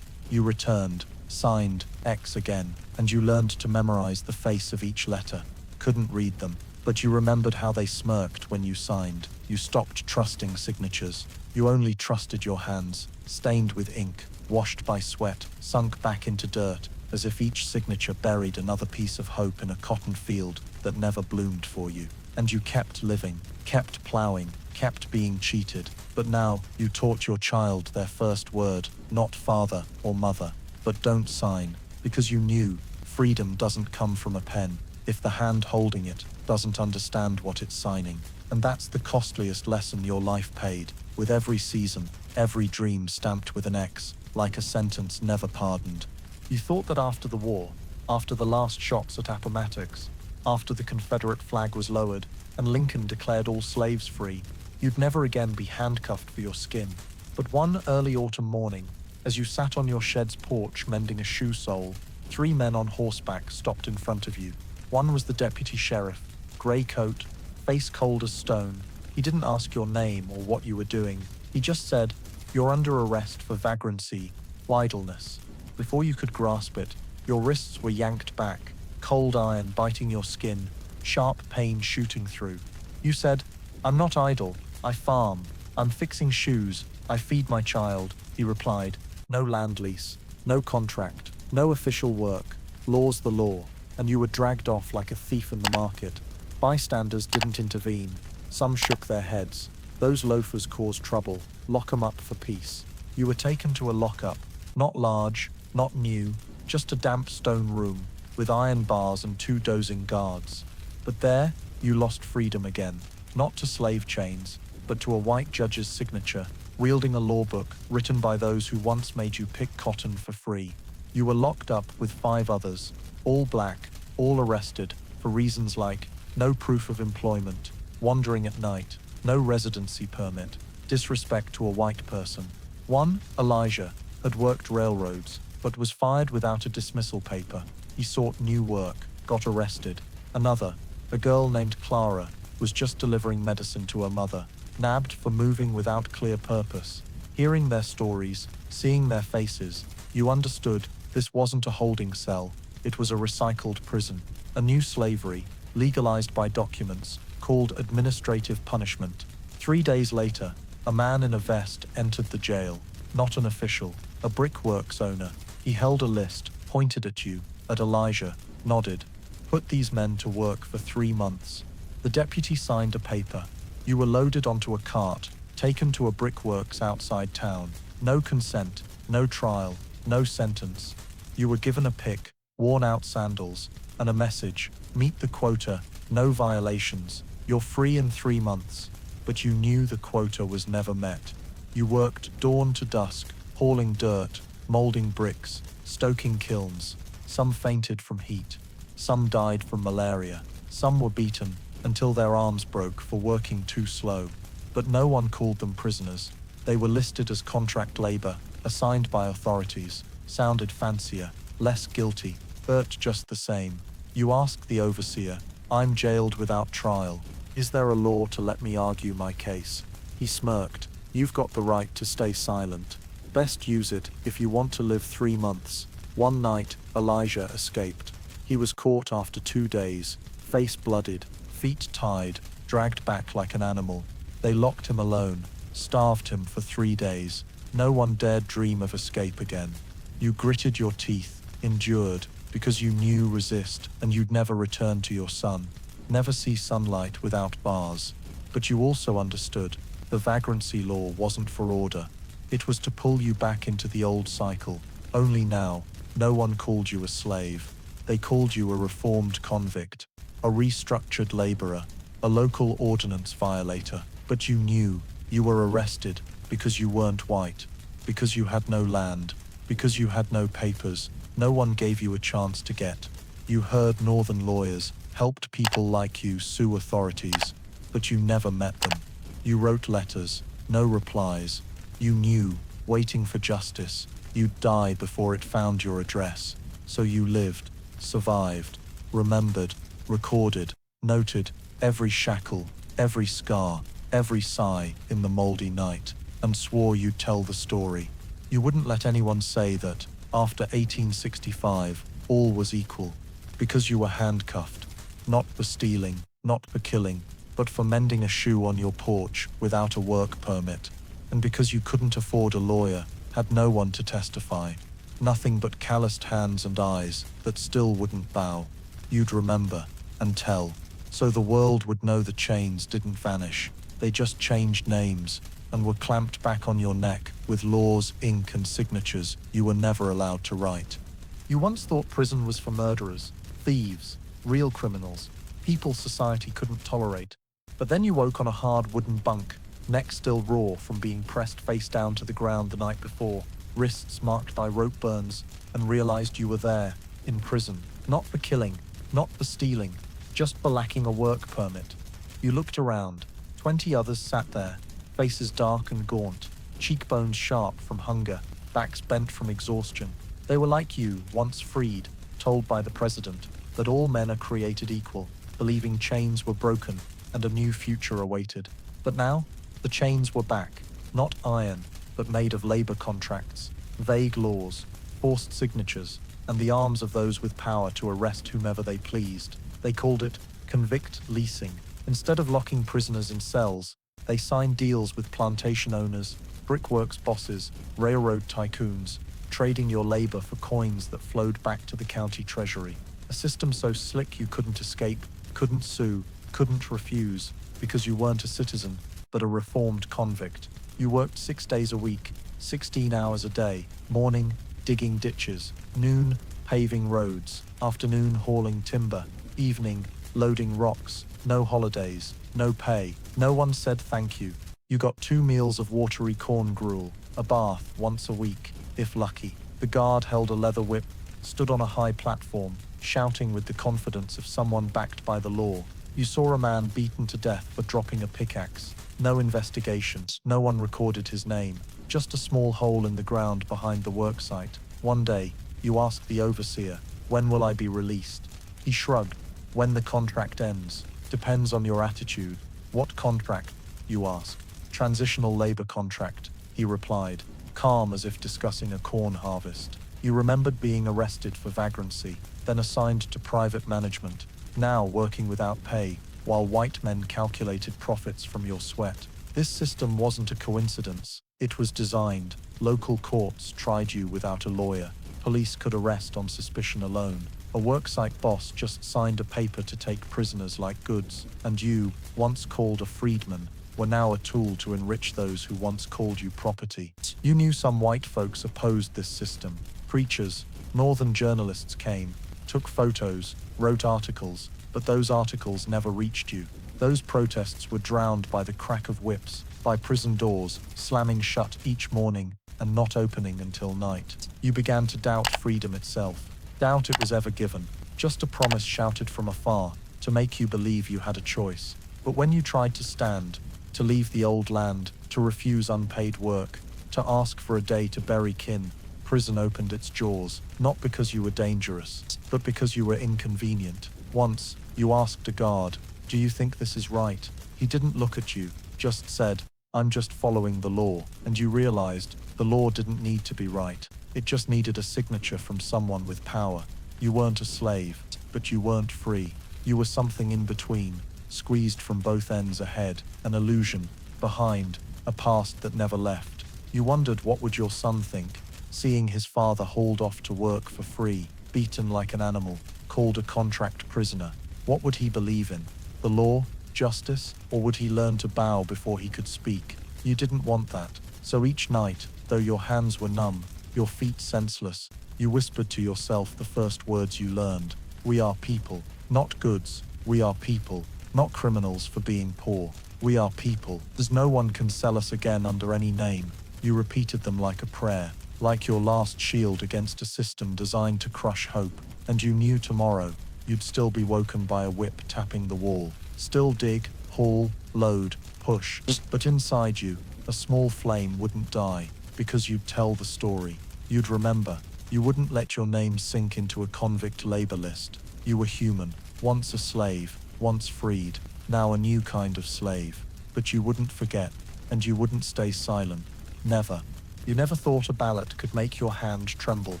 You returned, signed, X again, and you learned to memorize the face of each letter. Couldn't read them, but you remembered how they smirked when you signed. You stopped trusting signatures. You only trusted your hands, stained with ink, washed by sweat, sunk back into dirt, as if each signature buried another piece of hope in a cotton field that never bloomed for you. And you kept living, kept plowing, kept being cheated. But now, you taught your child their first word, not father or mother, but don't sign, because you knew freedom doesn't come from a pen if the hand holding it doesn't understand what it's signing. And that's the costliest lesson your life paid, with every season, every dream stamped with an X, like a sentence never pardoned. You thought that after the war, after the last shots at Appomattox, after the Confederate flag was lowered and Lincoln declared all slaves free, you'd never again be handcuffed for your skin. But one early autumn morning, as you sat on your shed's porch mending a shoe sole, 3 men on horseback stopped in front of you. One was the deputy sheriff, grey coat, face cold as stone. He didn't ask your name or what you were doing. He just said, "You're under arrest for vagrancy, idleness." Before you could grasp it, your wrists were yanked back, cold iron biting your skin, sharp pain shooting through. You said, "I'm not idle, I farm, I'm fixing shoes, I feed my child," he replied. No land lease, no contract, no official work, law's the law, and you were dragged off like a thief in the market. Bystanders didn't intervene. Some shook their heads. Those loafers caused trouble, lock 'em up for peace. You were taken to a lockup, not large, not new, just a damp stone room, with iron bars and 2 dozing guards. But there, you lost freedom again, not to slave chains, but to a white judge's signature, wielding a law book written by those who once made you pick cotton for free. You were locked up with 5 others, all black, all arrested, for reasons like no proof of employment, wandering at night, no residency permit, disrespect to a white person. One, Elijah, had worked railroads, but was fired without a dismissal paper. He sought new work, got arrested. Another, a girl named Clara, was just delivering medicine to her mother, nabbed for moving without clear purpose. Hearing their stories, seeing their faces, you understood this wasn't a holding cell, it was a recycled prison, a new slavery, legalized by documents, called administrative punishment. 3 days later, a man in a vest entered the jail, not an official, a brickworks owner. He held a list, pointed at you, at Elijah, nodded. Put these men to work for 3 months. The deputy signed a paper. You were loaded onto a cart, taken to a brickworks outside town. No consent, no trial, no sentence. You were given a pick, worn-out sandals, and a message: meet the quota, no violations. You're free in 3 months. But you knew the quota was never met. You worked dawn to dusk, hauling dirt, molding bricks, stoking kilns. Some fainted from heat. Some died from malaria. Some were beaten until their arms broke for working too slow. But no one called them prisoners. They were listed as contract labor, assigned by authorities, sounded fancier, less guilty, hurt just the same. You asked the overseer, I'm jailed without trial. Is there a law to let me argue my case? He smirked. You've got the right to stay silent. Best use it if you want to live 3 months. One night, Elijah escaped. He was caught after 2 days, face blooded, feet tied, dragged back like an animal. They locked him alone, starved him for 3 days. No one dared dream of escape again. You gritted your teeth, endured, because you knew resist, and you'd never return to your son. Never see sunlight without bars. But you also understood, the vagrancy law wasn't for order. It was to pull you back into the old cycle. Only now, no one called you a slave. They called you a reformed convict, a restructured laborer, a local ordinance violator. But you knew, you were arrested because you weren't white, because you had no land, because you had no papers. No one gave you a chance to get. You heard northern lawyers, helped people like you sue authorities, but you never met them. You wrote letters, no replies. You knew, waiting for justice, you'd die before it found your address. So you lived, survived, remembered, recorded, noted every shackle, every scar, every sigh in the moldy night, and swore you'd tell the story. You wouldn't let anyone say that, after 1865, all was equal, because you were handcuffed. Not for stealing, not for killing, but for mending a shoe on your porch without a work permit. And because you couldn't afford a lawyer, had no one to testify. Nothing but calloused hands and eyes that still wouldn't bow. You'd remember and tell, so the world would know the chains didn't vanish. They just changed names and were clamped back on your neck with laws, ink, and signatures you were never allowed to write. You once thought prison was for murderers, thieves, real criminals, people society couldn't tolerate. But then you woke on a hard wooden bunk, neck still raw from being pressed face down to the ground the night before, wrists marked by rope burns, and realized you were there, in prison, not for killing, not for stealing, just for lacking a work permit. You looked around. 20 others sat there, faces dark and gaunt, cheekbones sharp from hunger, backs bent from exhaustion. They were like you, once freed, told by the president that all men are created equal, believing chains were broken and a new future awaited. But now, the chains were back, not iron, but made of labor contracts, vague laws, forced signatures, and the arms of those with power to arrest whomever they pleased. They called it convict leasing. Instead of locking prisoners in cells, they signed deals with plantation owners, brickworks bosses, railroad tycoons, trading your labor for coins that flowed back to the county treasury. A system so slick you couldn't escape, couldn't sue, couldn't refuse, because you weren't a citizen, but a reformed convict. You worked 6 days a week, 16 hours a day, morning, digging ditches, noon, paving roads, afternoon, hauling timber, evening, loading rocks. No holidays, no pay. No one said thank you. You got 2 meals of watery corn gruel, a bath once a week, if lucky. The guard held a leather whip, stood on a high platform, shouting with the confidence of someone backed by the law. You saw a man beaten to death for dropping a pickaxe. No investigations, no one recorded his name. just a small hole in the ground behind the worksite. One day, you ask the overseer, "When will I be released?" He shrugged. "When the contract ends. Depends on your attitude." "What contract?" you ask. "Transitional labor contract," he replied, calm as if discussing a corn harvest. You remembered being arrested for vagrancy, then assigned to private management, now working without pay, while white men calculated profits from your sweat. This system wasn't a coincidence. It was designed. Local courts tried you without a lawyer. Police could arrest on suspicion alone. A worksite boss just signed a paper to take prisoners like goods, and you, once called a freedman, were now a tool to enrich those who once called you property. You knew some white folks opposed this system. Preachers, northern journalists came, took photos, wrote articles, but those articles never reached you. Those protests were drowned by the crack of whips, by prison doors slamming shut each morning and not opening until night. You began to doubt freedom itself. Doubt it was ever given, just a promise shouted from afar to make you believe you had a choice. But when you tried to stand, to leave the old land, to refuse unpaid work, to ask for a day to bury kin, prison opened its jaws, not because you were dangerous, but because you were inconvenient. Once, you asked a guard, "Do you think this is right?" He didn't look at you, just said, "I'm just following the law," and you realized the law didn't need to be right. It just needed a signature from someone with power. You weren't a slave, but you weren't free. You were something in between, squeezed from both ends ahead, an illusion, behind, a past that never left. You wondered what would your son think, seeing his father hauled off to work for free, beaten like an animal, called a contract prisoner. What would he believe in? The law? Justice? Or would he learn to bow before he could speak? You didn't want that. So each night, though your hands were numb, your feet senseless, you whispered to yourself the first words you learned. "We are people, not goods. We are people, not criminals for being poor. We are people. As no one can sell us again under any name." You repeated them like a prayer, like your last shield against a system designed to crush hope. And you knew tomorrow, you'd still be woken by a whip tapping the wall. Still dig, haul, load, push. But inside you, a small flame wouldn't die, because you'd tell the story. You'd remember. You wouldn't let your name sink into a convict labor list. You were human, once a slave, once freed, now a new kind of slave. But you wouldn't forget, and you wouldn't stay silent. Never. You never thought a ballot could make your hand tremble.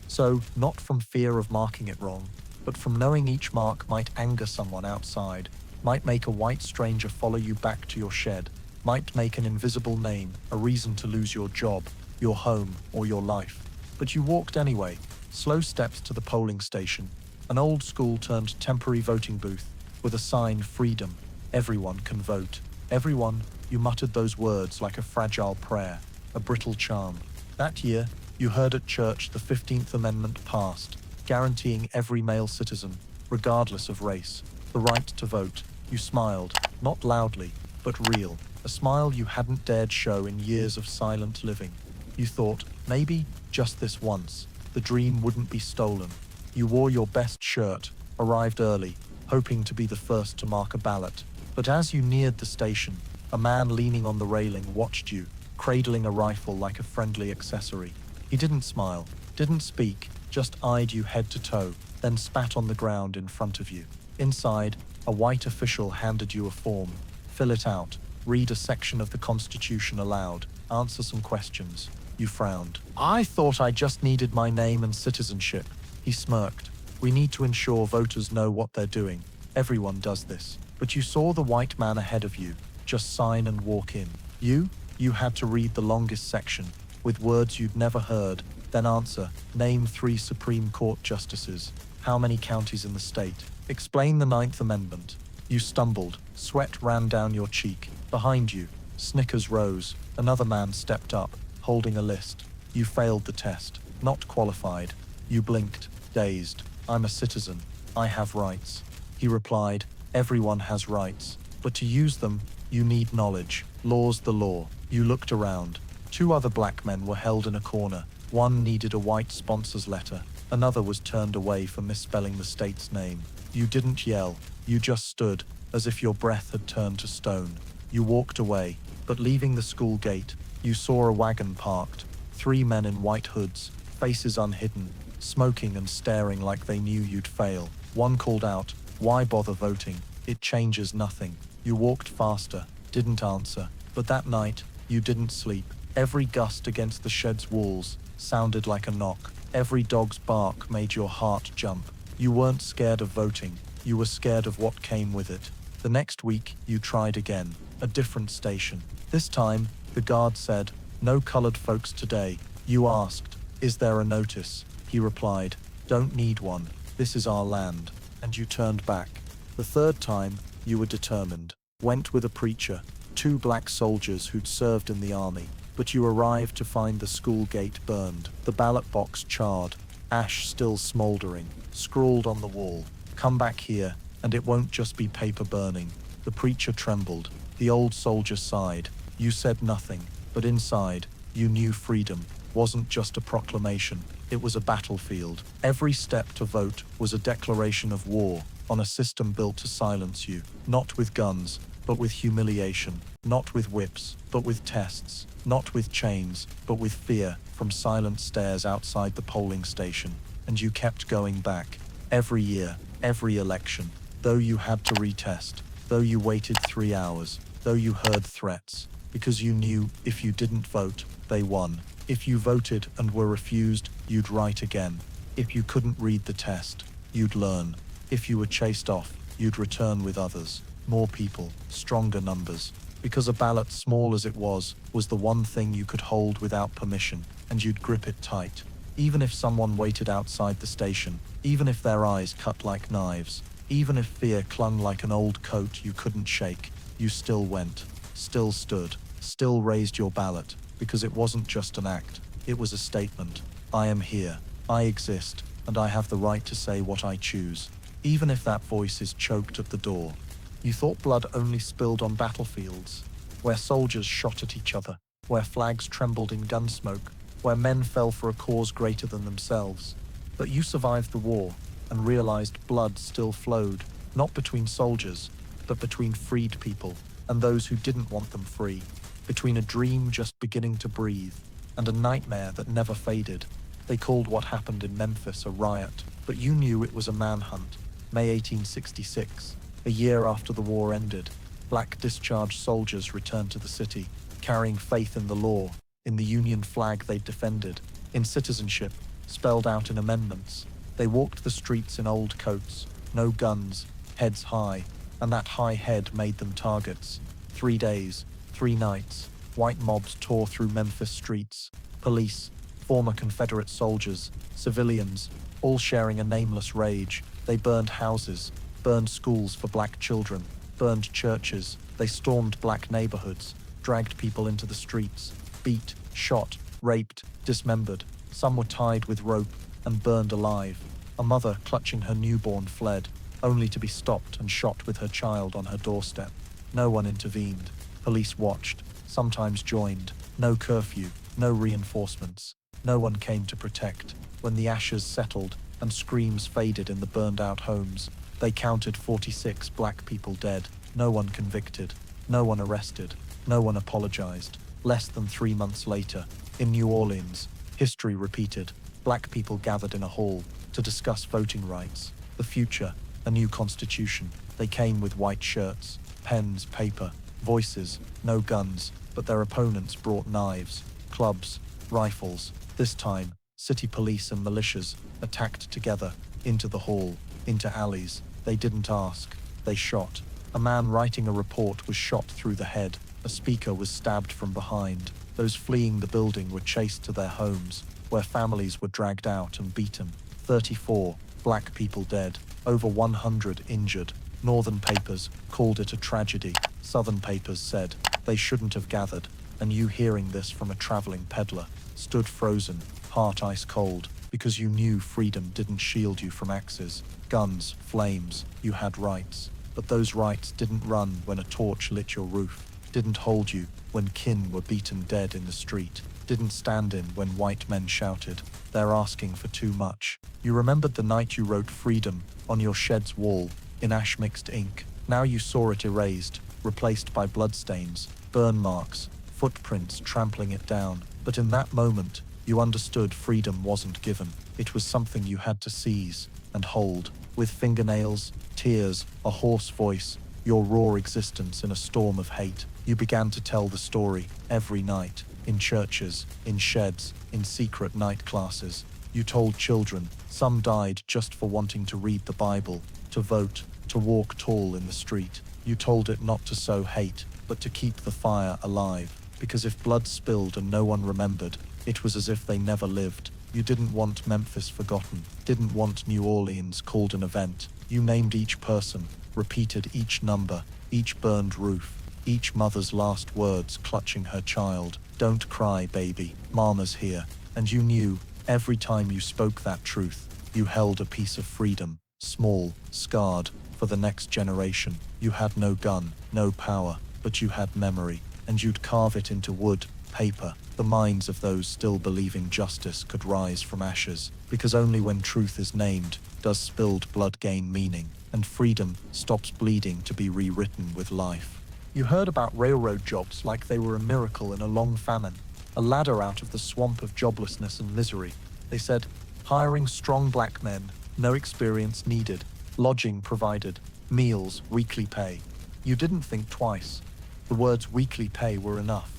So, not from fear of marking it wrong, but from knowing each mark might anger someone outside, might make a white stranger follow you back to your shed, might make an invisible name a reason to lose your job, your home, or your life. But you walked anyway, slow steps to the polling station, an old school-turned temporary voting booth, with a sign, "Freedom. Everyone can vote." Everyone, you muttered those words like a fragile prayer, a brittle charm. That year, you heard at church the 15th Amendment passed, guaranteeing every male citizen, regardless of race, the right to vote. You smiled, not loudly, but real, a smile you hadn't dared show in years of silent living. You thought, maybe, just this once, the dream wouldn't be stolen. You wore your best shirt, arrived early, hoping to be the first to mark a ballot. But as you neared the station, a man leaning on the railing watched you, cradling a rifle like a friendly accessory. He didn't smile, didn't speak, just eyed you head to toe, then spat on the ground in front of you. Inside, a white official handed you a form. Fill it out, read a section of the Constitution aloud, answer some questions. You frowned. "I thought I just needed my name and citizenship." He smirked. "We need to ensure voters know what they're doing. Everyone does this." But you saw the white man ahead of you, just sign and walk in. You had to read the longest section, with words you'd never heard, then answer, "Name 3 Supreme Court justices. How many counties in the state? Explain the 9th Amendment." You stumbled, sweat ran down your cheek. Behind you, snickers rose. Another man stepped up, holding a list. You failed the test, not qualified. You blinked, dazed. "I'm a citizen. I have rights." He replied, "Everyone has rights, but to use them, you need knowledge. Law's the law." You looked around. 2 other black men were held in a corner. One needed a white sponsor's letter. Another was turned away for misspelling the state's name. You didn't yell. You just stood, as if your breath had turned to stone. You walked away, but leaving the school gate, You saw a wagon parked, 3 men in white hoods, faces unhidden, smoking and staring like they knew you'd fail. One called out, "Why bother voting? It changes nothing." You walked faster, didn't answer, but that night, you didn't sleep. Every gust against the shed's walls sounded like a knock. Every dog's bark made your heart jump. You weren't scared of voting, you were scared of what came with it. The next week, you tried again, a different station. This time, the guard said, "No colored folks today." You asked, "Is there a notice?" He replied, "Don't need one, this is our land." And you turned back. The third time, you were determined. Went with a preacher, 2 black soldiers who'd served in the army. But you arrived to find the school gate burned, the ballot box charred, ash still smoldering, scrawled on the wall, "Come back here, and it won't just be paper burning." The preacher trembled. The old soldier sighed. You said nothing, but inside, you knew freedom wasn't just a proclamation, it was a battlefield. Every step to vote was a declaration of war on a system built to silence you, not with guns, but with humiliation, not with whips, but with tests, not with chains, but with fear, from silent stares outside the polling station. And you kept going back, every year, every election, though you had to retest, though you waited 3 hours, though you heard threats, because you knew if you didn't vote, they won. If you voted and were refused, you'd write again. If you couldn't read the test, you'd learn. If you were chased off, you'd return with others. More people, stronger numbers. Because a ballot, small as it was the one thing you could hold without permission, and you'd grip it tight. Even if someone waited outside the station, even if their eyes cut like knives, even if fear clung like an old coat you couldn't shake, you still went, still stood, still raised your ballot, because it wasn't just an act, it was a statement. I am here, I exist, and I have the right to say what I choose, even if that voice is choked at the door. You thought blood only spilled on battlefields, where soldiers shot at each other, where flags trembled in gunsmoke, where men fell for a cause greater than themselves. But you survived the war and realized blood still flowed, not between soldiers, but between freed people and those who didn't want them free, between a dream just beginning to breathe and a nightmare that never faded. They called what happened in Memphis a riot, but you knew it was a manhunt. May 1866. A year after the war ended, black discharged soldiers returned to the city, carrying faith in the law, in the Union flag they'd defended, in citizenship, spelled out in amendments. They walked the streets in old coats, no guns, heads high, and that high head made them targets. 3 days, 3 nights, white mobs tore through Memphis streets. Police, former Confederate soldiers, civilians, all sharing a nameless rage. They burned houses, burned schools for black children, burned churches. They stormed black neighborhoods, dragged people into the streets, beat, shot, raped, dismembered. Some were tied with rope and burned alive. A mother clutching her newborn fled, only to be stopped and shot with her child on her doorstep. No one intervened. Police watched, sometimes joined. No curfew, no reinforcements. No one came to protect. When the ashes settled and screams faded in the burned-out homes, they counted 46 black people dead. No one convicted, no one arrested, no one apologized. Less than 3 months later, in New Orleans, history repeated. Black people gathered in a hall to discuss voting rights, the future, a new constitution. They came with white shirts, pens, paper, voices, no guns, but their opponents brought knives, clubs, rifles. This time, city police and militias attacked together, into the hall, into alleys. They didn't ask, they shot. A man writing a report was shot through the head. A speaker was stabbed from behind. Those fleeing the building were chased to their homes, where families were dragged out and beaten. 34 black people dead, over 100 injured. Northern papers called it a tragedy. Southern papers said they shouldn't have gathered. And you, hearing this from a traveling peddler, stood frozen, heart ice cold, because you knew freedom didn't shield you from axes, guns, flames. You had rights, but those rights didn't run when a torch lit your roof, didn't hold you when kin were beaten dead in the street, didn't stand in when white men shouted, "They're asking for too much." You remembered the night you wrote freedom on your shed's wall in ash-mixed ink. Now you saw it erased, replaced by bloodstains, burn marks, footprints trampling it down. But in that moment, you understood freedom wasn't given. It was something you had to seize and hold. With fingernails, tears, a hoarse voice, your raw existence in a storm of hate, you began to tell the story every night, in churches, in sheds, in secret night classes. You told children, some died just for wanting to read the Bible, to vote, to walk tall in the street. You told it not to sow hate, but to keep the fire alive. Because if blood spilled and no one remembered, it was as if they never lived. You didn't want Memphis forgotten, didn't want New Orleans called an event. You named each person, repeated each number, each burned roof, each mother's last words clutching her child. Don't cry, baby, Mama's here. And you knew, every time you spoke that truth, you held a piece of freedom, small, scarred, for the next generation. You had no gun, no power, but you had memory, and you'd carve it into wood, paper. The minds of those still believing justice could rise from ashes, because only when truth is named does spilled blood gain meaning, and freedom stops bleeding to be rewritten with life. You heard about railroad jobs like they were a miracle in a long famine, a ladder out of the swamp of joblessness and misery. They said, hiring strong black men, no experience needed, lodging provided, meals, weekly pay. You didn't think twice. The words weekly pay were enough.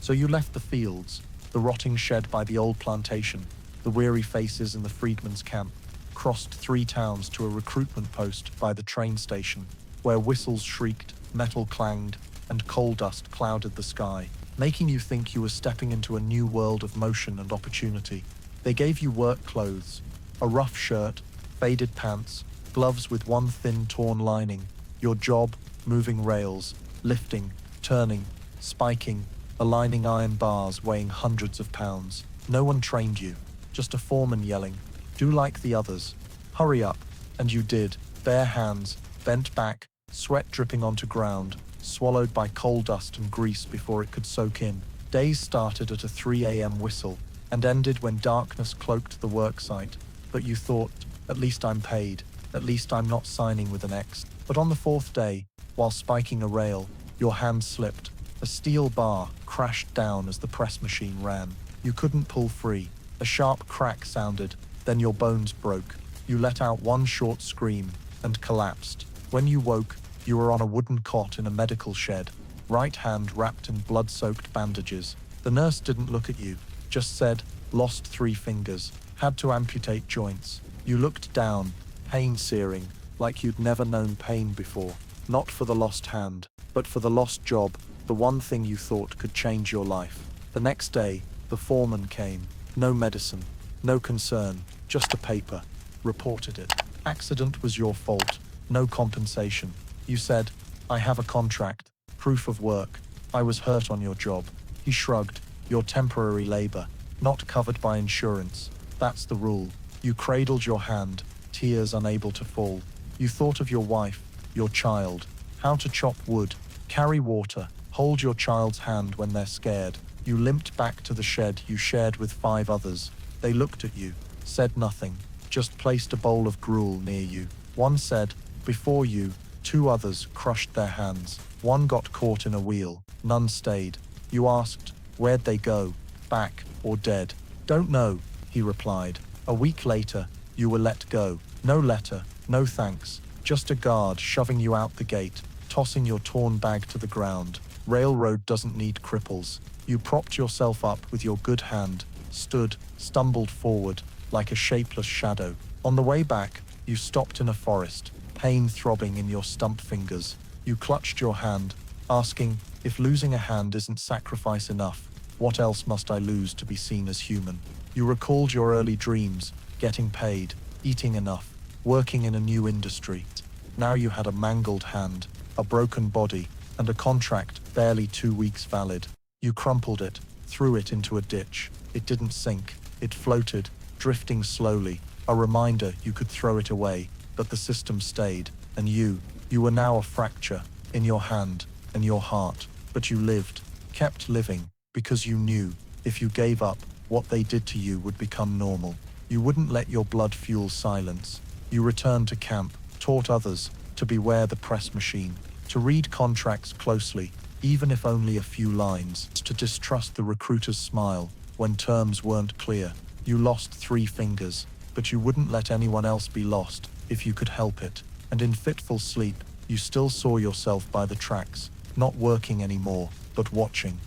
So you left the fields, the rotting shed by the old plantation, the weary faces in the freedmen's camp, crossed 3 towns to a recruitment post by the train station, where whistles shrieked, metal clanged, and coal dust clouded the sky, making you think you were stepping into a new world of motion and opportunity. They gave you work clothes, a rough shirt, faded pants, gloves with one thin torn lining. Your job, moving rails, lifting, turning, spiking, aligning iron bars weighing hundreds of pounds. No one trained you, just a foreman yelling, do like the others, hurry up, and you did, bare hands, bent back, sweat dripping onto ground, swallowed by coal dust and grease before it could soak in. Days started at a 3 a.m. whistle and ended when darkness cloaked the worksite, but you thought, at least I'm paid, at least I'm not signing with an X. But on the 4th day, while spiking a rail, your hand slipped. A steel bar crashed down as the press machine ran. You couldn't pull free. A sharp crack sounded, then your bones broke. You let out one short scream and collapsed. When you woke, you were on a wooden cot in a medical shed, right hand wrapped in blood-soaked bandages. The nurse didn't look at you, just said, lost 3 fingers, had to amputate joints. You looked down, pain searing, like you'd never known pain before. Not for the lost hand, but for the lost job, the one thing you thought could change your life. The next day, the foreman came. No medicine, no concern, just a paper. Reported it. Accident was your fault. No compensation. You said, I have a contract, proof of work. I was hurt on your job. He shrugged. Your temporary labor, not covered by insurance. That's the rule. You cradled your hand, tears unable to fall. You thought of your wife, your child, how to chop wood, carry water, hold your child's hand when they're scared. You limped back to the shed you shared with 5 others. They looked at you, said nothing, just placed a bowl of gruel near you. One said, before you, 2 others crushed their hands. One got caught in a wheel, none stayed. You asked, where'd they go, back or dead? Don't know, he replied. A week later, you were let go. No letter, no thanks, just a guard shoving you out the gate, tossing your torn bag to the ground. Railroad doesn't need cripples. You propped yourself up with your good hand, stood, stumbled forward, like a shapeless shadow. On the way back, you stopped in a forest, pain throbbing in your stumped fingers. You clutched your hand, asking, if losing a hand isn't sacrifice enough, what else must I lose to be seen as human? You recalled your early dreams, getting paid, eating enough, working in a new industry. Now you had a mangled hand, a broken body, and a contract barely 2 weeks valid. You crumpled it, threw it into a ditch. It didn't sink, it floated, drifting slowly, a reminder you could throw it away, but the system stayed, and you were now a fracture, in your hand, and your heart. But you lived, kept living, because you knew, if you gave up, what they did to you would become normal. You wouldn't let your blood fuel silence. You returned to camp, taught others to beware the press machine, to read contracts closely, even if only a few lines, to distrust the recruiter's smile when terms weren't clear. You lost 3 fingers, but you wouldn't let anyone else be lost if you could help it. And in fitful sleep, you still saw yourself by the tracks, not working anymore, but watching.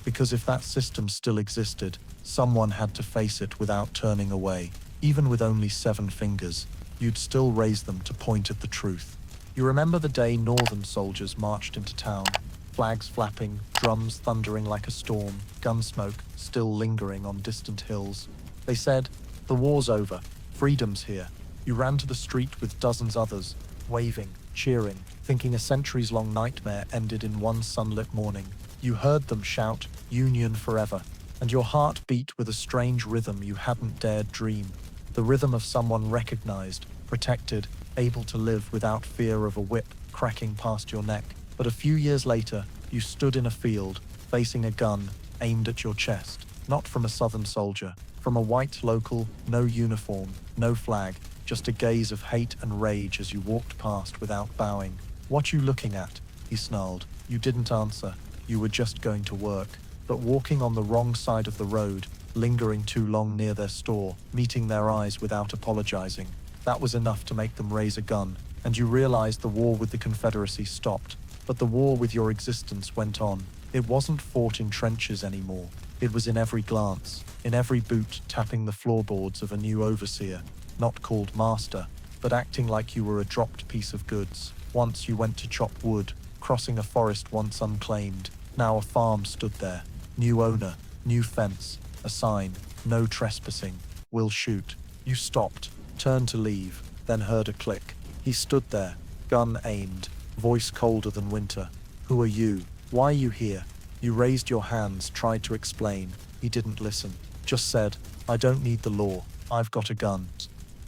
Because if that system still existed, someone had to face it without turning away. Even with only 7 fingers, you'd still raise them to point at the truth. You remember the day Northern soldiers marched into town, flags flapping, drums thundering like a storm, gun smoke still lingering on distant hills. They said, "The war's over, freedom's here." You ran to the street with dozens others, waving, cheering, thinking a centuries-long nightmare ended in one sunlit morning. You heard them shout, "Union forever," and your heart beat with a strange rhythm you hadn't dared dream. The rhythm of someone recognized, protected, able to live without fear of a whip cracking past your neck. But a few years later, you stood in a field, facing a gun aimed at your chest, not from a Southern soldier, from a white local, no uniform, no flag, just a gaze of hate and rage as you walked past without bowing. "What you looking at?" he snarled. You didn't answer. You were just going to work. But walking on the wrong side of the road, lingering too long near their store, meeting their eyes without apologizing, that was enough to make them raise a gun, and you realized the war with the Confederacy stopped. But the war with your existence went on. It wasn't fought in trenches anymore. It was in every glance, in every boot tapping the floorboards of a new overseer, not called master, but acting like you were a dropped piece of goods. Once you went to chop wood, crossing a forest once unclaimed. Now a farm stood there. New owner, new fence, a sign, no trespassing, will shoot. You stopped, turned to leave, then heard a click. He stood there, gun aimed, voice colder than winter. "Who are you? Why are you here?" You raised your hands, tried to explain. He didn't listen, just said, "I don't need the law, I've got a gun."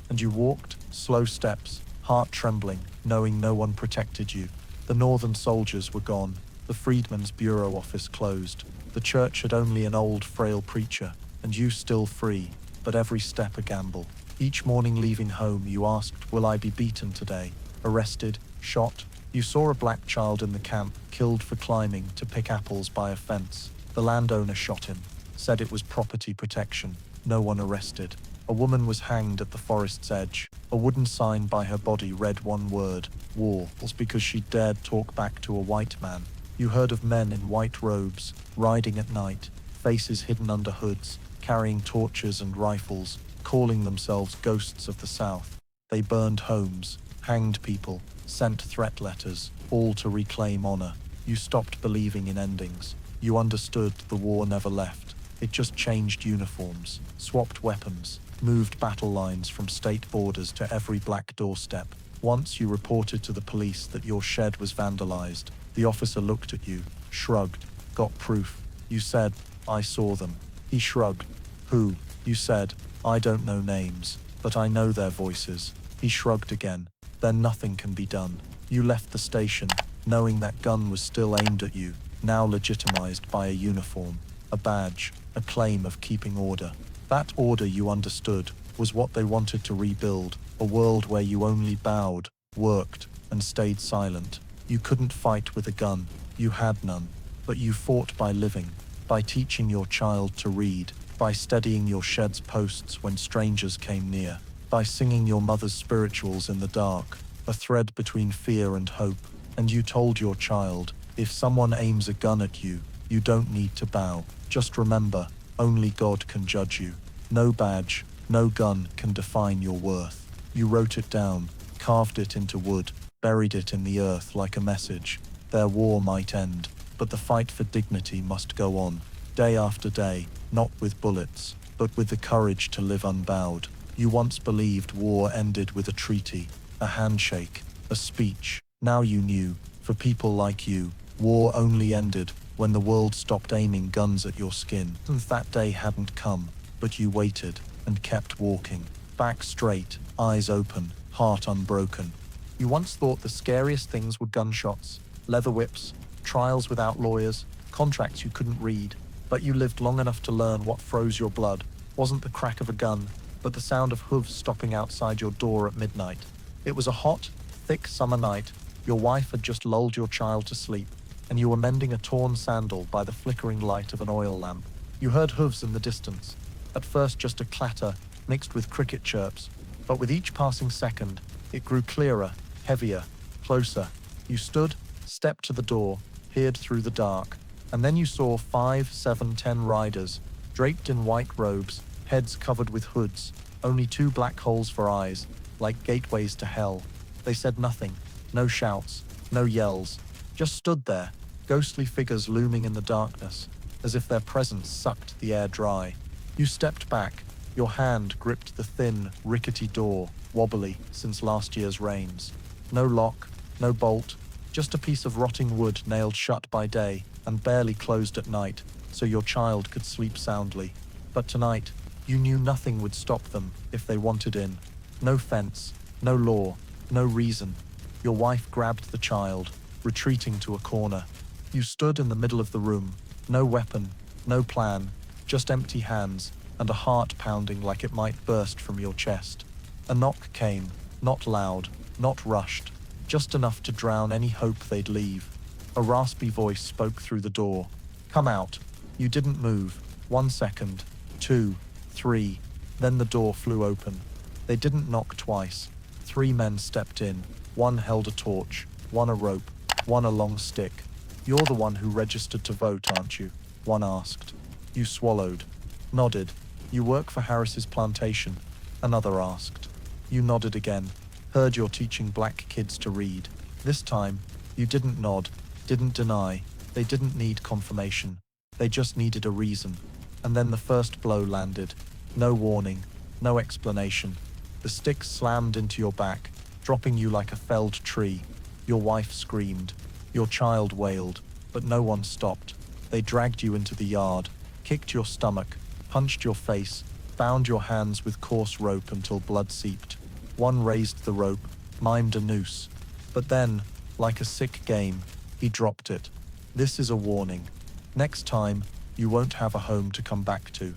And you walked, slow steps, heart trembling, knowing no one protected you. The Northern soldiers were gone. The Freedmen's Bureau office closed. The church had only an old, frail preacher, and you still free, but every step a gamble. Each morning leaving home, you asked, "Will I be beaten today? Arrested? Shot?" You saw a black child in the camp, killed for climbing to pick apples by a fence. The landowner shot him, said it was property protection. No one arrested. A woman was hanged at the forest's edge. A wooden sign by her body read one word, war, was because she dared talk back to a white man. You heard of men in white robes, riding at night, faces hidden under hoods, carrying torches and rifles, calling themselves ghosts of the South. They burned homes, hanged people, sent threat letters, all to reclaim honor. You stopped believing in endings. You understood the war never left. It just changed uniforms, swapped weapons, moved battle lines from state borders to every black doorstep. Once you reported to the police that your shed was vandalized. The officer looked at you, shrugged, got proof. You said, "I saw them." He shrugged. "Who?" You said, "I don't know names, but I know their voices." He shrugged again. "Then nothing can be done." You left the station, knowing that gun was still aimed at you, now legitimized by a uniform, a badge, a claim of keeping order. That order, you understood, was what they wanted to rebuild, a world where you only bowed, worked, and stayed silent. You couldn't fight with a gun, you had none, but you fought by living, by teaching your child to read, by steadying your shed's posts when strangers came near, by singing your mother's spirituals in the dark, a thread between fear and hope. And you told your child, if someone aims a gun at you, you don't need to bow. Just remember, only God can judge you. No badge, no gun can define your worth. You wrote it down, carved it into wood, buried it in the earth like a message. Their war might end, but the fight for dignity must go on, day after day, not with bullets, but with the courage to live unbowed. You once believed war ended with a treaty, a handshake, a speech. Now you knew, for people like you, war only ended when the world stopped aiming guns at your skin. And that day hadn't come, but you waited and kept walking, back straight, eyes open, heart unbroken. You once thought the scariest things were gunshots, leather whips, trials without lawyers, contracts you couldn't read, but you lived long enough to learn what froze your blood wasn't the crack of a gun, but the sound of hooves stopping outside your door at midnight. It was a hot, thick summer night. Your wife had just lulled your child to sleep. and you were mending a torn sandal by the flickering light of an oil lamp. You heard hooves in the distance, at first just a clatter mixed with cricket chirps, but with each passing second, it grew clearer, heavier, closer. You stood, stepped to the door, peered through the dark, and then you saw 5, 7, 10 riders, draped in white robes, heads covered with hoods, only 2 black holes for eyes, like gateways to hell. They said nothing, no shouts, no yells, just stood there, ghostly figures looming in the darkness, as if their presence sucked the air dry. You stepped back, your hand gripped the thin, rickety door, wobbly since last year's rains. No lock, no bolt, just a piece of rotting wood nailed shut by day and barely closed at night, so your child could sleep soundly. But tonight, you knew nothing would stop them if they wanted in. No fence, no law, no reason. Your wife grabbed the child, retreating to a corner. You stood in the middle of the room, no weapon, no plan, just empty hands and a heart pounding like it might burst from your chest. A knock came, not loud, not rushed, just enough to drown any hope they'd leave. A raspy voice spoke through the door. "Come out." You didn't move. 1 second, 2, 3, then the door flew open. They didn't knock twice. 3 men stepped in. One held a torch, one a rope, one a long stick. "You're the one who registered to vote, aren't you?" one asked. You swallowed, nodded. "You work for Harris's plantation?" another asked. You nodded again. "Heard you're teaching black kids to read." This time, you didn't nod, didn't deny. They didn't need confirmation. They just needed a reason. And then the first blow landed. No warning, no explanation. The stick slammed into your back, dropping you like a felled tree. Your wife screamed. Your child wailed, but no one stopped. They dragged you into the yard, kicked your stomach, punched your face, bound your hands with coarse rope until blood seeped. One raised the rope, mimed a noose. But then, like a sick game, he dropped it. "This is a warning. Next time, you won't have a home to come back to."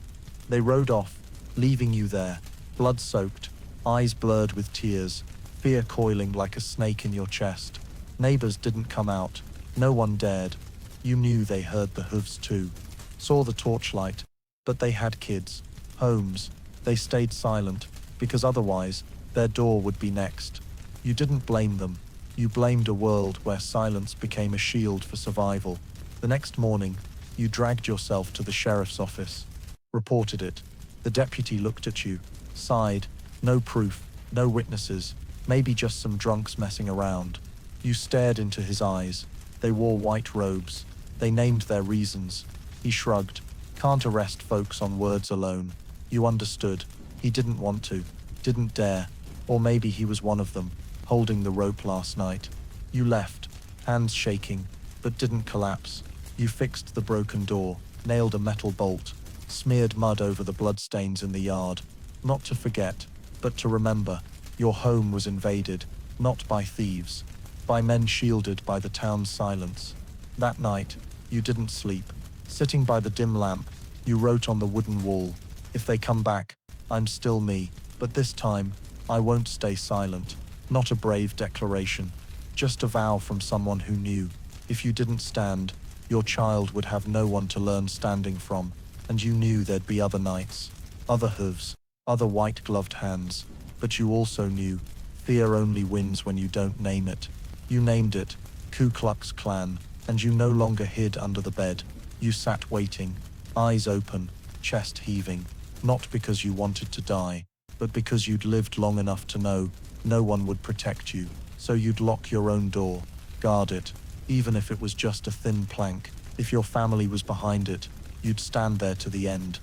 They rode off, leaving you there, blood-soaked, eyes blurred with tears, fear coiling like a snake in your chest. Neighbors didn't come out. No one dared. You knew they heard the hooves too, saw the torchlight, but they had kids, homes. They stayed silent, because otherwise, their door would be next. You didn't blame them. You blamed a world where silence became a shield for survival. The next morning, you dragged yourself to the sheriff's office, reported it. The deputy looked at you, sighed. No proof, no witnesses, maybe just some drunks messing around. You stared into his eyes. They wore white robes. They named their reasons. He shrugged. "Can't arrest folks on words alone." You understood. He didn't want to, didn't dare. Or maybe he was one of them, holding the rope last night. You left, hands shaking, but didn't collapse. You fixed the broken door, nailed a metal bolt, smeared mud over the bloodstains in the yard. Not to forget, but to remember, your home was invaded, not by thieves, by men shielded by the town's silence. That night, you didn't sleep. Sitting by the dim lamp, you wrote on the wooden wall, "If they come back, I'm still me, but this time, I won't stay silent." Not a brave declaration, just a vow from someone who knew. If you didn't stand, your child would have no one to learn standing from, and you knew there'd be other nights, other hooves, other white-gloved hands. But you also knew, fear only wins when you don't name it. You named it, Ku Klux Klan, and you no longer hid under the bed. You sat waiting, eyes open, chest heaving, not because you wanted to die, but because you'd lived long enough to know no one would protect you. So you'd lock your own door, guard it, even if it was just a thin plank. If your family was behind it, you'd stand there to the end.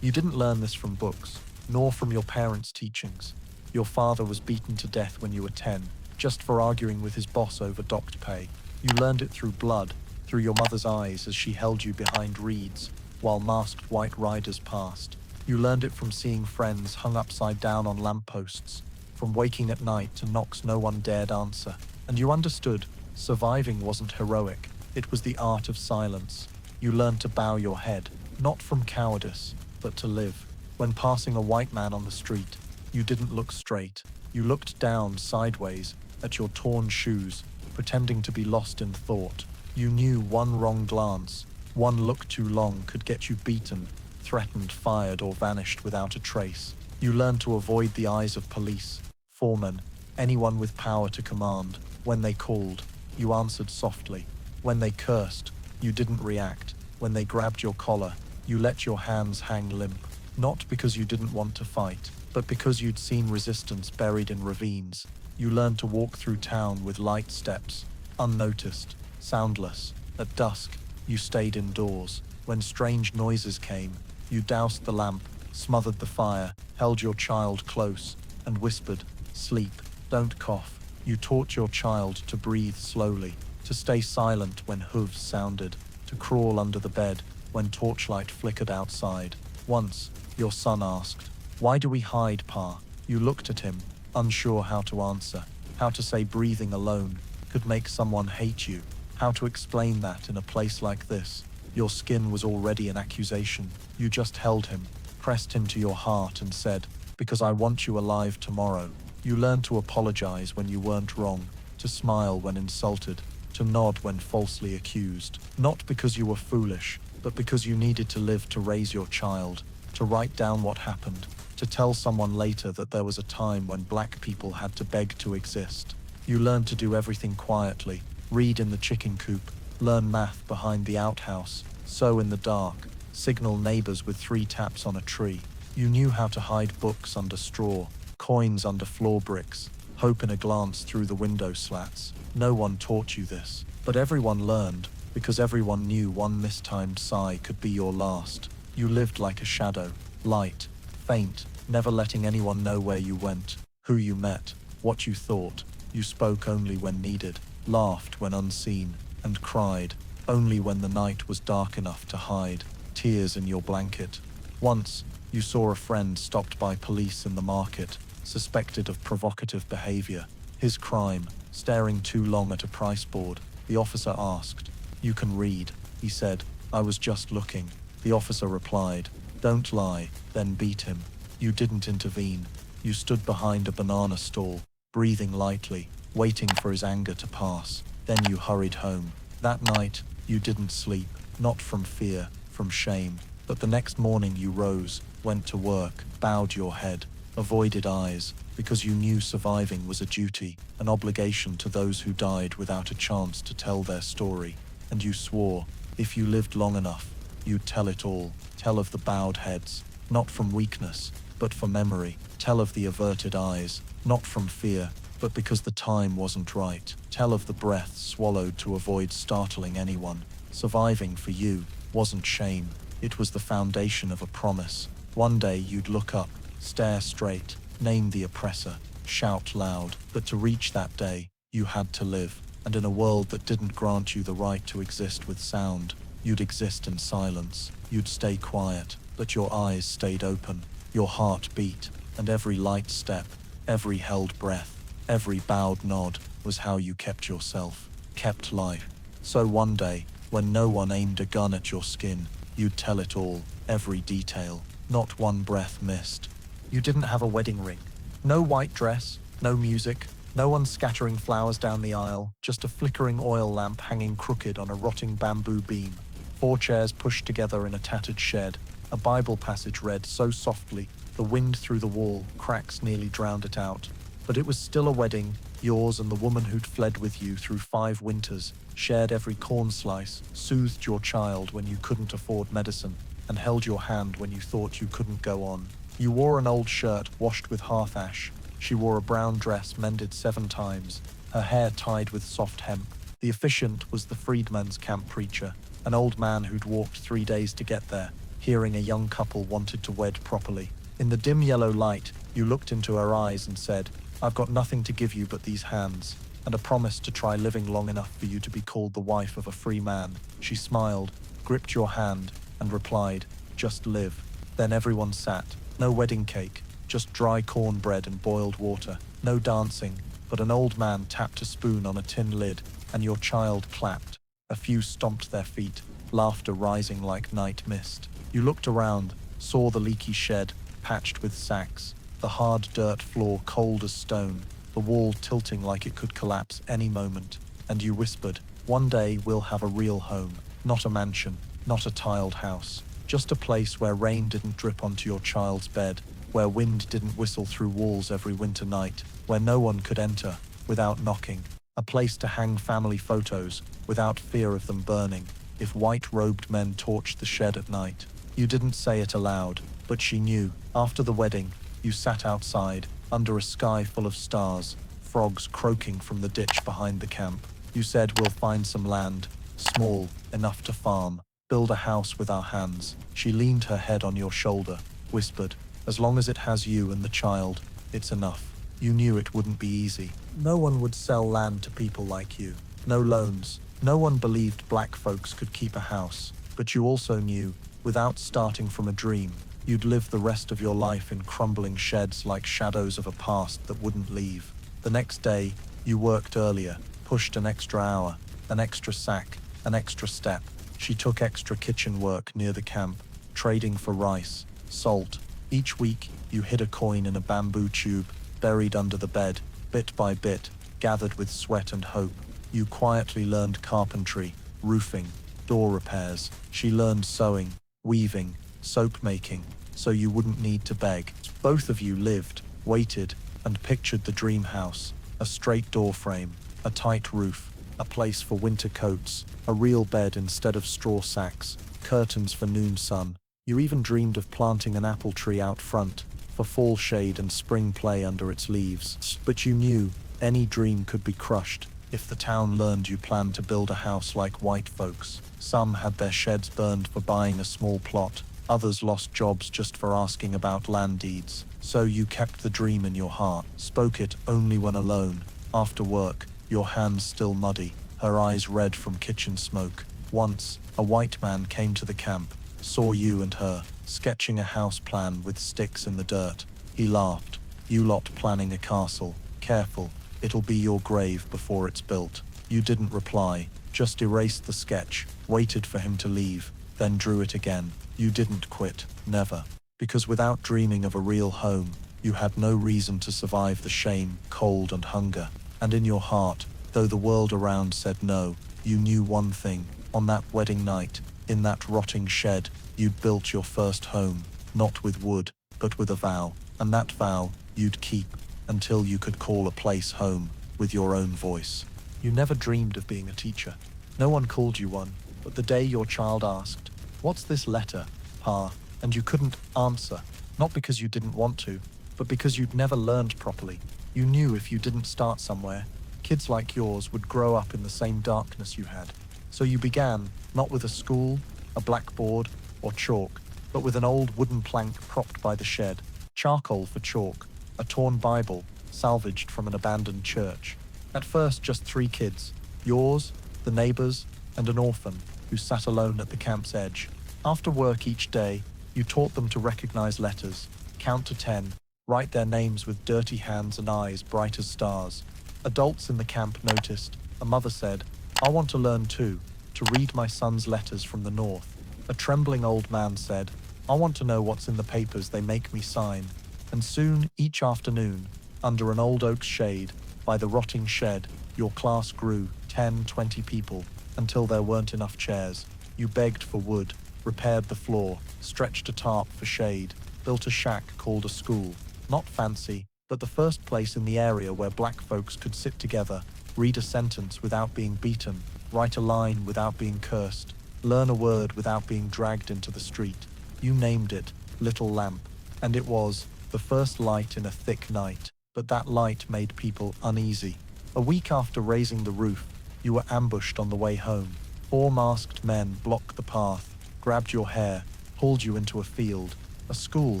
You didn't learn this from books, nor from your parents' teachings. Your father was beaten to death when you were 10, just for arguing with his boss over docked pay. You learned it through blood, through your mother's eyes as she held you behind reeds, while masked white riders passed. You learned it from seeing friends hung upside down on lampposts, from waking at night to knocks no one dared answer. And you understood, surviving wasn't heroic, it was the art of silence. You learned to bow your head, not from cowardice, but to live. When passing a white man on the street, you didn't look straight. You looked down sideways at your torn shoes, pretending to be lost in thought. You knew one wrong glance, one look too long could get you beaten, threatened, fired, or vanished without a trace. You learned to avoid the eyes of police, foremen, anyone with power to command. When they called, you answered softly. When they cursed, you didn't react. When they grabbed your collar, you let your hands hang limp. Not because you didn't want to fight, but because you'd seen resistance buried in ravines. You learned to walk through town with light steps, unnoticed, soundless. At dusk, you stayed indoors. When strange noises came, you doused the lamp, smothered the fire, held your child close, and whispered, "Sleep, don't cough." You taught your child to breathe slowly, to stay silent when hooves sounded, to crawl under the bed when torchlight flickered outside. Once, your son asked, "Why do we hide, Pa?" You looked at him, unsure how to answer, how to say breathing alone could make someone hate you, how to explain that in a place like this. Your skin was already an accusation. You just held him, pressed him to your heart and said, "Because I want you alive tomorrow." You learned to apologize when you weren't wrong, to smile when insulted, to nod when falsely accused. Not because you were foolish, but because you needed to live to raise your child, to write down what happened, to tell someone later that there was a time when black people had to beg to exist. You learned to do everything quietly, read in the chicken coop, learn math behind the outhouse, sew in the dark, signal neighbors with 3 taps on a tree. You knew how to hide books under straw, coins under floor bricks, hope in a glance through the window slats. No one taught you this, but everyone learned, because everyone knew one mistimed sigh could be your last. You lived like a shadow, light, faint, never letting anyone know where you went, who you met, what you thought. You spoke only when needed, laughed when unseen, and cried only when the night was dark enough to hide tears in your blanket. Once, you saw a friend stopped by police in the market, suspected of provocative behavior. His crime, staring too long at a price board. The officer asked, "You can read?" He said, "I was just looking." The officer replied, "Don't lie," then beat him. You didn't intervene. You stood behind a banana stall, breathing lightly, waiting for his anger to pass. Then you hurried home. That night, you didn't sleep, not from fear, from shame. But the next morning you rose, went to work, bowed your head, avoided eyes, because you knew surviving was a duty, an obligation to those who died without a chance to tell their story. And you swore, if you lived long enough, you'd tell it all. Tell of the bowed heads, not from weakness, but for memory. Tell of the averted eyes, not from fear, but because the time wasn't right. Tell of the breath swallowed to avoid startling anyone. Surviving for you wasn't shame. It was the foundation of a promise. One day you'd look up, stare straight, name the oppressor, shout loud. But to reach that day, you had to live. And in a world that didn't grant you the right to exist with sound, you'd exist in silence. You'd stay quiet, but your eyes stayed open. Your heart beat, and every light step, every held breath, every bowed nod was how you kept yourself, kept life. So one day, when no one aimed a gun at your skin, you'd tell it all, every detail, not one breath missed. You didn't have a wedding ring. No white dress, no music, no one scattering flowers down the aisle, just a flickering oil lamp hanging crooked on a rotting bamboo beam. 4 chairs pushed together in a tattered shed. A Bible passage read so softly, the wind through the wall, cracks nearly drowned it out. But it was still a wedding, yours and the woman who'd fled with you through 5 winters, shared every corn slice, soothed your child when you couldn't afford medicine, and held your hand when you thought you couldn't go on. You wore an old shirt washed with hearth ash. She wore a brown dress mended 7 times, her hair tied with soft hemp. The officiant was the freedman's camp preacher, an old man who'd walked 3 days to get there, hearing a young couple wanted to wed properly. In the dim yellow light, you looked into her eyes and said, "I've got nothing to give you but these hands, and a promise to try living long enough for you to be called the wife of a free man." She smiled, gripped your hand, and replied, "Just live." Then everyone sat. No wedding cake, just dry cornbread and boiled water. No dancing, but an old man tapped a spoon on a tin lid, and your child clapped. A few stomped their feet, laughter rising like night mist. You looked around, saw the leaky shed, patched with sacks, the hard dirt floor cold as stone, the wall tilting like it could collapse any moment, and you whispered, One day we'll have a real home, not a mansion, not a tiled house, just a place where rain didn't drip onto your child's bed, where wind didn't whistle through walls every winter night, where no one could enter without knocking, a place to hang family photos without fear of them burning if white-robed men torched the shed at night. You didn't say it aloud, but she knew. After the wedding, you sat outside, under a sky full of stars, frogs croaking from the ditch behind the camp. You said, we'll find some land, small, enough to farm, build a house with our hands. She leaned her head on your shoulder, whispered, as long as it has you and the child, it's enough. You knew it wouldn't be easy. No one would sell land to people like you. No loans. No one believed black folks could keep a house. But you also knew, without starting from a dream, you'd live the rest of your life in crumbling sheds like shadows of a past that wouldn't leave. The next day, you worked earlier, pushed an extra hour, an extra sack, an extra step. She took extra kitchen work near the camp, trading for rice, salt. Each week, you hid a coin in a bamboo tube, buried under the bed, bit by bit, gathered with sweat and hope. You quietly learned carpentry, roofing, door repairs. She learned sewing, weaving, soap making, so you wouldn't need to beg. Both of you lived, waited, and pictured the dream house, a straight door frame, a tight roof, a place for winter coats, a real bed instead of straw sacks, curtains for noon sun. You even dreamed of planting an apple tree out front, for fall shade and spring play under its leaves. But you knew any dream could be crushed if the town learned you planned to build a house like white folks. Some had their sheds burned for buying a small plot, others lost jobs just for asking about land deeds. So you kept the dream in your heart, spoke it only when alone, after work, your hands still muddy, her eyes red from kitchen smoke. Once, a white man came to the camp, saw you and her, sketching a house plan with sticks in the dirt. He laughed. You lot planning a castle. Careful, it'll be your grave before it's built. You didn't reply, just erased the sketch, waited for him to leave, then drew it again. You didn't quit, never. Because without dreaming of a real home, you had no reason to survive the shame, cold, and hunger. And in your heart, though the world around said no, you knew one thing. On that wedding night, in that rotting shed, you'd built your first home, not with wood, but with a vow. And that vow, you'd keep, until you could call a place home, with your own voice. You never dreamed of being a teacher. No one called you one, but the day your child asked, "What's this letter, Pa?" and you couldn't answer, not because you didn't want to, but because you'd never learned properly. You knew if you didn't start somewhere, kids like yours would grow up in the same darkness you had. So you began, not with a school, a blackboard, or chalk, but with an old wooden plank propped by the shed, charcoal for chalk, a torn Bible, salvaged from an abandoned church. At first, just 3 kids, yours, the neighbors, and an orphan who sat alone at the camp's edge. After work each day, you taught them to recognize letters, count to 10, write their names with dirty hands and eyes bright as stars. Adults in the camp noticed. A mother said, "I want to learn too, to read my son's letters from the north." A trembling old man said, "I want to know what's in the papers they make me sign." And soon, each afternoon, under an old oak's shade, by the rotting shed, your class grew, 10, 20 people, until there weren't enough chairs. You begged for wood, repaired the floor, stretched a tarp for shade, built a shack called a school. Not fancy, but the first place in the area where black folks could sit together, read a sentence without being beaten, write a line without being cursed, learn a word without being dragged into the street. You named it Little Lamp, and it was the first light in a thick night, but that light made people uneasy. A week after raising the roof, you were ambushed on the way home. 4 masked men blocked the path, grabbed your hair, pulled you into a field. A school,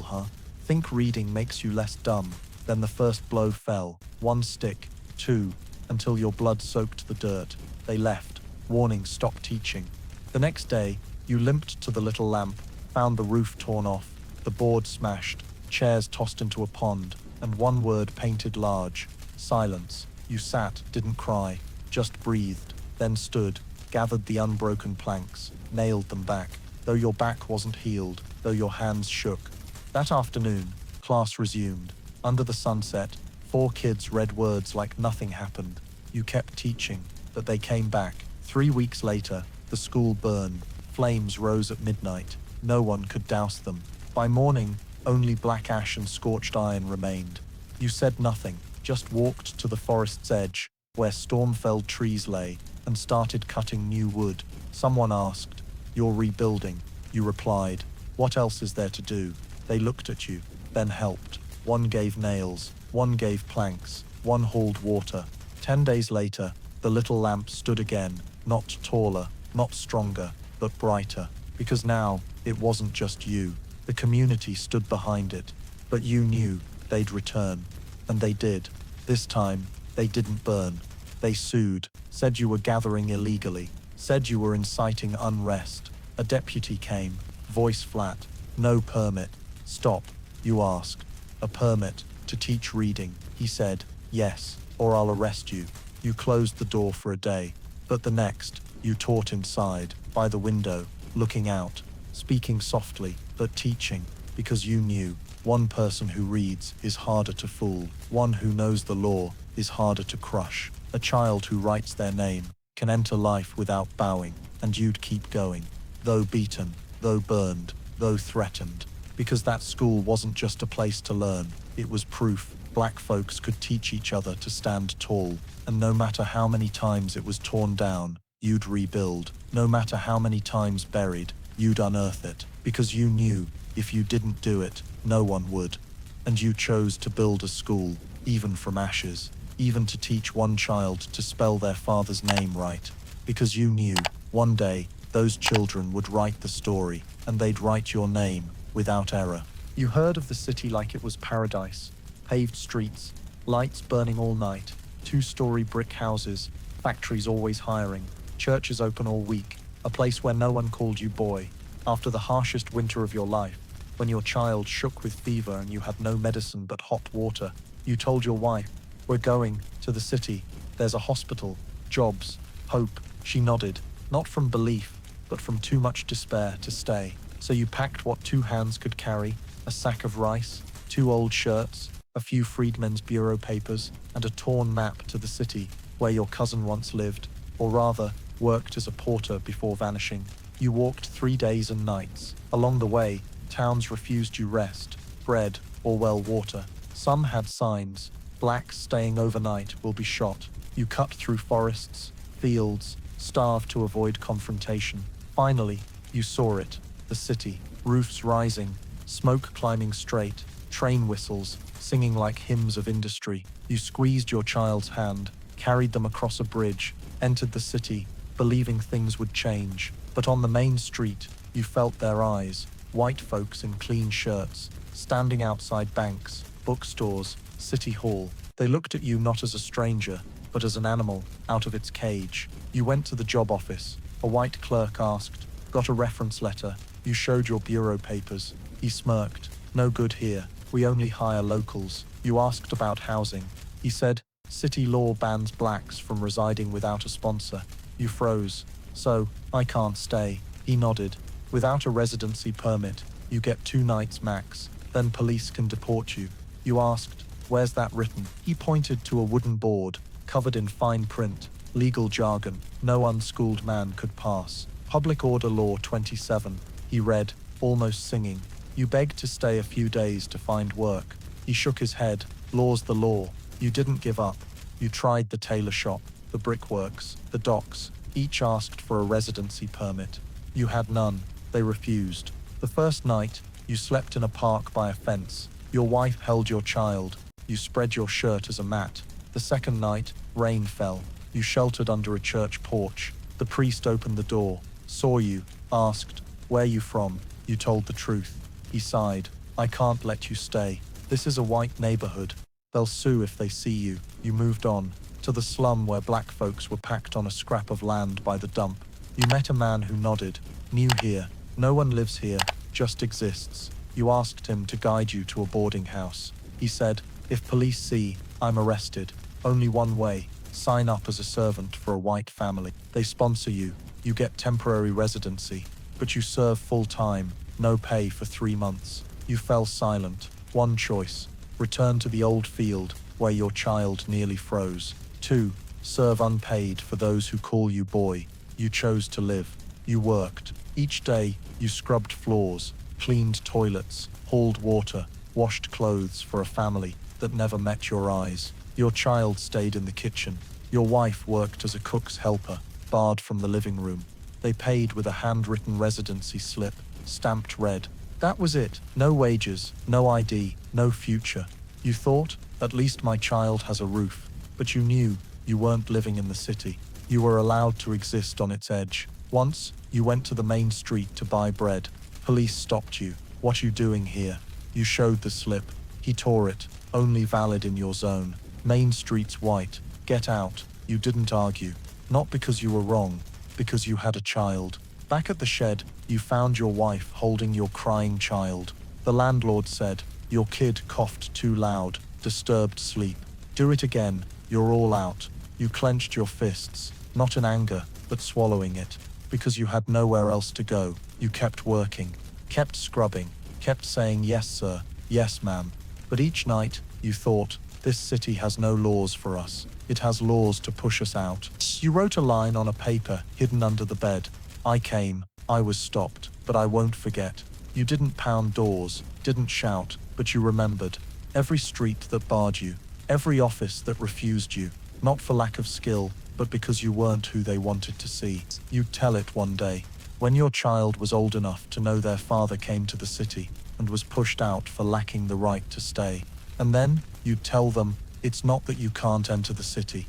huh? Think reading makes you less dumb. Then the first blow fell. 1 stick, 2, until your blood soaked the dirt. They left, warning, "Stop teaching." The next day, you limped to the Little Lamp, found the roof torn off, the board smashed, chairs tossed into a pond, and one word painted large: silence. You sat, didn't cry, just breathed, then stood, gathered the unbroken planks, nailed them back, though your back wasn't healed, though your hands shook. That afternoon, class resumed. Under the sunset, 4 kids read words like nothing happened. You kept teaching, but they came back, 3 weeks later, the school burned. Flames rose at midnight. No one could douse them. By morning, only black ash and scorched iron remained. You said nothing, just walked to the forest's edge, where storm-felled trees lay, and started cutting new wood. Someone asked, "You're rebuilding." You replied, "What else is there to do?" They looked at you, then helped. One gave nails, one gave planks, one hauled water. 10 days later, the little lamp stood again, not taller, not stronger, but brighter. Because now, it wasn't just you. The community stood behind it. But you knew they'd return. And they did. This time, they didn't burn. They sued, said you were gathering illegally, said you were inciting unrest. A deputy came, voice flat. "No permit." "Stop," you asked. "A permit to teach reading." He said, "Yes, or I'll arrest you." You closed the door for a day. But the next, you taught inside, by the window, looking out, speaking softly, but teaching, because you knew one person who reads is harder to fool. One who knows the law is harder to crush. A child who writes their name can enter life without bowing, and you'd keep going. Though beaten, though burned, though threatened. Because that school wasn't just a place to learn, it was proof black folks could teach each other to stand tall. And no matter how many times it was torn down, you'd rebuild. No matter how many times buried, you'd unearth it. Because you knew, if you didn't do it, no one would. And you chose to build a school, even from ashes. Even to teach one child to spell their father's name right. Because you knew, one day, those children would write the story, and they'd write your name, without error. You heard of the city like it was paradise. Paved streets, lights burning all night, 2-story brick houses, factories always hiring, churches open all week, a place where no one called you boy. After the harshest winter of your life, when your child shook with fever and you had no medicine but hot water, you told your wife, "We're going to the city. There's a hospital, jobs, hope." She nodded, not from belief, but from too much despair to stay. So you packed what 2 hands could carry, a sack of rice, 2 old shirts, a few freedmen's bureau papers, and a torn map to the city where your cousin once lived, or rather, worked as a porter before vanishing. You walked 3 days and nights. Along the way, towns refused you rest, bread, or well water. Some had signs, "Blacks staying overnight will be shot." You cut through forests, fields, starved to avoid confrontation. Finally, you saw it, the city, roofs rising, smoke climbing straight, train whistles, singing like hymns of industry. You squeezed your child's hand, carried them across a bridge, entered the city, believing things would change. But on the main street, you felt their eyes, white folks in clean shirts, standing outside banks, bookstores, city hall. They looked at you not as a stranger, but as an animal, out of its cage. You went to the job office. A white clerk asked, "Got a reference letter?" You showed your bureau papers. He smirked. "No good here. We only hire locals." You asked about housing. He said, "City law bans blacks from residing without a sponsor." You froze. "So, I can't stay." He nodded. "Without a residency permit, you get 2 nights max. Then police can deport you." You asked, "Where's that written?" He pointed to a wooden board, covered in fine print, legal jargon no unschooled man could pass. "Public Order Law 27, he read, almost singing. "You begged to stay a few days to find work." He shook his head. "Law's the law." You didn't give up. You tried the tailor shop, the brickworks, the docks. Each asked for a residency permit. You had none. They refused. The first night, you slept in a park by a fence. Your wife held your child. You spread your shirt as a mat. The second night, rain fell. You sheltered under a church porch. The priest opened the door, saw you, asked, "Where you from?" You told the truth. He sighed. "I can't let you stay. This is a white neighborhood. They'll sue if they see you." You moved on, to the slum where black folks were packed on a scrap of land by the dump. You met a man who nodded. "New here. No one lives here, just exists." You asked him to guide you to a boarding house. He said, "If police see, I'm arrested. Only one way. Sign up as a servant for a white family. They sponsor you. You get temporary residency. But you serve full time, no pay for 3 months." You fell silent. One choice. Return to the old field, where your child nearly froze. 2. Serve unpaid for those who call you boy. You chose to live. You worked. Each day, you scrubbed floors, cleaned toilets, hauled water, washed clothes for a family that never met your eyes. Your child stayed in the kitchen. Your wife worked as a cook's helper, barred from the living room. They paid with a handwritten residency slip, stamped red. That was it. No wages, no ID, no future. You thought, at least my child has a roof. But you knew you weren't living in the city. You were allowed to exist on its edge. Once, you went to the main street to buy bread. Police stopped you. What you doing here? You showed the slip. He tore it. Only valid in your zone. Main Street's white. Get out. You didn't argue. Not because you were wrong, because you had a child. Back at the shed, you found your wife holding your crying child. The landlord said, your kid coughed too loud, disturbed sleep. Do it again. You're all out. You clenched your fists, not in anger, but swallowing it. Because you had nowhere else to go, you kept working, kept scrubbing, kept saying yes sir, yes ma'am. But each night, you thought, this city has no laws for us. It has laws to push us out. You wrote a line on a paper hidden under the bed. I came, I was stopped, but I won't forget. You didn't pound doors, didn't shout, but you remembered. Every street that barred you, every office that refused you, not for lack of skill, but because you weren't who they wanted to see. You'd tell it one day, when your child was old enough to know their father came to the city and was pushed out for lacking the right to stay. And then, you'd tell them, it's not that you can't enter the city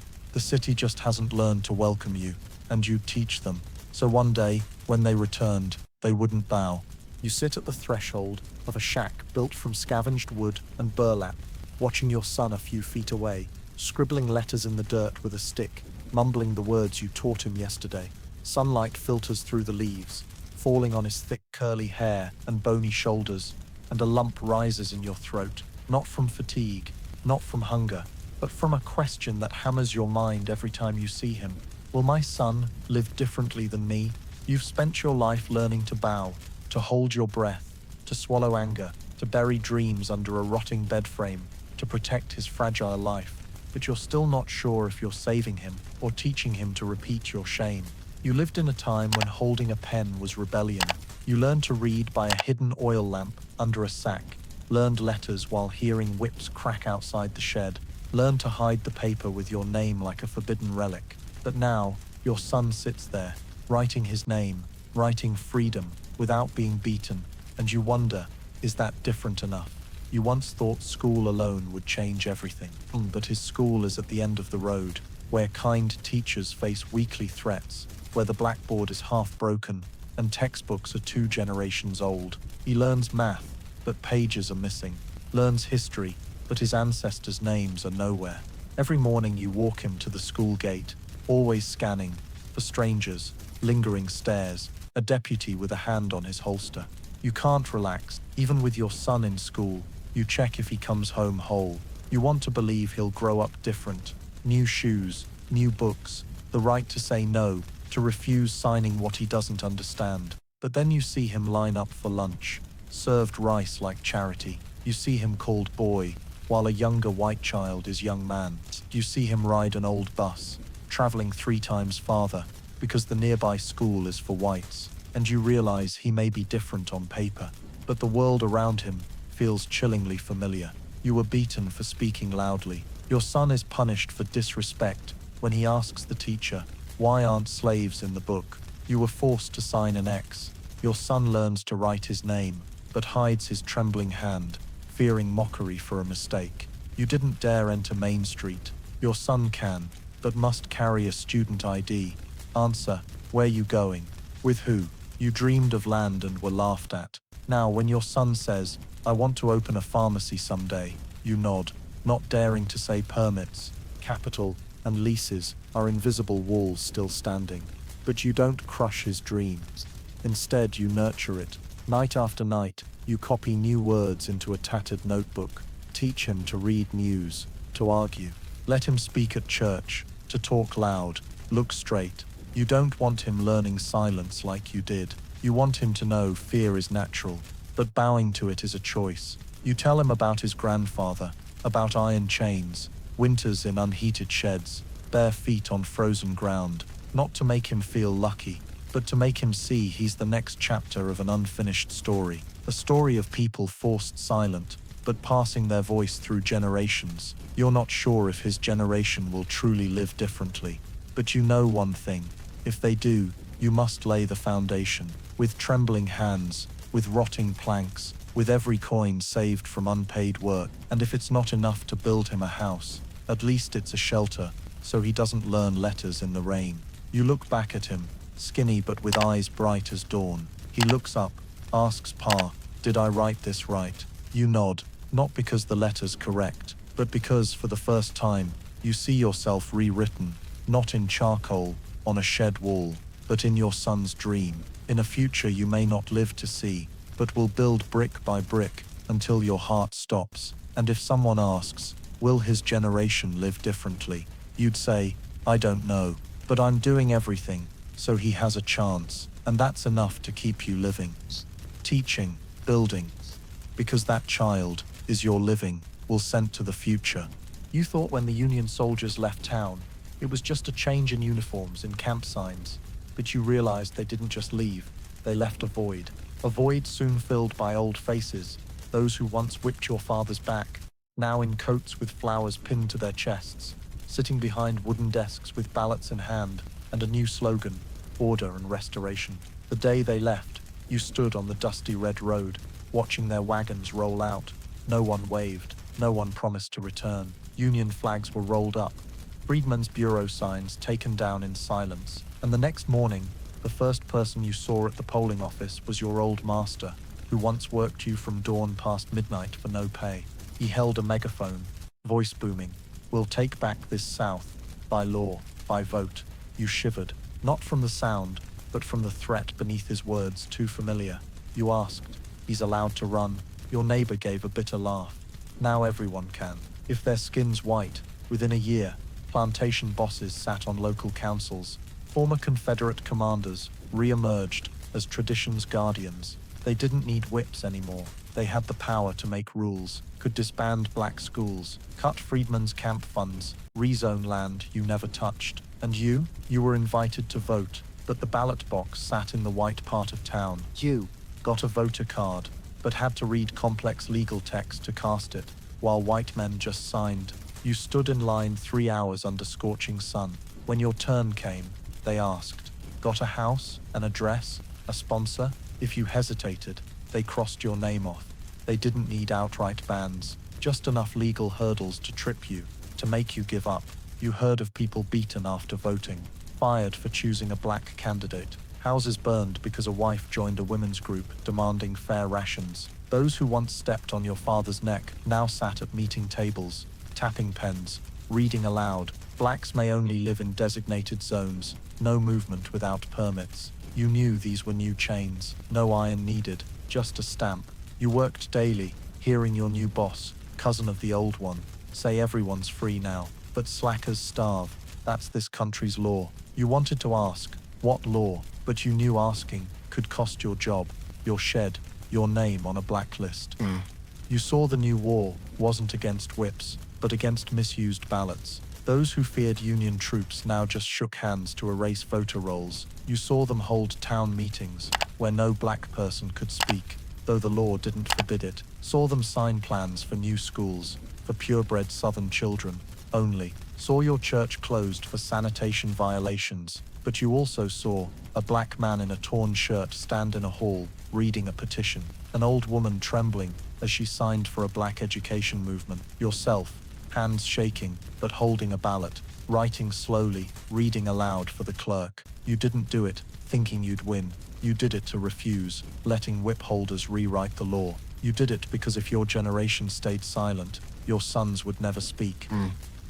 just hasn't learned to welcome you, and you'd teach them. So one day, when they returned, they wouldn't bow. You sit at the threshold of a shack built from scavenged wood and burlap, watching your son a few feet away, scribbling letters in the dirt with a stick, mumbling the words you taught him yesterday. Sunlight filters through the leaves, falling on his thick curly hair and bony shoulders, and a lump rises in your throat, not from fatigue, not from hunger, but from a question that hammers your mind every time you see him. Will my son live differently than me? You've spent your life learning to bow, to hold your breath, to swallow anger, to bury dreams under a rotting bed frame, to protect his fragile life. But you're still not sure if you're saving him or teaching him to repeat your shame. You lived in a time when holding a pen was rebellion. You learned to read by a hidden oil lamp under a sack, learned letters while hearing whips crack outside the shed, learned to hide the paper with your name like a forbidden relic. But now, your son sits there, writing his name, writing freedom, without being beaten, and you wonder, is that different enough? You once thought school alone would change everything, but his school is at the end of the road, where kind teachers face weekly threats, where the blackboard is half broken, and textbooks are 2 generations old. He learns math, but pages are missing, learns history, but his ancestors' names are nowhere. Every morning you walk him to the school gate, always scanning, for strangers, lingering stares, a deputy with a hand on his holster. You can't relax, even with your son in school. You check if he comes home whole. You want to believe he'll grow up different. New shoes, new books, the right to say no, to refuse signing what he doesn't understand. But then you see him line up for lunch, served rice like charity. You see him called boy, while a younger white child is young man. You see him ride an old bus, traveling 3 times farther, because the nearby school is for whites. And you realize he may be different on paper, but the world around him feels chillingly familiar. You were beaten for speaking loudly. Your son is punished for disrespect when he asks the teacher, why aren't slaves in the book? You were forced to sign an X. Your son learns to write his name, but hides his trembling hand, fearing mockery for a mistake. You didn't dare enter Main Street. Your son can, but must carry a student ID. Answer, where you going? With who? You dreamed of land and were laughed at. Now, when your son says, I want to open a pharmacy someday, you nod, not daring to say permits, capital, and leases are invisible walls still standing. But you don't crush his dreams. Instead, you nurture it. Night after night, you copy new words into a tattered notebook, teach him to read news, to argue. Let him speak at church, to talk loud, look straight. You don't want him learning silence like you did. You want him to know fear is natural, but bowing to it is a choice. You tell him about his grandfather, about iron chains, winters in unheated sheds, bare feet on frozen ground, not to make him feel lucky, but to make him see he's the next chapter of an unfinished story. A story of people forced silent, but passing their voice through generations. You're not sure if his generation will truly live differently, but you know one thing: if they do, you must lay the foundation, with trembling hands, with rotting planks, with every coin saved from unpaid work. And if it's not enough to build him a house, at least it's a shelter, so he doesn't learn letters in the rain. You look back at him, skinny but with eyes bright as dawn. He looks up, asks Pa, "Did I write this right?" You nod, not because the letter's correct, but because for the first time, you see yourself rewritten, not in charcoal, on a shed wall, but in your son's dream, in a future you may not live to see, but will build brick by brick, until your heart stops. And if someone asks, will his generation live differently? You'd say, I don't know, but I'm doing everything, so he has a chance, and that's enough to keep you living. Teaching, building, because that child is your living, will sent to the future. You thought when the Union soldiers left town, it was just a change in uniforms and camp signs, but you realized they didn't just leave, they left a void soon filled by old faces, those who once whipped your father's back, now in coats with flowers pinned to their chests, sitting behind wooden desks with ballots in hand, and a new slogan: order and restoration. The day they left, you stood on the dusty red road, watching their wagons roll out. No one waved, no one promised to return. Union flags were rolled up, Freedmen's Bureau signs taken down in silence, and the next morning, the first person you saw at the polling office was your old master, who once worked you from dawn past midnight for no pay. He held a megaphone, voice booming, "We'll take back this South, by law, by vote." You shivered, not from the sound, but from the threat beneath his words, too familiar. You asked, "He's allowed to run?" Your neighbor gave a bitter laugh. Now everyone can, if their skin's white. Within a year, plantation bosses sat on local councils. Former Confederate commanders re-emerged as tradition's guardians. They didn't need whips anymore. They had the power to make rules, could disband black schools, cut freedmen's camp funds, rezone land you never touched. And you were invited to vote, but the ballot box sat in the white part of town. You got a voter card, but had to read complex legal text to cast it, while white men just signed. You stood in line 3 hours under scorching sun. When your turn came, they asked, "Got a house, an address, a sponsor?" If you hesitated, they crossed your name off. They didn't need outright bans, just enough legal hurdles to trip you, to make you give up. You heard of people beaten after voting, fired for choosing a black candidate, houses burned because a wife joined a women's group demanding fair rations. Those who once stepped on your father's neck now sat at meeting tables, tapping pens, reading aloud. Blacks may only live in designated zones, no movement without permits. You knew these were new chains, no iron needed, just a stamp. You worked daily, hearing your new boss, cousin of the old one, say everyone's free now, but slackers starve. That's this country's law. You wanted to ask, what law? But you knew asking could cost your job, your shed, your name on a blacklist. You saw the new war wasn't against whips, but against misused ballots. Those who feared Union troops now just shook hands to erase voter rolls. You saw them hold town meetings, where no black person could speak, though the law didn't forbid it. Saw them sign plans for new schools, for purebred Southern children, only. Saw your church closed for sanitation violations, but you also saw a black man in a torn shirt stand in a hall, reading a petition. An old woman trembling as she signed for a black education movement. Yourself, hands shaking, but holding a ballot, writing slowly, reading aloud for the clerk. You didn't do it, thinking you'd win. You did it to refuse, letting whip holders rewrite the law. You did it because if your generation stayed silent, your sons would never speak.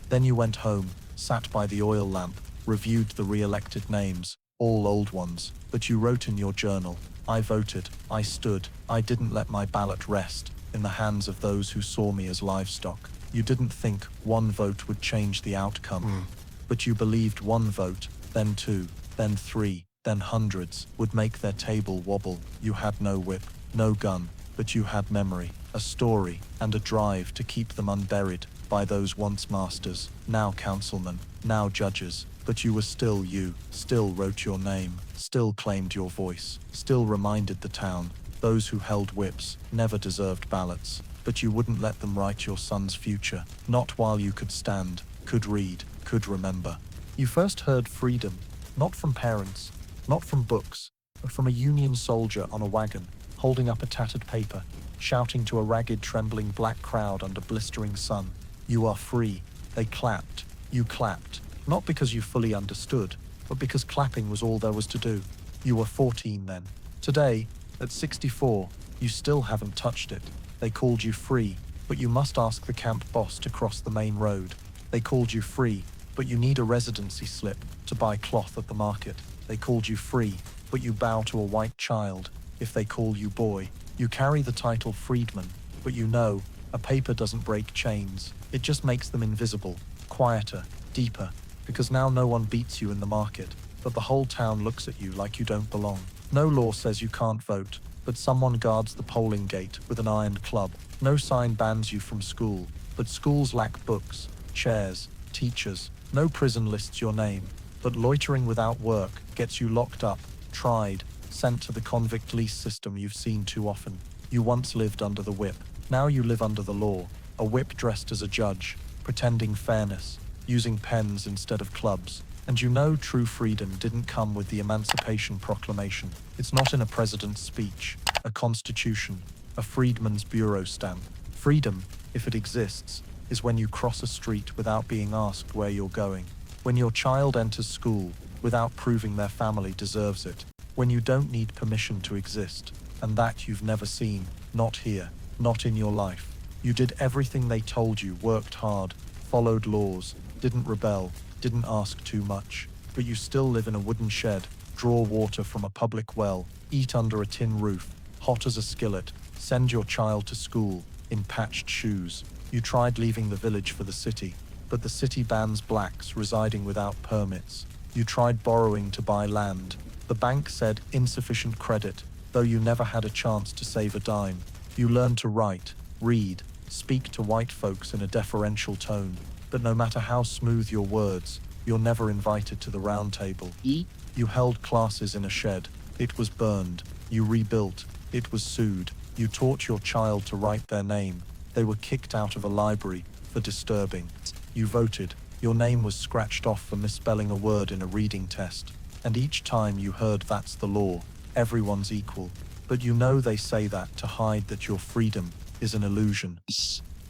Then you went home, sat by the oil lamp, reviewed the re-elected names, all old ones, but you wrote in your journal, "I voted, I stood, I didn't let my ballot rest in the hands of those who saw me as livestock." You didn't think one vote would change the outcome, but you believed one vote, then two, then three, then hundreds, would make their table wobble. You had no whip, no gun, but you had memory, a story, and a drive to keep them unburied. by those once masters, now councilmen, now judges, but you were still you, still wrote your name, still claimed your voice, still reminded the town, those who held whips never deserved ballots, but you wouldn't let them write your son's future, not while you could stand, could read, could remember. You first heard freedom, not from parents, not from books, but from a Union soldier on a wagon, holding up a tattered paper, shouting to a ragged, trembling black crowd under blistering sun. You are free. They clapped. You clapped. Not because you fully understood, but because clapping was all there was to do. You were 14 then. Today, at 64, you still haven't touched it. They called you free, but you must ask the camp boss to cross the main road. They called you free, but you need a residency slip to buy cloth at the market. They called you free, but you bow to a white child if they call you boy. You carry the title freedman, but you know, a paper doesn't break chains. It just makes them invisible, quieter, deeper, because now no one beats you in the market, but the whole town looks at you like you don't belong. No law says you can't vote, but someone guards the polling gate with an iron club. No sign bans you from school, but schools lack books, chairs, teachers. No prison lists your name, but loitering without work gets you locked up, tried, sent to the convict lease system you've seen too often. You once lived under the whip. Now you live under the law, a whip dressed as a judge, pretending fairness, using pens instead of clubs. And you know true freedom didn't come with the Emancipation Proclamation. It's not in a president's speech, a constitution, a freedman's bureau stamp. Freedom, if it exists, is when you cross a street without being asked where you're going. When your child enters school without proving their family deserves it. When you don't need permission to exist. And that you've never seen, not here, not in your life. You did everything they told you, worked hard, followed laws, didn't rebel, didn't ask too much, but you still live in a wooden shed, draw water from a public well, eat under a tin roof, hot as a skillet, send your child to school, in patched shoes. You tried leaving the village for the city, but the city bans blacks residing without permits. You tried borrowing to buy land. The bank said insufficient credit, though you never had a chance to save a dime. You learned to write, read, speak to white folks in a deferential tone, but no matter how smooth your words, you're never invited to the round table. You held classes in a shed. It was burned. You rebuilt. It was sued. You taught your child to write their name. They were kicked out of a library for disturbing. You voted. Your name was scratched off for misspelling a word in a reading test. And each time you heard that's the law, everyone's equal. But you know they say that to hide that your freedom is an illusion.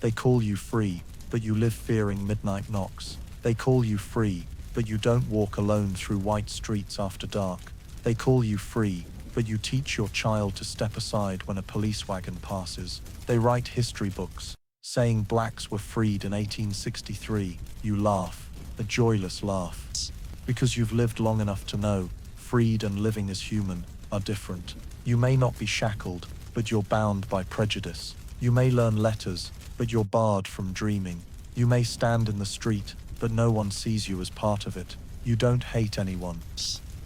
They call you free, but you live fearing midnight knocks. They call you free, but you don't walk alone through white streets after dark. They call you free, but you teach your child to step aside when a police wagon passes. They write history books, saying blacks were freed in 1863. You laugh, a joyless laugh. Because you've lived long enough to know, freed and living as human are different. You may not be shackled, but you're bound by prejudice. You may learn letters, but you're barred from dreaming. You may stand in the street, but no one sees you as part of it. You don't hate anyone,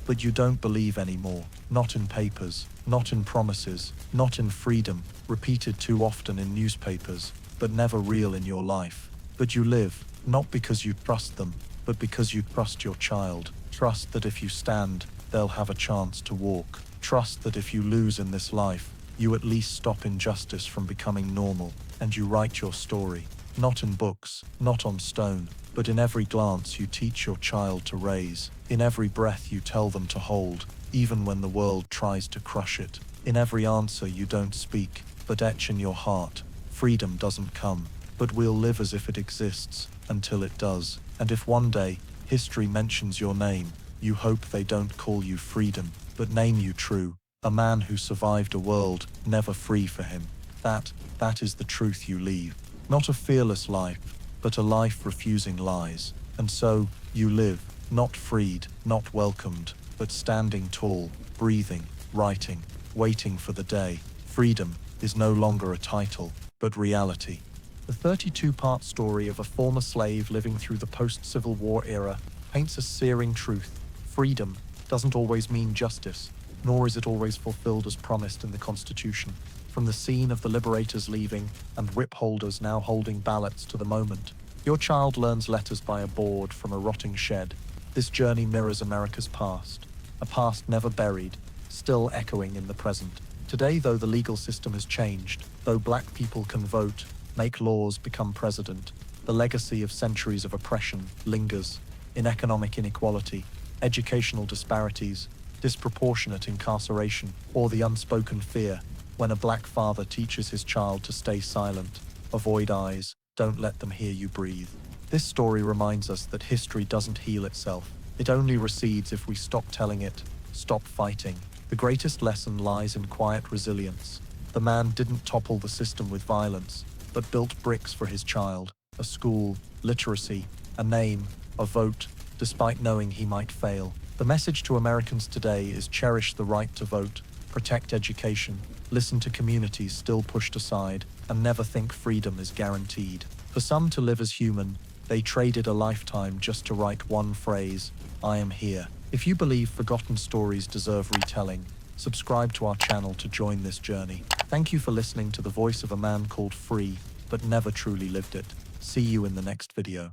but you don't believe anymore. Not in papers, not in promises, not in freedom, repeated too often in newspapers, but never real in your life. But you live, not because you trust them, but because you trust your child. Trust that if you stand, they'll have a chance to walk. Trust that if you lose in this life, you at least stop injustice from becoming normal, and you write your story. Not in books, not on stone, but in every glance you teach your child to raise. In every breath you tell them to hold, even when the world tries to crush it. In every answer you don't speak, but etch in your heart. Freedom doesn't come, but we'll live as if it exists, until it does. And if one day, history mentions your name, you hope they don't call you freedom, but name you true. A man who survived a world never free for him. That is the truth you leave. Not a fearless life, but a life refusing lies. And so, you live, not freed, not welcomed, but standing tall, breathing, writing, waiting for the day. Freedom is no longer a title, but reality. The 32-part story of a former slave living through the post-Civil War era paints a searing truth. Freedom doesn't always mean justice, nor is it always fulfilled as promised in the Constitution. From the scene of the liberators leaving and whip holders now holding ballots to the moment Your child learns letters by a board from a rotting shed. This journey mirrors America's past, a past never buried, still echoing in the present. Today, though the legal system has changed, though black people can vote, make laws, become president, the legacy of centuries of oppression lingers in economic inequality, educational disparities, disproportionate incarceration, or the unspoken fear when a black father teaches his child to stay silent, avoid eyes, don't let them hear you breathe. This story reminds us that history doesn't heal itself. It only recedes if we stop telling it, stop fighting. The greatest lesson lies in quiet resilience. The man didn't topple the system with violence, but built bricks for his child, a school, literacy, a name, a vote, despite knowing he might fail. The message to Americans today is cherish the right to vote, protect education, listen to communities still pushed aside, and never think freedom is guaranteed. For some to live as human, they traded a lifetime just to write one phrase, I am here. If you believe forgotten stories deserve retelling, subscribe to our channel to join this journey. Thank you for listening to the voice of a man called free, but never truly lived it. See you in the next video.